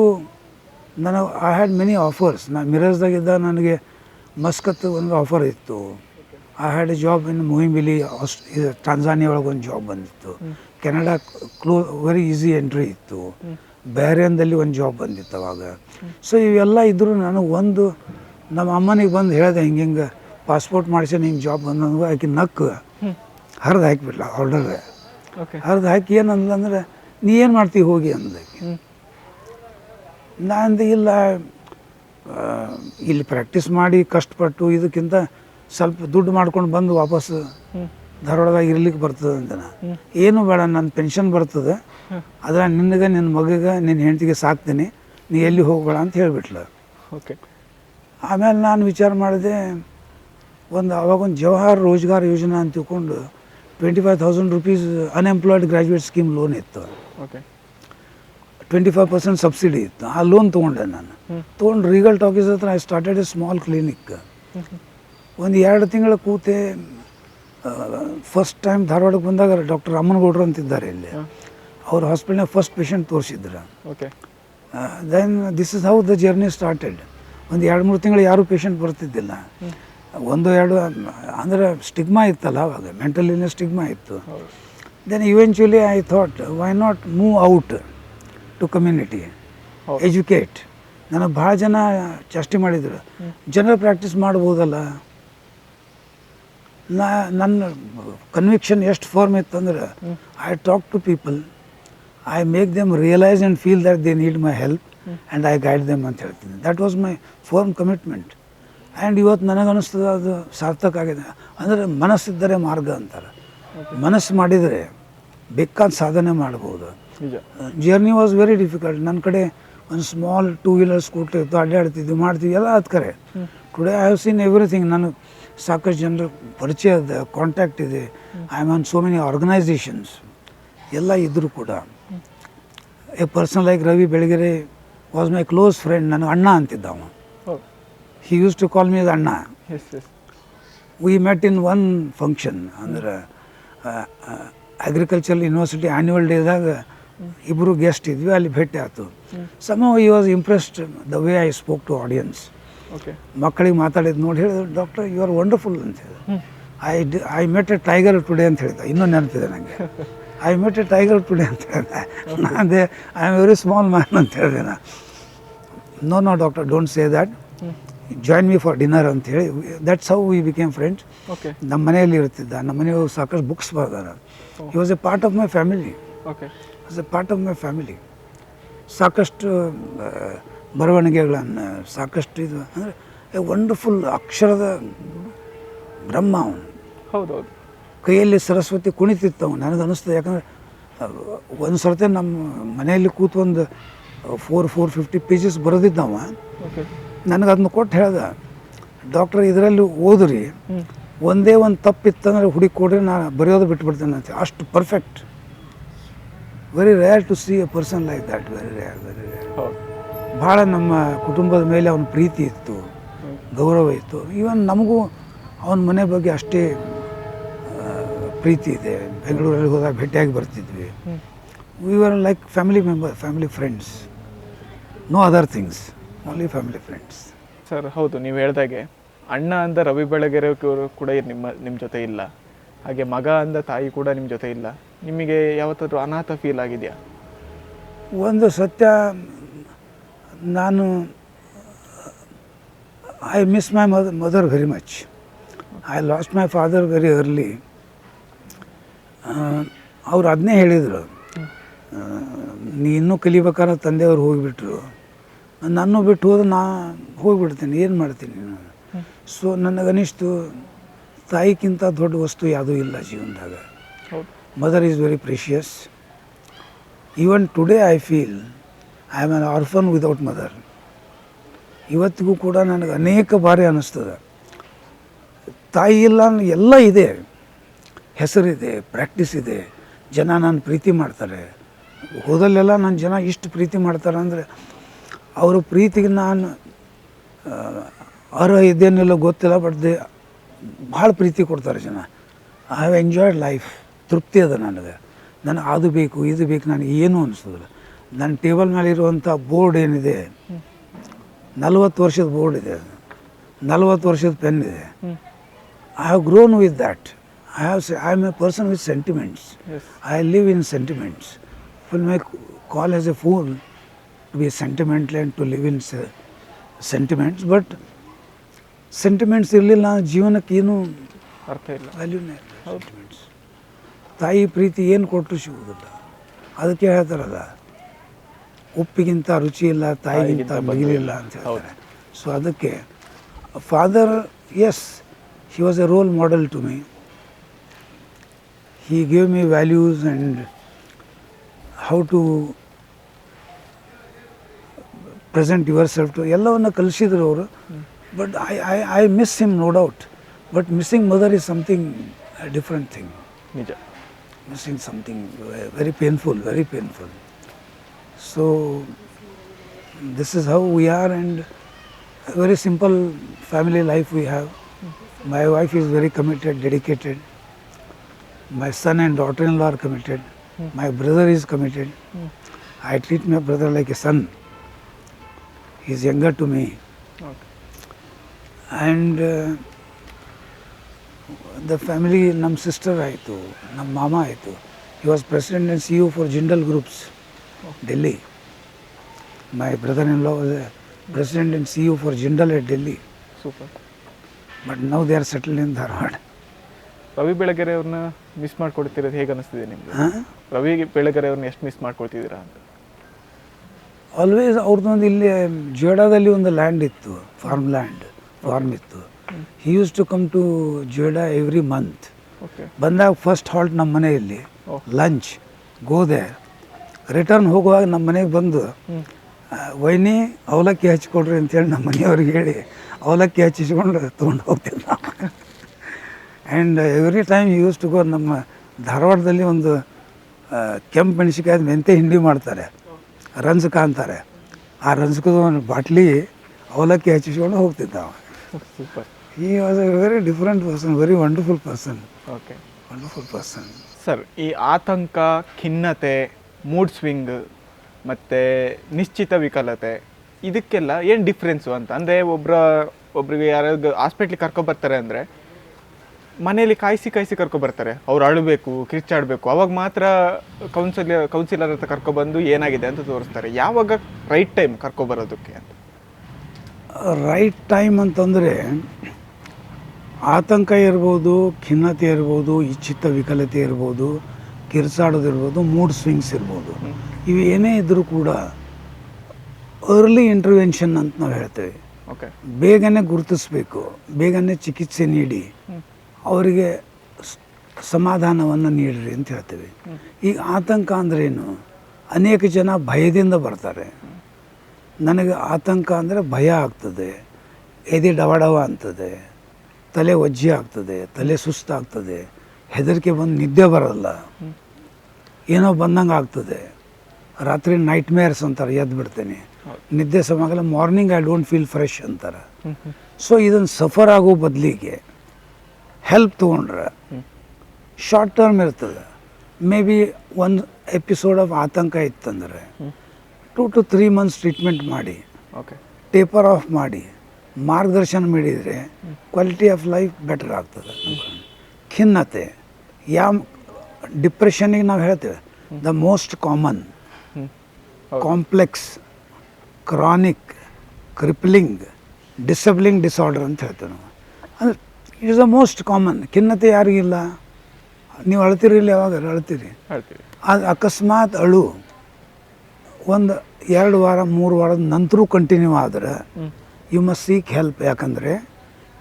ಐ ಹ್ಯಾಡ್ ಮೆನಿ ಆಫರ್ಸ್. ನಾನು ಮಿರಜ್ದಾಗಿದ್ದ ನನಗೆ ಮಸ್ಕತ್ ಒಂದು ಆಫರ್ ಇತ್ತು. I had a job in ಮೊಹಿಮಿಲಿ, ಟಾಂಜಾನಿಯಾ ಒಳಗೆ ಒಂದು ಜಾಬ್ ಬಂದಿತ್ತು. ಕೆನಡಾ ವೆರಿ ಈಸಿ ಎಂಟ್ರಿ ಇತ್ತು. ಬಹರೇನ್ದಲ್ಲಿ ಒಂದು ಜಾಬ್ ಬಂದಿತ್ತು ಅವಾಗ. ಸೊ ಇವೆಲ್ಲ ಇದ್ದರೂ ನಾನು ಒಂದು ನಮ್ಮ ಅಮ್ಮನಿಗೆ ಬಂದು ಹೇಳಿದೆ ಹಿಂಗೆ ಪಾಸ್ಪೋರ್ಟ್ ಮಾಡಿಸಿ ನಿಂಗೆ ಜಾಬ್ ಬಂದಂಗೆ. ಆಕೆ ನಕ್ಕು ಹರಿದು ಹಾಕಿಬಿಡ್ಲ ಆರ್ಡರ್. ಹರಿದು ಹಾಕಿ ಏನಂದ್ರೆ ನೀ ಏನು ಮಾಡ್ತೀವಿ ಹೋಗಿ ಅಂದಾಕಿ. ನಾನು ಇಲ್ಲ, ಇಲ್ಲಿ ಪ್ರಾಕ್ಟೀಸ್ ಮಾಡಿ ಕಷ್ಟಪಟ್ಟು ಇದಕ್ಕಿಂತ ಸ್ವಲ್ಪ ದುಡ್ಡು ಮಾಡ್ಕೊಂಡು ಬಂದು ವಾಪಸ್ಸು ಧಾರವಾಡದಾಗ ಇರ್ಲಿಕ್ಕೆ ಬರ್ತದೆ ಅಂತ. ಏನು ಬೇಡ, ನನ್ನ ಪೆನ್ಷನ್ ಬರ್ತದೆ, ಅದ್ರ ನಿನಗೆ ನಿನ್ನ ಮಗಗೆ ನಿನ್ನ ಹೆಂಡತಿಗೆ ಸಾಕ್ತೀನಿ, ನೀ ಎಲ್ಲಿ ಹೋಗಬೇಡ ಅಂತ ಹೇಳಿಬಿಟ್ಲ. ಓಕೆ. ಆಮೇಲೆ ನಾನು ವಿಚಾರ ಮಾಡಿದೆ, ಅವಾಗೊಂದು ಜವಾಹರ್ ರೋಜ್ಗಾರ್ ಯೋಜನಾ ಅಂತ ತಿಳ್ಕೊಂಡು 25,000 rupees unemployed graduate scheme loan ಇತ್ತು. ಓಕೆ. 25% ಸಬ್ಸಿಡಿ ಇತ್ತು. ಆ ಲೋನ್ ತೊಗೊಂಡೆ ನಾನು. ತೊಗೊಂಡು ರೀಗಲ್ ಟಾಕೀಸ್ ಹತ್ರ I started A small clinic. ಒಂದು 2 ತಿಂಗಳ ಕೂತೆ. ಫಸ್ಟ್ ಟೈಮ್ ಧಾರವಾಡಕ್ಕೆ ಬಂದಾಗ ಡಾಕ್ಟರ್ ರಾಮನಗೌಡರು ಅಂತಿದ್ದಾರೆ ಇಲ್ಲಿ, ಅವ್ರ ಹಾಸ್ಪಿಟಲ್ನಾಗ ಫಸ್ಟ್ ಪೇಷಂಟ್ ತೋರಿಸಿದ್ರು. Okay. Then this is how the journey started. ಒಂದು 2-3 ತಿಂಗಳು ಯಾರೂ ಪೇಷಂಟ್ ಬರ್ತಿದ್ದಿಲ್ಲ. 1-2 ಅಂದರೆ ಸ್ಟಿಗ್ಮಾ ಇತ್ತಲ್ಲ ಅವಾಗ, ಮೆಂಟಲ್ ಇಲ್ನೆಸ್ ಸ್ಟಿಗ್ಮಾ ಇತ್ತು. Then eventually I thought why not move out to community, educate. ನನಗೆ ಭಾಳ ಜನ ಚೇಷ್ಟೆ ಮಾಡಿದರು, ಜನರಲ್ ಪ್ರಾಕ್ಟೀಸ್ ಮಾಡ್ಬೋದಲ್ಲ. ನನ್ನ ಕನ್ವಿಕ್ಷನ್ ಎಷ್ಟು ಫಾರ್ಮ್ ಇತ್ತಂದ್ರೆ, I talk to people, I make them realise and feel that they need my help and I guide them ಅಂತ ಹೇಳ್ತೀನಿ. That was my firm commitment. And ಇವತ್ತು ನನಗನ್ನಿಸ್ತದೆ ಅದು ಸಾರ್ಥಕ ಆಗಿದೆ. ಅಂದರೆ ಮನಸ್ಸಿದ್ದರೆ ಮಾರ್ಗ ಅಂತಾರೆ. ಮನಸ್ಸು ಮಾಡಿದರೆ ಬೇಕಾದ ಸಾಧನೆ ಮಾಡ್ಬೋದು. Journey was very difficult. ನನ್ನ ಕಡೆ ಒಂದು ಸ್ಮಾಲ್ 2 ವೀಲರ್ ಸ್ಕೂಟರ್ ಇತ್ತು, ಅಡ್ಡಾಡ್ತಿದ್ವಿ, ಮಾಡ್ತೀವಿ, ಎಲ್ಲ ಅದು ಕರೆ. Today I have scene everything. ನಾನು ಸಾಕಷ್ಟು ಜನರ ಪರಿಚಯದ ಕಾಂಟ್ಯಾಕ್ಟ್ ಇದೆ. I am on so many organisations. ಎಲ್ಲ ಇದ್ದರೂ ಕೂಡ A person like Ravi Belagere was my close friend. ನನಗೆ ಅಣ್ಣ ಅಂತಿದ್ದ ಅವ. He used to call me as Anna. Yes, yes. We met in one function, ಅಂದ್ರೆ ಅಗ್ರಿಕಲ್ಚರಲ್ ಯೂನಿವರ್ಸಿಟಿ ಆ್ಯನ್ಯುವಲ್ ಡೇದಾಗ ಇಬ್ಬರು ಗೆಸ್ಟ್ ಇದ್ವಿ, ಅಲ್ಲಿ ಭೇಟಿ ಆಯಿತು. Some he was impressed the way I spoke to audience. Okay. ಮಕ್ಕಳಿಗೆ ಮಾತಾಡಿದ್ದು ನೋಡಿ ಹೇಳಿದ್ರು, ಡಾಕ್ಟರ್ ಯು ಆರ್ ವಂಡರ್ಫುಲ್ ಅಂತ ಹೇಳಿದೆ. I met a tiger today ಅಂತ ಹೇಳಿದೆ. ಇನ್ನೂ ನೆನಪಿದೆ ನನಗೆ. I met a tiger today ಅಂತ ಹೇಳಿದೆ. ನಾನೇ I am very small man ಅಂತ ಹೇಳಿದೆ ನಾ. No doctor, don't say that, join me for dinner ಅಂತ ಹೇಳಿ. That's how we became friends. Okay. ನಮ್ಮ ಮನೆಯಲ್ಲಿ ಇರ್ತಿದ್ದ. ನಮ್ಮ ಮನೆಯವರು ಸಾಕಷ್ಟು ಬುಕ್ಸ್ ಬರ್ದಾರ. He was a part of my family. Okay. Was a part of my family. ಸಾಕಷ್ಟು ಬರವಣಿಗೆಗಳನ್ನು, ಸಾಕಷ್ಟು ಇದು ಅಂದರೆ ಎ ವಂಡರ್ಫುಲ್ ಅಕ್ಷರದ ಬ್ರಹ್ಮ ಅವನು. ಹೌದೌದು. ಕೈಯಲ್ಲಿ ಸರಸ್ವತಿ ಕುಣಿತಿತ್ತು ಅವನು. ನನಗನ್ನಿಸ್ತದೆ, ಯಾಕಂದರೆ ಒಂದು ಸರ್ತಿ ನಮ್ಮ ಮನೆಯಲ್ಲಿ ಕೂತು ಒಂದು 450 ಪೇಜಸ್ ಬರೆದಿದ್ದವ. ಓಕೆ. ನನಗೆ ಅದನ್ನ ಕೊಟ್ಟು ಹೇಳ್ದೆ, ಡಾಕ್ಟರ್ ಇದರಲ್ಲಿ ಓದ್ರಿ, ಒಂದೇ ಒಂದು ತಪ್ಪಿತ್ತಂದ್ರೆ ಹುಡುಕಿ ಕೊಡ್ರಿ, ನಾನು ಬರೆಯೋದು ಬಿಟ್ಬಿಡ್ತೇನೆ ಅಂತ. ಅಷ್ಟು perfect. Very rare to see a person like that. Very rare, very rare. ಭಾಳ ನಮ್ಮ ಕುಟುಂಬದ ಮೇಲೆ ಅವನ ಪ್ರೀತಿ ಇತ್ತು, ಗೌರವ ಇತ್ತು. ಈವನ್ ನಮಗೂ ಅವನ ಮನೆ ಬಗ್ಗೆ ಅಷ್ಟೇ ಪ್ರೀತಿ ಇದೆ. ಬೆಂಗಳೂರಲ್ಲಿ ಹೋದಾಗ ಭೇಟಿಯಾಗಿ ಬರ್ತಿದ್ವಿ. We were like family member, family friends. No other things, only family friends. Sir, ಹೌದು, ನೀವು ಹೇಳ್ದಾಗೆ ಅಣ್ಣ ಅಂದ ರವಿ ಬೆಳಗೆರೆ ಕೂಡ ನಿಮ್ಮ ಜೊತೆ ಇಲ್ಲ, ಹಾಗೆ ಮಗ ಅಂದ ತಾಯಿ ಕೂಡ ನಿಮ್ಮ ಜೊತೆ ಇಲ್ಲ. ನಿಮಗೆ ಯಾವತ್ತಾದ್ರೂ ಅನಾಥ ಫೀಲ್ ಆಗಿದೆಯಾ? ಒಂದು ಸತ್ಯ, ನಾನು I miss my mother very much. I lost my father very early. ಅವ್ರು ಅದನ್ನೇ ಹೇಳಿದರು, ನೀ ಇನ್ನೂ ಕಲಿಬೇಕಾದ್ರೆ ತಂದೆಯವ್ರು ಹೋಗಿಬಿಟ್ರು, ನಾನು ಬಿಟ್ಟು ಹೋದ್ರೆ ನಾ ಹೋಗಿಬಿಡ್ತೀನಿ, ಏನು ಮಾಡ್ತೀನಿ ನಾನು. ಸೊ ನನಗನಿಷ್ಟು ತಾಯಿಗಿಂತ ದೊಡ್ಡ ವಸ್ತು ಯಾವುದೂ ಇಲ್ಲ ಜೀವನದಾಗ. Mother is very precious. Even today I feel I am on orphan without mother. ಇವತ್ತಿಗೂ ಕೂಡ ನನಗೆ ಅನೇಕ ಬಾರಿ ಅನ್ನಿಸ್ತದೆ, ತಾಯಿ ಇಲ್ಲ ಅಂದ್ರೆ ಎಲ್ಲ ಇದೆ, ಹೆಸರಿದೆ, ಪ್ರಾಕ್ಟೀಸ್ ಇದೆ, ಜನ ನಾನು ಪ್ರೀತಿ ಮಾಡ್ತಾರೆ. ಹೋದಲ್ಲೆಲ್ಲ ನನ್ನ ಜನ ಇಷ್ಟು ಪ್ರೀತಿ ಮಾಡ್ತಾರೆ ಅಂದರೆ ಅವರ ಪ್ರೀತಿಗೆ ನಾನು ಅರ್ಹ ಇದ್ದೇನೆಲ್ಲ ಗೊತ್ತಿಲ್ಲ, ಬಟ್ ಭಾಳ ಪ್ರೀತಿ ಕೊಡ್ತಾರೆ ಜನ. I have enjoyed life. ತೃಪ್ತಿ ಅದ ನನಗೆ. ನನಗೆ ಅದು ಬೇಕು ಇದು ಬೇಕು ನನಗೆ ಏನೂ ಅನಿಸೋದಿಲ್ಲ. ನನ್ನ ಟೇಬಲ್ ಮೇಲೆ ಇರುವಂಥ ಬೋರ್ಡ್ ಏನಿದೆ, 40 ವರ್ಷದ ಬೋರ್ಡ್ ಇದೆ, 40 ವರ್ಷದ ಪೆನ್ ಇದೆ. I have grown with that. I am a person with sentiments. Yes. I live in sentiments. People may call as a fool to be sentimental and to live in sentiments, but sentiments ಇರಲಿಲ್ಲ ಜೀವನಕ್ಕೆ ಏನು ಅರ್ಥ ಇಲ್ಲ. ವ್ಯಾಲ್ಯೂನೇ ಇಲ್ಲ. Sentiments ತಾಯಿ ಪ್ರೀತಿ ಏನು ಕೊಟ್ಟರು ಸಿಗುವುದಿಲ್ಲ. ಅದಕ್ಕೆ ಹೇಳ್ತಾರಲ್ಲ, ಉಪ್ಪಿಗಿಂತ ರುಚಿ ಇಲ್ಲ, ತಾಯಿಗಿಂತ ಮಿಗಿಲಿಲ್ಲ ಅಂತ ಹೇಳ್ತಾರೆ. ಸೊ ಅದಕ್ಕೆ father, yes, he was a role model to me. He gave me values and how to present yourself to ಎಲ್ಲವನ್ನು ಕಲಿಸಿದ್ರು ಅವರು. But I miss him, no doubt. But missing mother is something a different thing. ನಿಜ. Missing something very painful, very painful. So this is how we are, and a very simple family life we have. My wife is very committed, dedicated. My son and daughter-in-law are committed. My brother is committed. I treat my brother like a son. He is younger to me. Okay. And the family, ನಮ್ಮ sister ಆಯಿತು, ನಮ್ಮ ಮಾಮ ಆಯಿತು. He was president and CEO for Jindal Groups, Delhi. My brother-in-law was a president and CEO for Jindal at Delhi. Super. But now they are settled in Dharwad. Ravi Belagere ಅವ್ರನ್ನ miss ಮಾಡ್ಕೊಳ್ತಿರೋದು ಹೇಗೆ ಅನಿಸ್ತಿದೆ ನಿಮಗೆ? ರವಿ ಬೆಳಗೆರೆ ಅವ್ರನ್ನ ಎಷ್ಟು ಮಿಸ್ ಮಾಡ್ಕೊಳ್ತಿದ್ದೀರಾ ಅಂತ? ಆಲ್ವೇಸ್ ಅವ್ರದ್ದೊಂದು ಇಲ್ಲಿ ಜೋಯ್ಡಾದಲ್ಲಿ ಒಂದು ಲ್ಯಾಂಡ್ ಇತ್ತು, ಫಾರ್ಮ್ ಇತ್ತು. He use to come to Joida every month. Okay. ಬಂದಾಗ ಫಸ್ಟ್ ಹಾಲ್ಟ್ ನಮ್ಮ ಮನೆಯಲ್ಲಿ, ಲಂಚ್, ಗೋದೆ, ರಿಟರ್ನ್ ಹೋಗುವಾಗ ನಮ್ಮ ಮನೆಗೆ ಬಂದು, ವೈನಿ ಅವಲಕ್ಕಿ ಹಚ್ಕೊಡ್ರಿ ಅಂತೇಳಿ ನಮ್ಮ ಮನೆಯವ್ರಿಗೆ ಹೇಳಿ ಅವಲಕ್ಕಿ ಹಚ್ಚಿಸ್ಕೊಂಡು ತೊಗೊಂಡು ಹೋಗ್ತಿದ್ದ. And every time use to go. ನಮ್ಮ ಧಾರವಾಡದಲ್ಲಿ ಒಂದು ಕೆಂಪು ಮೆಣಸಿಕಾಯ್ದು ಮೆಂತೆ ಹಿಂಡಿ ಮಾಡ್ತಾರೆ, ರಂಜಕ ಅಂತಾರೆ. ಆ ರಂಜಕದ ಒಂದು ಬಾಟ್ಲಿ ಅವಲಕ್ಕಿ ಹಚ್ಚಿಸ್ಕೊಂಡು ಹೋಗ್ತಿದ್ದ ಅವ. Super. He was A very different person, very wonderful person. Okay. Wonderful person. Sir, ಈ ಆತಂಕ, ಖಿನ್ನತೆ, ಮೂಡ್ ಸ್ವಿಂಗ್ ಮತ್ತು ನಿಶ್ಚಿತ ವಿಕಲತೆ, ಇದಕ್ಕೆಲ್ಲ ಏನು ಡಿಫ್ರೆನ್ಸು ಅಂತ? ಅಂದರೆ ಒಬ್ರಿಗೆ ಯಾರಾದ್ರು ಹಾಸ್ಪಿಟ್ಲಿಗೆ ಕರ್ಕೊಬರ್ತಾರೆ ಅಂದರೆ ಮನೇಲಿ ಕಾಯಿಸಿ ಕರ್ಕೊಬರ್ತಾರೆ. ಅವ್ರು ಅಳಬೇಕು, ಕಿರ್ಚಾಡಬೇಕು, ಅವಾಗ ಮಾತ್ರ ಕೌನ್ಸಿಲರ್ ಹತ್ರ ಕರ್ಕೊಬಂದು ಏನಾಗಿದೆ ಅಂತ ತೋರಿಸ್ತಾರೆ. ಯಾವಾಗ ರೈಟ್ ಟೈಮ್ ಕರ್ಕೊಬರೋದಕ್ಕೆ ಅಂತ? ರೈಟ್ ಟೈಮ್ ಅಂತಂದರೆ ಆತಂಕ ಇರ್ಬೋದು, ಖಿನ್ನತೆ ಇರ್ಬೋದು, ಇಚ್ಛಿತ ವಿಕಲತೆ ಇರ್ಬೋದು, ಕಿರ್ಚಾಡೋದಿರ್ಬೋದು, ಮೂಡ್ ಸ್ವಿಂಗ್ಸ್ ಇರ್ಬೋದು. ಇವು ಏನೇ ಇದ್ದರೂ ಕೂಡ ಅರ್ಲಿ ಇಂಟರ್ವೆನ್ಷನ್ ಅಂತ ನಾವು ಹೇಳ್ತೇವೆ. ಓಕೆ. ಬೇಗನೆ ಗುರುತಿಸ್ಬೇಕು, ಬೇಗನೆ ಚಿಕಿತ್ಸೆ ನೀಡಿ ಅವರಿಗೆ ಸಮಾಧಾನವನ್ನು ನೀಡ್ರಿ ಅಂತ ಹೇಳ್ತೇವೆ. ಈಗ ಆತಂಕ ಅಂದ್ರೇನು? ಅನೇಕ ಜನ ಭಯದಿಂದ ಬರ್ತಾರೆ. ನನಗೆ ಆತಂಕ ಅಂದರೆ ಭಯ ಆಗ್ತದೆ, ಎದೆ ಡವಡವ ಅಂತದೆ, ತಲೆ ಒಜ್ಜೆ ಆಗ್ತದೆ, ತಲೆ ಸುಸ್ತಾಗ್ತದೆ, ಹೆದರಿಕೆ ಬಂದು ನಿದ್ದೆ ಬರಲ್ಲ, ಏನೋ ಬಂದಂಗೆ ಆಗ್ತದೆ. ರಾತ್ರಿ ನೈಟ್ ಮೇರ್ಸ್ ಅಂತಾರೆ, ಎದ್ದು ಬಿಡ್ತೇನೆ, ನಿದ್ದೆ ಸಮಯಲ್ಲ, morning I don't feel fresh ಅಂತಾರೆ. ಸೊ ಇದನ್ನು ಸಫರ್ ಆಗೋ ಬದಲಿಗೆ ಹೆಲ್ಪ್ ತೊಗೊಂಡ್ರೆ ಶಾರ್ಟ್ ಟರ್ಮ್ ಇರ್ತದೆ. ಮೇ ಬಿ ಒಂದು ಎಪಿಸೋಡ್ ಆಫ್ ಆತಂಕ ಇತ್ತಂದರೆ 2 to 3 months ಟ್ರೀಟ್ಮೆಂಟ್ ಮಾಡಿ, ಓಕೆ, ಟೇಪರ್ ಆಫ್ ಮಾಡಿ, ಮಾರ್ಗದರ್ಶನ ಮಾಡಿದರೆ ಕ್ವಾಲಿಟಿ ಆಫ್ ಲೈಫ್ ಬೆಟರ್ ಆಗ್ತದೆ. ಖಿನ್ನತೆ, ಡಿಪ್ರೆಷನ್ನಿಗೆ ನಾವು ಹೇಳ್ತೇವೆ the most common, complex, chronic, crippling, disabling disorder ಅಂತ ಹೇಳ್ತೇವೆ ನಾವು. ಅಂದರೆ it is the most common. ಖಿನ್ನತೆ ಯಾರಿಗಿಲ್ಲ? ನೀವು ಅಳ್ತೀರಿ, ಇಲ್ಲಿ ಯಾವಾಗ ಅಳ್ತೀರಿ? ಅದು ಅಕಸ್ಮಾತ್ ಅಳು ಒಂದು 2 ವಾರ 3 ವಾರದ ನಂತರ ಕಂಟಿನ್ಯೂ ಆದರೆ ಯು ಮಸ್ಟ್ ಸೀಕ್ ಹೆಲ್ಪ್. ಯಾಕಂದರೆ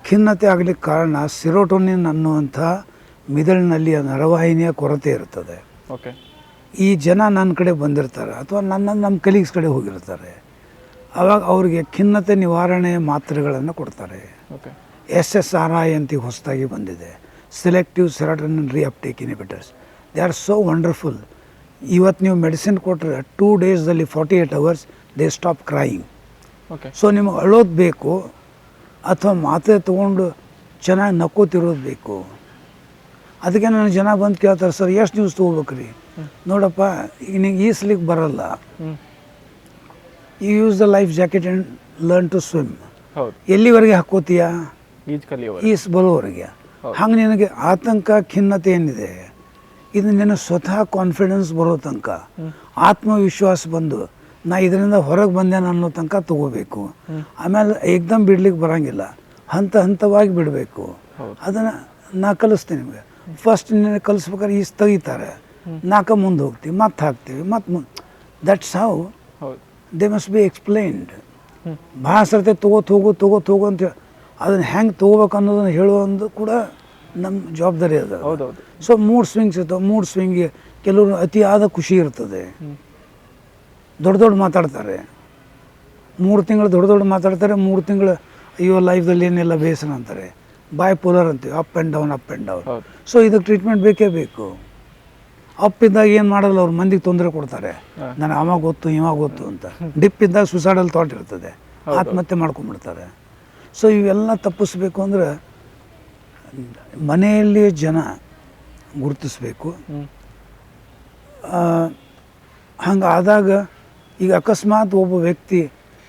ಖಿನ್ನತೆ ಆಗಲಿಕ್ಕೆ ಕಾರಣ ಸಿರೋಟೋನಿನ್ ಅನ್ನುವಂಥ ಮಿದುಳಿನಲ್ಲಿ ನರವಾಹಿನಿಯ ಕೊರತೆ ಇರ್ತದೆ. ಓಕೆ. ಈ ಜನ ನನ್ನ ಕಡೆ ಬಂದಿರ್ತಾರೆ ಅಥವಾ ನಮ್ಮ ಕಲೀಗ್ಸ್ ಕಡೆ ಹೋಗಿರ್ತಾರೆ. ಆವಾಗ ಅವ್ರಿಗೆ ಖಿನ್ನತೆ ನಿವಾರಣೆ ಮಾತ್ರೆಗಳನ್ನು ಕೊಡ್ತಾರೆ. ಓಕೆ. SSRI ಅಂತ ಹೊಸದಾಗಿ ಬಂದಿದೆ, selective serotonin reuptake inhibitors. They are so wonderful. ಇವತ್ತು ನೀವು ಮೆಡಿಸಿನ್ ಕೊಟ್ಟರೆ 2 ಡೇಸ್ದಲ್ಲಿ 48 hours they stop crying. Okay. So ನಿಮಗೆ ಅಳೋದು ಬೇಕು ಅಥವಾ ಮಾತ್ರೆ ತೊಗೊಂಡು ಚೆನ್ನಾಗಿ ನಕ್ಕೋತಿರೋದು ಬೇಕು. ಅದಕ್ಕೆ ನನ್ನ ಜನ ಬಂದು ಕೇಳ್ತಾರೆ, ಸರ್ ಎಷ್ಟು ದಿವಸ ತೊಗೋಬೇಕ್ರಿ? ನೋಡಪ್ಪ, ಈಗ ನಿಂಗೆ ಈಸ್ಲಿಕ್ಕೆ ಬರಲ್ಲ, you use the life jacket and learn to swim. ಹೌದು. ಎಲ್ಲಿವರೆಗೆ ಹಾಕೋತೀಯ? ಈಜು ಕಲಿಯೋರು. ಈಸ್ ಬರೋವರೆಗೆ. ಹಂಗೆ ನಿನಗೆ ಆತಂಕ ಖಿನ್ನತೆ ಏನಿದೆ, ಇದು ನಿನ್ನ ಸ್ವತಃ ಕಾನ್ಫಿಡೆನ್ಸ್ ಬರೋ ತನಕ, ಆತ್ಮವಿಶ್ವಾಸ ಬಂದು ನಾ ಇದರಿಂದ ಹೊರಗೆ ಬಂದೇನೆ ಅನ್ನೋ ತನಕ ತೊಗೋಬೇಕು. ಆಮೇಲೆ ಏಕ್ದಮ್ ಬಿಡ್ಲಿಕ್ಕೆ ಬರೋಂಗಿಲ್ಲ, ಹಂತ ಹಂತವಾಗಿ ಬಿಡಬೇಕು. ಅದನ್ನು ನಾ ಕಲಿಸ್ತೀನಿ ನಿಮಗೆ. ಫಸ್ಟ್ ನಿನ್ನ ಕಲಿಸ್ಬೇಕಾದ್ರೆ ಈಸ್ ತೆಗಿತಾರೆ, ನಾಲ್ಕ ಮುಂದೆ ಹೋಗ್ತೀವಿ, ಮತ್ತೆ ಹಾಕ್ತೀವಿ, ಮತ್ತೆ ಮುಂದೆ. That's how they must be explained. ಭಾಳ ಸರ್ತೆ ತಗೋ ಅಂತ ಅದನ್ನು ಹೆಂಗೆ ತೊಗೋಬೇಕು ಅನ್ನೋದನ್ನು ಹೇಳುವಂದು ಕೂಡ ನಮ್ಮ ಜವಾಬ್ದಾರಿ ಅದ. ಹೌದೌದು. ಸೊ ಮೂಡ್ ಸ್ವಿಂಗ್ಸ್ ಇರ್ತವೆ. ಮೂಡ್ ಸ್ವಿಂಗ್ಗೆ ಕೆಲವರು ಅತಿಯಾದ ಖುಷಿ ಇರ್ತದೆ, ದೊಡ್ಡ ಮಾತಾಡ್ತಾರೆ. 3 ತಿಂಗಳು ದೊಡ್ಡ ಮಾತಾಡ್ತಾರೆ, 3 ತಿಂಗಳು ಅಯ್ಯೋ ಲೈಫ್ದಲ್ಲಿ ಏನೆಲ್ಲ ಬೇಸರ ಅಂತಾರೆ. ಬೈಪೋಲರ್ ಅಂತೀವಿ, ಅಪ್ ಆ್ಯಂಡ್ ಡೌನ್. ಸೊ ಇದಕ್ಕೆ ಟ್ರೀಟ್ಮೆಂಟ್ ಬೇಕೇ ಬೇಕು. ಅಪ್ ಇದ್ದಾಗ ಏನು ಮಾಡಲ್ಲ, ಅವ್ರು ಮಂದಿಗೆ ತೊಂದರೆ ಕೊಡ್ತಾರೆ, ನನಗೆ ಅವಾಗ ಗೊತ್ತು ಇವಾಗ ಗೊತ್ತು ಅಂತ. ಡಿಪ್ ಇದ್ದಾಗ ಸುಸೈಡಲ್ ಥಾಟ್ ಇರ್ತದೆ, ಆತ್ಮಹತ್ಯೆ ಮಾಡ್ಕೊಂಡ್ಬಿಡ್ತಾರೆ. ಸೊ ಇವೆಲ್ಲ ತಪ್ಪಿಸ್ಬೇಕು ಅಂದರೆ ಮನೆಯಲ್ಲಿ ಜನ ಗುರುತಿಸ್ಬೇಕು. ಹಂಗಾದಾಗ ಈಗ ಅಕಸ್ಮಾತ್ ಒಬ್ಬ ವ್ಯಕ್ತಿ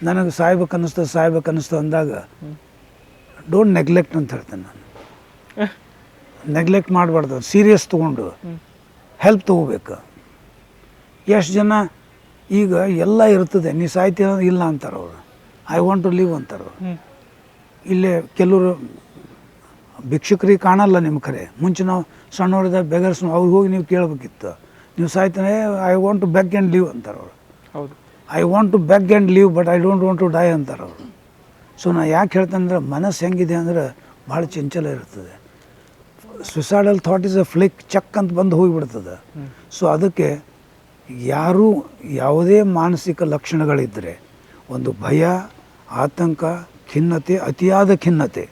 ನನಗೆ ಸಾಯ್ಬೇಕನ್ನಿಸ್ತು ಅಂದಾಗ ಡೋಂಟ್ ನೆಗ್ಲೆಕ್ಟ್ ಅಂತ ಹೇಳ್ತೇನೆ ನಾನು. ನೆಗ್ಲೆಕ್ಟ್ ಮಾಡಬಾರ್ದು, ಸೀರಿಯಸ್ ತೊಗೊಂಡು ಹೆಲ್ಪ್ ತೊಗೋಬೇಕು. ಎಷ್ಟು ಜನ ಈಗ ಎಲ್ಲ ಇರ್ತದೆ, ನೀ ಸಾಯ್ತೀರ ಇಲ್ಲ ಅಂತಾರೆ ಅವರು, ಐ ವಾಂಟ್ ಟು ಲೀವ್ ಅಂತಾರೆ. ಇಲ್ಲೇ ಕೆಲವರು ಭಿಕ್ಷುಕರಿಗೆ ಕಾಣಲ್ಲ ನಿಮ್ಮ ಕರೆ. ಮುಂಚೆ ನಾವು ಸಣ್ಣವರಿದ್ದಾಗ ಬೆಗರ್ಸ್ ಅವ್ರಿಗೆ ಹೋಗಿ ನೀವು ಕೇಳಬೇಕಿತ್ತು, ನೀವು ಸಾಯ್ತಾನೆ, I want to beg and leave ಅಂತಾರೆ ಅವರು. ಹೌದು. I want to beg and leave but I don't want to die ಅಂತಾರೆ ಅವರು. ಸೊ ನಾ ಯಾಕೆ ಹೇಳ್ತೇನೆ ಅಂದರೆ, ಮನಸ್ಸು ಹೆಂಗಿದೆ ಅಂದರೆ ಭಾಳ ಚಂಚಲ ಇರ್ತದೆ. Suicidal thought is a flick, ಚಕ್ ಅಂತ ಬಂದು ಹೋಗಿಬಿಡ್ತದೆ. ಸೊ ಅದಕ್ಕೆ ಯಾರೂ ಯಾವುದೇ ಮಾನಸಿಕ ಲಕ್ಷಣಗಳಿದ್ದರೆ, ಒಂದು ಭಯ, ಆತಂಕ, ಖಿನ್ನತೆ, ಅತಿಯಾದ ಖಿನ್ನತೆ.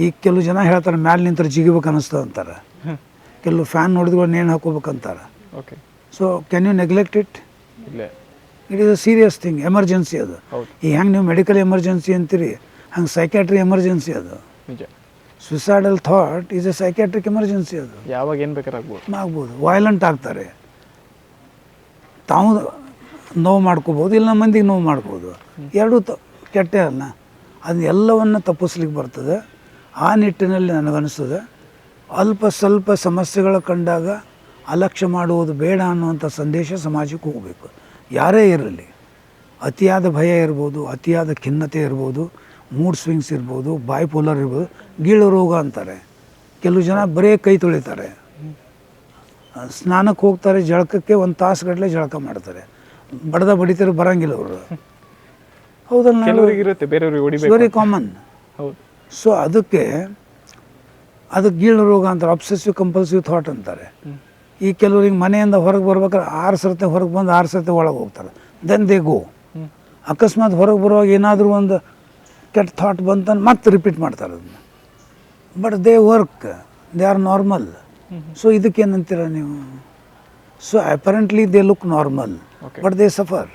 ಈಗ ಕೆಲವು ಜನ ಹೇಳ್ತಾರೆ ಮ್ಯಾಲೆ ನಿಂತಾರೆ ಜಿಗಿಬೇಕು ಅನ್ನಿಸ್ತದೆ ಅಂತಾರೆ, ಕೆಲವು ಫ್ಯಾನ್ ನೋಡಿದ್ಗಳು ನೇಣು ಹಾಕೋಬೇಕಂತಾರೆ. Okay. So can you neglect it? ಇಲ್ಲ, it is a serious thing, emergency ಅದು. ಈಗ ಹೆಂಗೆ ನೀವು ಮೆಡಿಕಲ್ ಎಮರ್ಜೆನ್ಸಿ ಅಂತೀರಿ, ಹಂಗೆ ಸೈಕ್ಯಾಟ್ರಿ ಎಮರ್ಜೆನ್ಸಿ ಅದು. ನಿಜ. Suicidal thought is A psychiatric emergency. ಅದು ಯಾವಾಗ ಏನು ಬೇಕಾದ್ರೆ ಆಗ್ಬೋದು. ವೈಲೆಂಟ್ ಆಗ್ತಾರೆ, ತಾವು ನೋವು ಮಾಡ್ಕೋಬೋದು, ಇಲ್ಲ ಮಂದಿಗೆ ನೋವು ಮಾಡ್ಬೋದು. ಎರಡೂ ಕೆಟ್ಟೇ ಅಲ್ಲ. ಅದು ಎಲ್ಲವನ್ನು ತಪ್ಪಿಸ್ಲಿಕ್ಕೆ ಬರ್ತದೆ. ಆ ನಿಟ್ಟಿನಲ್ಲಿ ನನಗನ್ನಿಸ್ತದೆ ಅಲ್ಪ ಸ್ವಲ್ಪ ಸಮಸ್ಯೆಗಳು ಕಂಡಾಗ ಅಲಕ್ಷ್ಯ ಮಾಡುವುದು ಬೇಡ ಅನ್ನುವಂಥ ಸಂದೇಶ ಸಮಾಜಕ್ಕೆ ಹೋಗಬೇಕು. ಯಾರೇ ಇರಲಿ, ಅತಿಯಾದ ಭಯ ಇರ್ಬೋದು, ಅತಿಯಾದ ಖಿನ್ನತೆ ಇರ್ಬೋದು, ಮೂಡ್ ಸ್ವಿಂಗ್ಸ್ ಇರ್ಬೋದು, ಬೈಪೋಲರ್ ಇರ್ಬೋದು, ಗೀಳು ರೋಗ ಅಂತಾರೆ. ಕೆಲವು ಜನ ಬರೀ ಕೈ ತೊಳಿತಾರೆ, ಸ್ನಾನಕ್ಕೆ ಹೋಗ್ತಾರೆ, ಜಳಕಕ್ಕೆ 1 ತಾಸುಗಟ್ಟಲೆ ಜಳಕ ಮಾಡ್ತಾರೆ, ಬಡಿತಾರೆ, ಬರೋಂಗಿಲ್ಲ ಅವರು. ಹೌದಲ್ಲ, ವೆರಿ ಕಾಮನ್. ಹೌದು. ಸೊ ಅದಕ್ಕೆ ಗೀಳು ರೋಗ ಅಂತಾರೆ, ಅಬ್ಸೆಸಿವ್ ಕಂಪಲ್ಸಿವ್ ಥಾಟ್ ಅಂತಾರೆ. ಈ ಕೆಲವ್ರಿಗೆ ಮನೆಯಿಂದ ಹೊರಗೆ ಬರ್ಬೇಕಾದ್ರೆ 6 ಸರ್ತಿ ಹೊರಗೆ ಬಂದು 6 ಸರ್ತಿ ಒಳಗೆ ಹೋಗ್ತಾರೆ, ದೆನ್ ದೇ ಗೋ. ಅಕಸ್ಮಾತ್ ಹೊರಗೆ ಬರುವಾಗ ಏನಾದರೂ ಒಂದು ಕೆಟ್ಟ ಥಾಟ್ ಬಂತಂದು ಮತ್ತೆ ರಿಪೀಟ್ ಮಾಡ್ತಾರೆ ಅದನ್ನು. But they work, they are normal. So ಇದಕ್ಕೇನಂತೀರ ನೀವು? So apparently they look normal, but they suffer.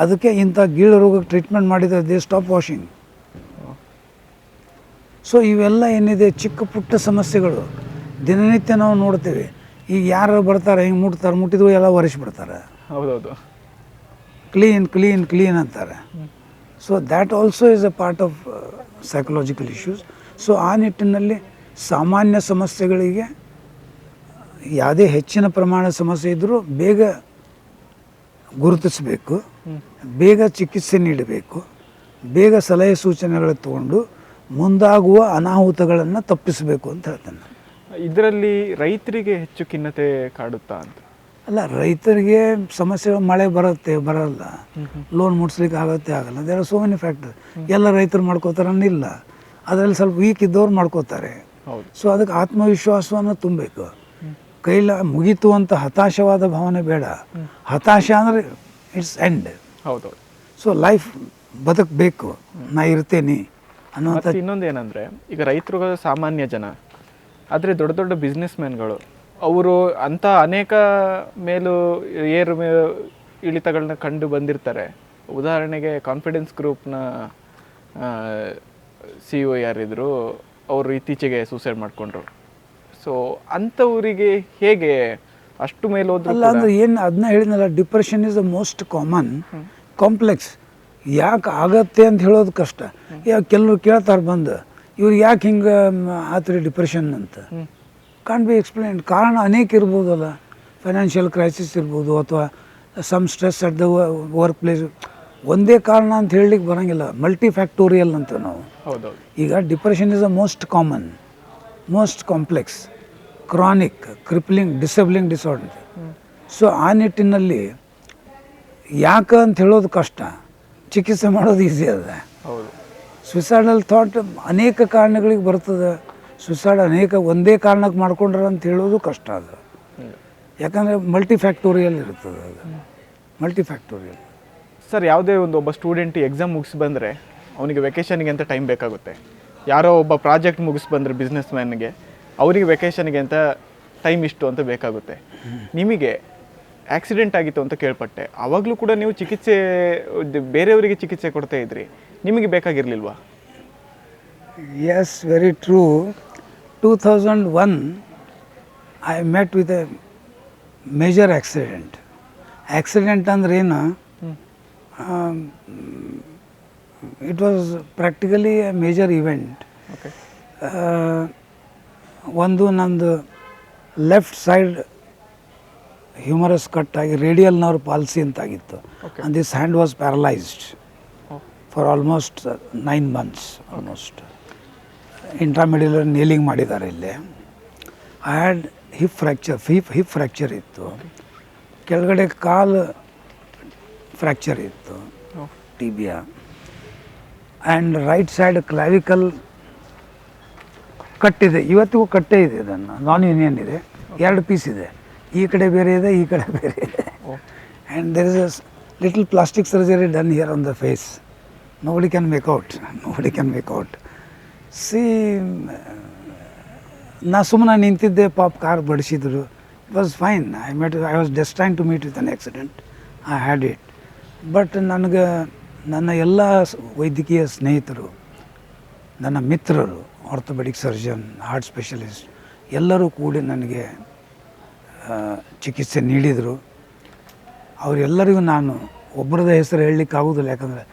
ಅದಕ್ಕೆ ಇಂಥ ಗೀಳು ರೋಗಕ್ಕೆ ಟ್ರೀಟ್ಮೆಂಟ್ ಮಾಡಿದರೆ ದೇ ಸ್ಟಾಪ್ ವಾಷಿಂಗ್. ಸೊ ಇವೆಲ್ಲ ಏನಿದೆ ಚಿಕ್ಕ ಪುಟ್ಟ ಸಮಸ್ಯೆಗಳು ದಿನನಿತ್ಯ ನಾವು ನೋಡ್ತೇವೆ. ಈಗ ಯಾರು ಬರ್ತಾರೆ ಹಿಂಗೆ ಮುಟ್ಟಿದ್ರು ಎಲ್ಲ ಒರೆಸ್ಬಿಡ್ತಾರೆ. ಹೌದೌದು. ಕ್ಲೀನ್ ಅಂತಾರೆ. So that also is a part of psychological issues. So ಆ ನಿಟ್ಟಿನಲ್ಲಿ ಸಾಮಾನ್ಯ ಸಮಸ್ಯೆಗಳಿಗೆ ಯಾವುದೇ ಹೆಚ್ಚಿನ ಪ್ರಮಾಣದ ಸಮಸ್ಯೆ ಇದ್ದರೂ ಬೇಗ ಗುರುತಿಸಬೇಕು, ಬೇಗ ಚಿಕಿತ್ಸೆ ನೀಡಬೇಕು, ಬೇಗ ಸಲಹೆ ಸೂಚನೆಗಳು ತಗೊಂಡು ಮುಂದಾಗುವ ಅನಾಹುತಗಳನ್ನು ತಪ್ಪಿಸಬೇಕು ಅಂತ ಹೇಳ್ತೇನೆ. ಇದರಲ್ಲಿ ರೈತರಿಗೆ ಹೆಚ್ಚು ಖಿನ್ನತೆ ಕಾಡುತ್ತಾ ಅಂತ? ಅಲ್ಲ, ರೈತರಿಗೆ ಸಮಸ್ಯೆಗಳು, ಮಳೆ ಬರಲ್ಲ, ಲೋನ್ ಮುಟ್ಸ್ಲಿಕ್ಕೆ ಆಗಲ್ಲ. There are so many factor. ಎಲ್ಲ ರೈತರು ಮಾಡ್ಕೋತಾರನ್ನಿಲ್ಲ, ಅದರಲ್ಲಿ ಸ್ವಲ್ಪ ವೀಕ್ ಇದ್ದವ್ರು ಮಾಡ್ಕೋತಾರೆ. ಸೊ ಅದಕ್ಕೆ ಆತ್ಮವಿಶ್ವಾಸವನ್ನು ತುಂಬಬೇಕು. ಕೈಲ ಮುಗೀತು ಅಂತ ಹತಾಶವಾದ ಭಾವನೆ ಬೇಡ. ಹತಾಶ ಅಂದರೆ ಇಟ್ಸ್ ಎಂಡ್. ಹೌದು. ಸೊ ಲೈಫ್ ಬದುಕಬೇಕು, ನಾ ಇರ್ತೇನೆ ಅನ್ನೋಂಥ. ಮತ್ತು ಇನ್ನೊಂದು ಏನಂದರೆ, ಈಗ ರೈತರುಗಳು ಸಾಮಾನ್ಯ ಜನ, ಆದರೆ ದೊಡ್ಡ ದೊಡ್ಡ ಬಿಸ್ನೆಸ್ ಮ್ಯಾನ್ಗಳು ಅವರು ಅಂಥ ಅನೇಕ ಏರು ಇಳಿತಗಳನ್ನ ಕಂಡು ಬಂದಿರ್ತಾರೆ. ಉದಾಹರಣೆಗೆ ಕಾನ್ಫಿಡೆನ್ಸ್ ಗ್ರೂಪ್ನ CEO ಯಾರಿದ್ರು, ಅವರು ಇತ್ತೀಚೆಗೆ ಸೂಸೈಡ್ ಮಾಡಿಕೊಂಡ್ರು. ಸೊ ಅಂಥವರಿಗೆ ಹೇಗೆ ಅಷ್ಟು ಮೇಲೆ ಅಲ್ಲ ಅಂದ್ರೆ ಏನು ಅದನ್ನ ಹೇಳಿದ್ನಲ್ಲ, depression is the most complex. ಯಾಕೆ ಆಗತ್ತೆ ಅಂತ ಹೇಳೋದು ಕಷ್ಟ. ಯಾಕೆ ಕೆಲವರು ಕೇಳ್ತಾರೆ ಬಂದು, ಇವ್ರು ಯಾಕೆ ಹಿಂಗೆ ಆತ್ರಿ ಡಿಪ್ರೆಷನ್ ಅಂತ. Can't be explain. ಕಾರಣ ಅನೇಕ ಇರ್ಬೋದಲ್ಲ, ಫೈನಾನ್ಷಿಯಲ್ ಕ್ರೈಸಿಸ್ ಇರ್ಬೋದು, ಅಥವಾ some stress at the work place. ಒಂದೇ ಕಾರಣ ಅಂತ ಹೇಳಲಿಕ್ಕೆ ಬರೋಂಗಿಲ್ಲ, ಮಲ್ಟಿ ಫ್ಯಾಕ್ಟೋರಿಯಲ್ ಅಂತ ನಾವು. ಹೌದೌದು. ಈಗ depression is the most common, most complex, chronic, crippling, disabling disorder. So ಆ ನಿಟ್ಟಿನಲ್ಲಿ ಯಾಕೆ ಅಂತ ಹೇಳೋದು ಕಷ್ಟ, ಚಿಕಿತ್ಸೆ ಮಾಡೋದು ಈಸಿ ಅದ. ಹೌದು. ಸುಸೈಡಲ್ ಥಾಟ್ ಅನೇಕ ಕಾರಣಗಳಿಗೆ ಬರ್ತದೆ. ಸುಸೈಡ್ ಒಂದೇ ಕಾರಣಕ್ಕೆ ಮಾಡ್ಕೊಂಡ್ರೆ ಅಂತ ಹೇಳೋದು ಕಷ್ಟ ಅದು. ಯಾಕಂದರೆ ಮಲ್ಟಿ ಫ್ಯಾಕ್ಟೋರಿಯಲ್ ಇರ್ತದೆ ಅದು, ಮಲ್ಟಿ ಫ್ಯಾಕ್ಟೋರಿಯಲ್. ಸರ್, ಯಾವುದೇ ಒಬ್ಬ ಸ್ಟೂಡೆಂಟ್ ಎಕ್ಸಾಮ್ ಮುಗಿಸಿ ಬಂದರೆ ಅವನಿಗೆ ವೆಕೇಷನ್ಗೆ ಅಂತ ಟೈಮ್ ಬೇಕಾಗುತ್ತೆ. ಯಾರೋ ಒಬ್ಬ ಪ್ರಾಜೆಕ್ಟ್ ಮುಗಿಸಿ ಬಂದರೆ ಬಿಸ್ನೆಸ್ ಮ್ಯಾನ್ಗೆ, ಅವರಿಗೆ ವೆಕೇಷನ್ಗೆ ಅಂತ ಟೈಮ್ ಇಷ್ಟು ಅಂತ ಬೇಕಾಗುತ್ತೆ. ನಿಮಗೆ ಆಕ್ಸಿಡೆಂಟ್ ಆಗಿತ್ತು ಅಂತ ಕೇಳ್ಪಟ್ಟೆ, ಆವಾಗಲೂ ಕೂಡ ನೀವು ಬೇರೆಯವರಿಗೆ ಚಿಕಿತ್ಸೆ ಕೊಡ್ತಾ ಇದ್ರಿ, ನಿಮಗೆ ಬೇಕಾಗಿರಲಿಲ್ವಾ? Yes, very true. 2001 I met with a major accident. Accident ಅಂದ್ರೆ ಏನು, it was practically a major event. ಒಂದು ನಂದು ಲೆಫ್ಟ್ ಸೈಡ್ ಹ್ಯೂಮರಸ್ ಕಟ್ ಆಗಿ ರೇಡಿಯಲ್ ನರ್ವ್ ಪಾಲ್ಸಿ ಅಂತಾಗಿತ್ತು. And this hand was paralysed for almost 9 months almost. Intramedullary nailing ಮಾಡಿದ್ದಾರೆ ಇಲ್ಲಿ. I had hip fracture ಇತ್ತು. ಕೆಳಗಡೆ ಕಾಲು ಫ್ರ್ಯಾಕ್ಚರ್ ಇತ್ತು, tibia. And right side clavicle ಕಟ್ಟಿದೆ, ಇವತ್ತಿಗೂ ಕಟ್ಟೇ ಇದೆ. ಅದನ್ನು ನಾನ್ ಯೂನಿಯನ್ ಇದೆ, 2 ಪೀಸ್ ಇದೆ. ಈ ಕಡೆ ಬೇರೆ ಇದೆ, ಈ ಕಡೆ ಬೇರೆ ಇದೆ. And there is a little plastic surgery done here on the face. nobody can make out. See, ನಾ ಸುಮ್ಮನೆ ನಿಂತಿದ್ದೆ, ಪಾಪ ಕಾರ್ ಬಡಿಸಿದ್ರು. It was fine. I was destined to meet with an accident. I had it. But ನನಗೆ ನನ್ನ ಎಲ್ಲ ವೈದ್ಯಕೀಯ ಸ್ನೇಹಿತರು, ನನ್ನ ಮಿತ್ರರು, ಆರ್ಥೋಪೆಡಿಕ್ ಸರ್ಜನ್, ಹಾರ್ಟ್ ಸ್ಪೆಷಲಿಸ್ಟ್ ಎಲ್ಲರೂ ಕೂಡಿ ನನಗೆ ಚಿಕಿತ್ಸೆ ನೀಡಿದರು. ಅವರೆಲ್ಲರಿಗೂ ನಾನು ಒಬ್ಬರದ ಹೆಸರು ಹೇಳಲಿಕ್ಕೆ ಆಗೋದಿಲ್ಲ. ಯಾಕಂದರೆ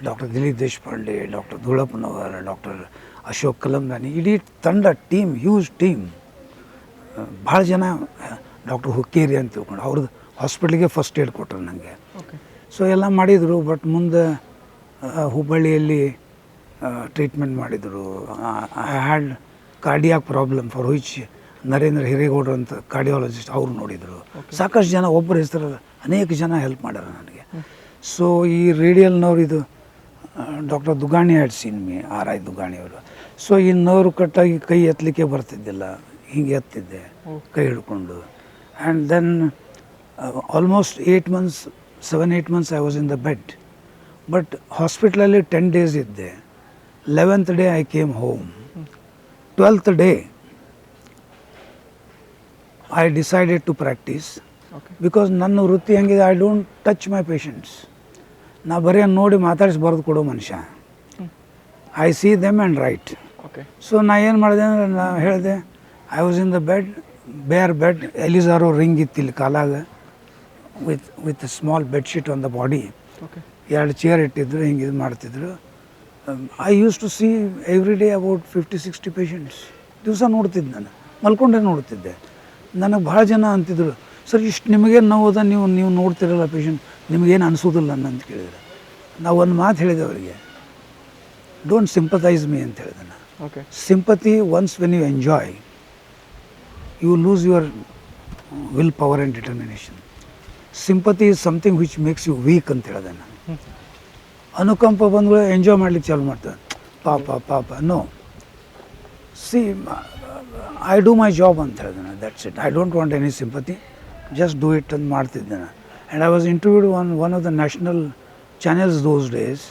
doctor Dilip Deshpande, doctor Dhoolappanavar, doctor Ashok Kalandani, ಇಡೀ ತಂಡ, ಟೀಮ್, ಹ್ಯೂಜ್ ಟೀಮ್. ಭಾಳ ಜನ, ಡಾಕ್ಟರ್ ಹುಕ್ಕೇರಿ ಅಂತ ತಿಳ್ಕೊಂಡು ಅವ್ರದ್ದು ಹಾಸ್ಪಿಟ್ಲಿಗೆ ಫಸ್ಟ್ ಏಡ್ ಕೊಟ್ಟರು ನನಗೆ. ಸೊ ಎಲ್ಲ ಮಾಡಿದರು. ಬಟ್ ಮುಂದೆ ಹುಬ್ಬಳ್ಳಿಯಲ್ಲಿ ಟ್ರೀಟ್ಮೆಂಟ್ ಮಾಡಿದರು. I had cardiac problem for which Narendra ಹಿರೇಗೌಡರು ಅಂತ ಕಾರ್ಡಿಯಾಲಜಿಸ್ಟ್ ಅವರು ನೋಡಿದರು. ಸಾಕಷ್ಟು ಜನ, ಒಬ್ಬರ ಹೆಸರಲ್ಲ, ಅನೇಕ ಜನ ಹೆಲ್ಪ್ ಮಾಡ್ಯಾರ ನನಗೆ. ಸೊ ಈ ರೇಡಿಯಲ್ ನರ್ವ್ ಇದು doctor Dugani had seen me, RI ದುಗಾಣಿಯವರು. ಸೊ ಈ ನರ್ವ್ ಕಟ್ಟಾಗಿ ಕೈ ಎತ್ತಲಿಕ್ಕೆ ಬರ್ತಿದ್ದಿಲ್ಲ, ಹಿಂಗೆ ಎತ್ತಿದ್ದೆ ಕೈ ಹಿಡ್ಕೊಂಡು. And then almost 7-8 months I was in the bed. But ಹಾಸ್ಪಿಟ್ಲಲ್ಲಿ 10 days ಇದ್ದೆ. 11th day I came home. 12th day I decided to practice. Because ನನ್ನ ವೃತ್ತಿ ಹೆಂಗಿದೆ, I don't touch my patients. ನಾ ಬರೀ ನೋಡಿ ಮಾತಾಡಿಸಿ ಬರೆದು ಕೊಡೋ ಮನುಷ್ಯ. I see them and right. So ನಾ ಏನು ಮಾಡಿದೆ ಅಂದರೆ, ನಾ ಹೇಳಿದೆ, I was in the bed, bare bed, Ilizarov ring ಇತ್ತು ಇಲ್ಲಿ ಕಾಲಾಗ, with small bedsheet on the body. 2 chair ಇಟ್ಟಿದ್ರು, ಹಿಂಗೆ ಇದು ಮಾಡ್ತಿದ್ರು. I use to see every day about 50-60 patients. ದಿವಸ ನೋಡ್ತಿದ್ದೆ, ನಾನು ಮಲ್ಕೊಂಡೇ ನೋಡ್ತಿದ್ದೆ. ನನಗೆ ಭಾಳ ಜನ ಅಂತಿದ್ರು, ಸರ್ ಇಷ್ಟು ನಿಮಗೇನು ನೋವುದ, ನೀವು ನೋಡ್ತಿರಲ್ಲ ಪೇಷಂಟ್, ನಿಮಗೇನು ಅನಿಸೋದಿಲ್ಲ ಅಂತ ಕೇಳಿದ್ರೆ. ನಾವು ಒಂದು ಮಾತು ಹೇಳಿದೆ ಅವರಿಗೆ, ಡೋಂಟ್ ಸಿಂಪತೈಸ್ ಮೀ ಅಂತ ಹೇಳಿದೆ ನಾನು. Sympathy once when you enjoy, you lose your will power and determination. Sympathy is something which makes you weak ಅಂತ ಹೇಳಿದೆ ನಾನು. ಅನುಕಂಪ ಬಂದ್ಗಳು ಎಂಜಾಯ್ ಮಾಡ್ಲಿಕ್ಕೆ ಚಾಲು ಮಾಡ್ತಾರೆ, ಪಾಪ no. See, I do my job ಅಂತ ಹೇಳಿದೆ ನಾನು, that's it. I don't want any sympathy, just do it ಅಂತ ಮಾಡ್ತಿದ್ದೆ ನಾನು. And I was interviewed one of the national channels those days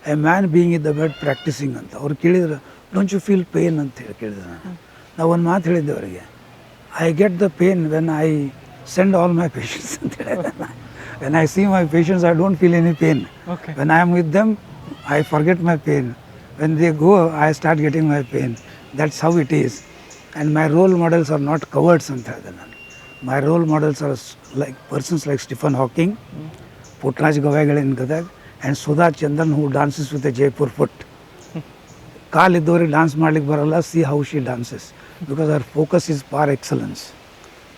a man being in the bed practising ಅಂತ ಅವ್ರು ಕೇಳಿದ್ರು don't you feel pain ಅಂತ ಹೇಳಿ ಕೇಳಿದ್ರು ನಾವು ಒಂದು ಮಾತು ಹೇಳಿದ್ದೆ ಅವರಿಗೆ I get the pain when I send all my patients ಅಂತ ಹೇಳಿದೆ when I see my patients I don't feel any pain when I am with them I forget my pain when they go I start getting my pain that's how it is and my role models are not cowards ಅಂತ ಹೇಳಿದೆ ನಾನು my role models are like persons like Stephen Hawking Puttaraj ಗವಾಯಿಗಳು in Gadag and Sudha Chandan who dances with a Jaipur foot ಕಾಲಿದ್ದವ್ರಿಗೆ dance ಮಾಡ್ಲಿಕ್ಕೆ ಬರಲ್ಲ see how she dances because ಅವರ್ focus is par excellence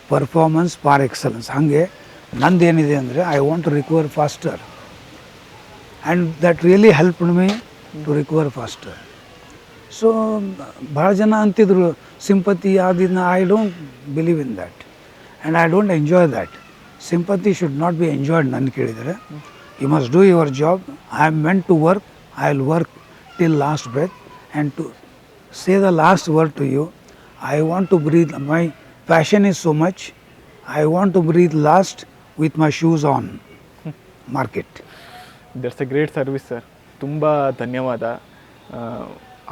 performance par excellence ಹಾಗೆ ನಂದೇನಿದೆ ಅಂದರೆ I want to recover faster and that really helped me to recover faster so ಭಾಳ ಜನ ಅಂತಿದ್ರು ಸಿಂಪತಿ ಅದನ್ನ I don't believe in that and I don't enjoy that sympathy should not be enjoyed ನನ್ನ ಕೇಳಿದರೆ you must do your job I am meant to work I will work till last breath and to say the last word to you I want to breathe my passion is so much I want to breathe last with my shoes on market that's a great service sir ತುಂಬ ಧನ್ಯವಾದ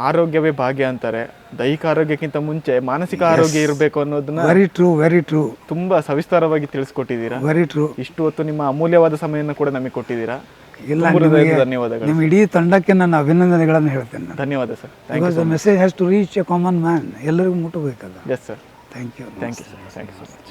ಆರೋಗ್ಯವೇ ಭಾಗ್ಯ ಅಂತಾರೆ ದೈಹಿಕ ಆರೋಗ್ಯಕ್ಕಿಂತ ಮುಂಚೆ ಮಾನಸಿಕ ಆರೋಗ್ಯ ಇರಬೇಕು ಅನ್ನೋದನ್ನ ವೆರಿ ಟ್ರೂ ತುಂಬ ಸವಿಸ್ತಾರವಾಗಿ ತಿಳಿಸ್ಕೊಟ್ಟಿದ್ದೀರಾ ವೆರಿ ಟ್ರೂ ಇಷ್ಟು ಹೊತ್ತು ನಿಮ್ಮ ಅಮೂಲ್ಯವಾದ ಸಮಯವನ್ನು ಕೂಡ ನಮಗೆ ಕೊಟ್ಟಿದ್ದೀರಾ ಇಲ್ಲ ತುಂಬ ಹೃದಯದ ಧನ್ಯವಾದಗಳು ನಿಮ್ಮ ಇಡೀ ತಂಡಕ್ಕೆ ನನ್ನ ಅಭಿನಂದನೆಗಳನ್ನು ಹೇಳ್ತೇನೆ ನಾನು ಧನ್ಯವಾದ sir because the message has to reach a common man ಎಲ್ಲರಿಗೂ ಮುಟ್ಟಬೇಕಲ್ಲ yes sir thank you thank you sir thank you sir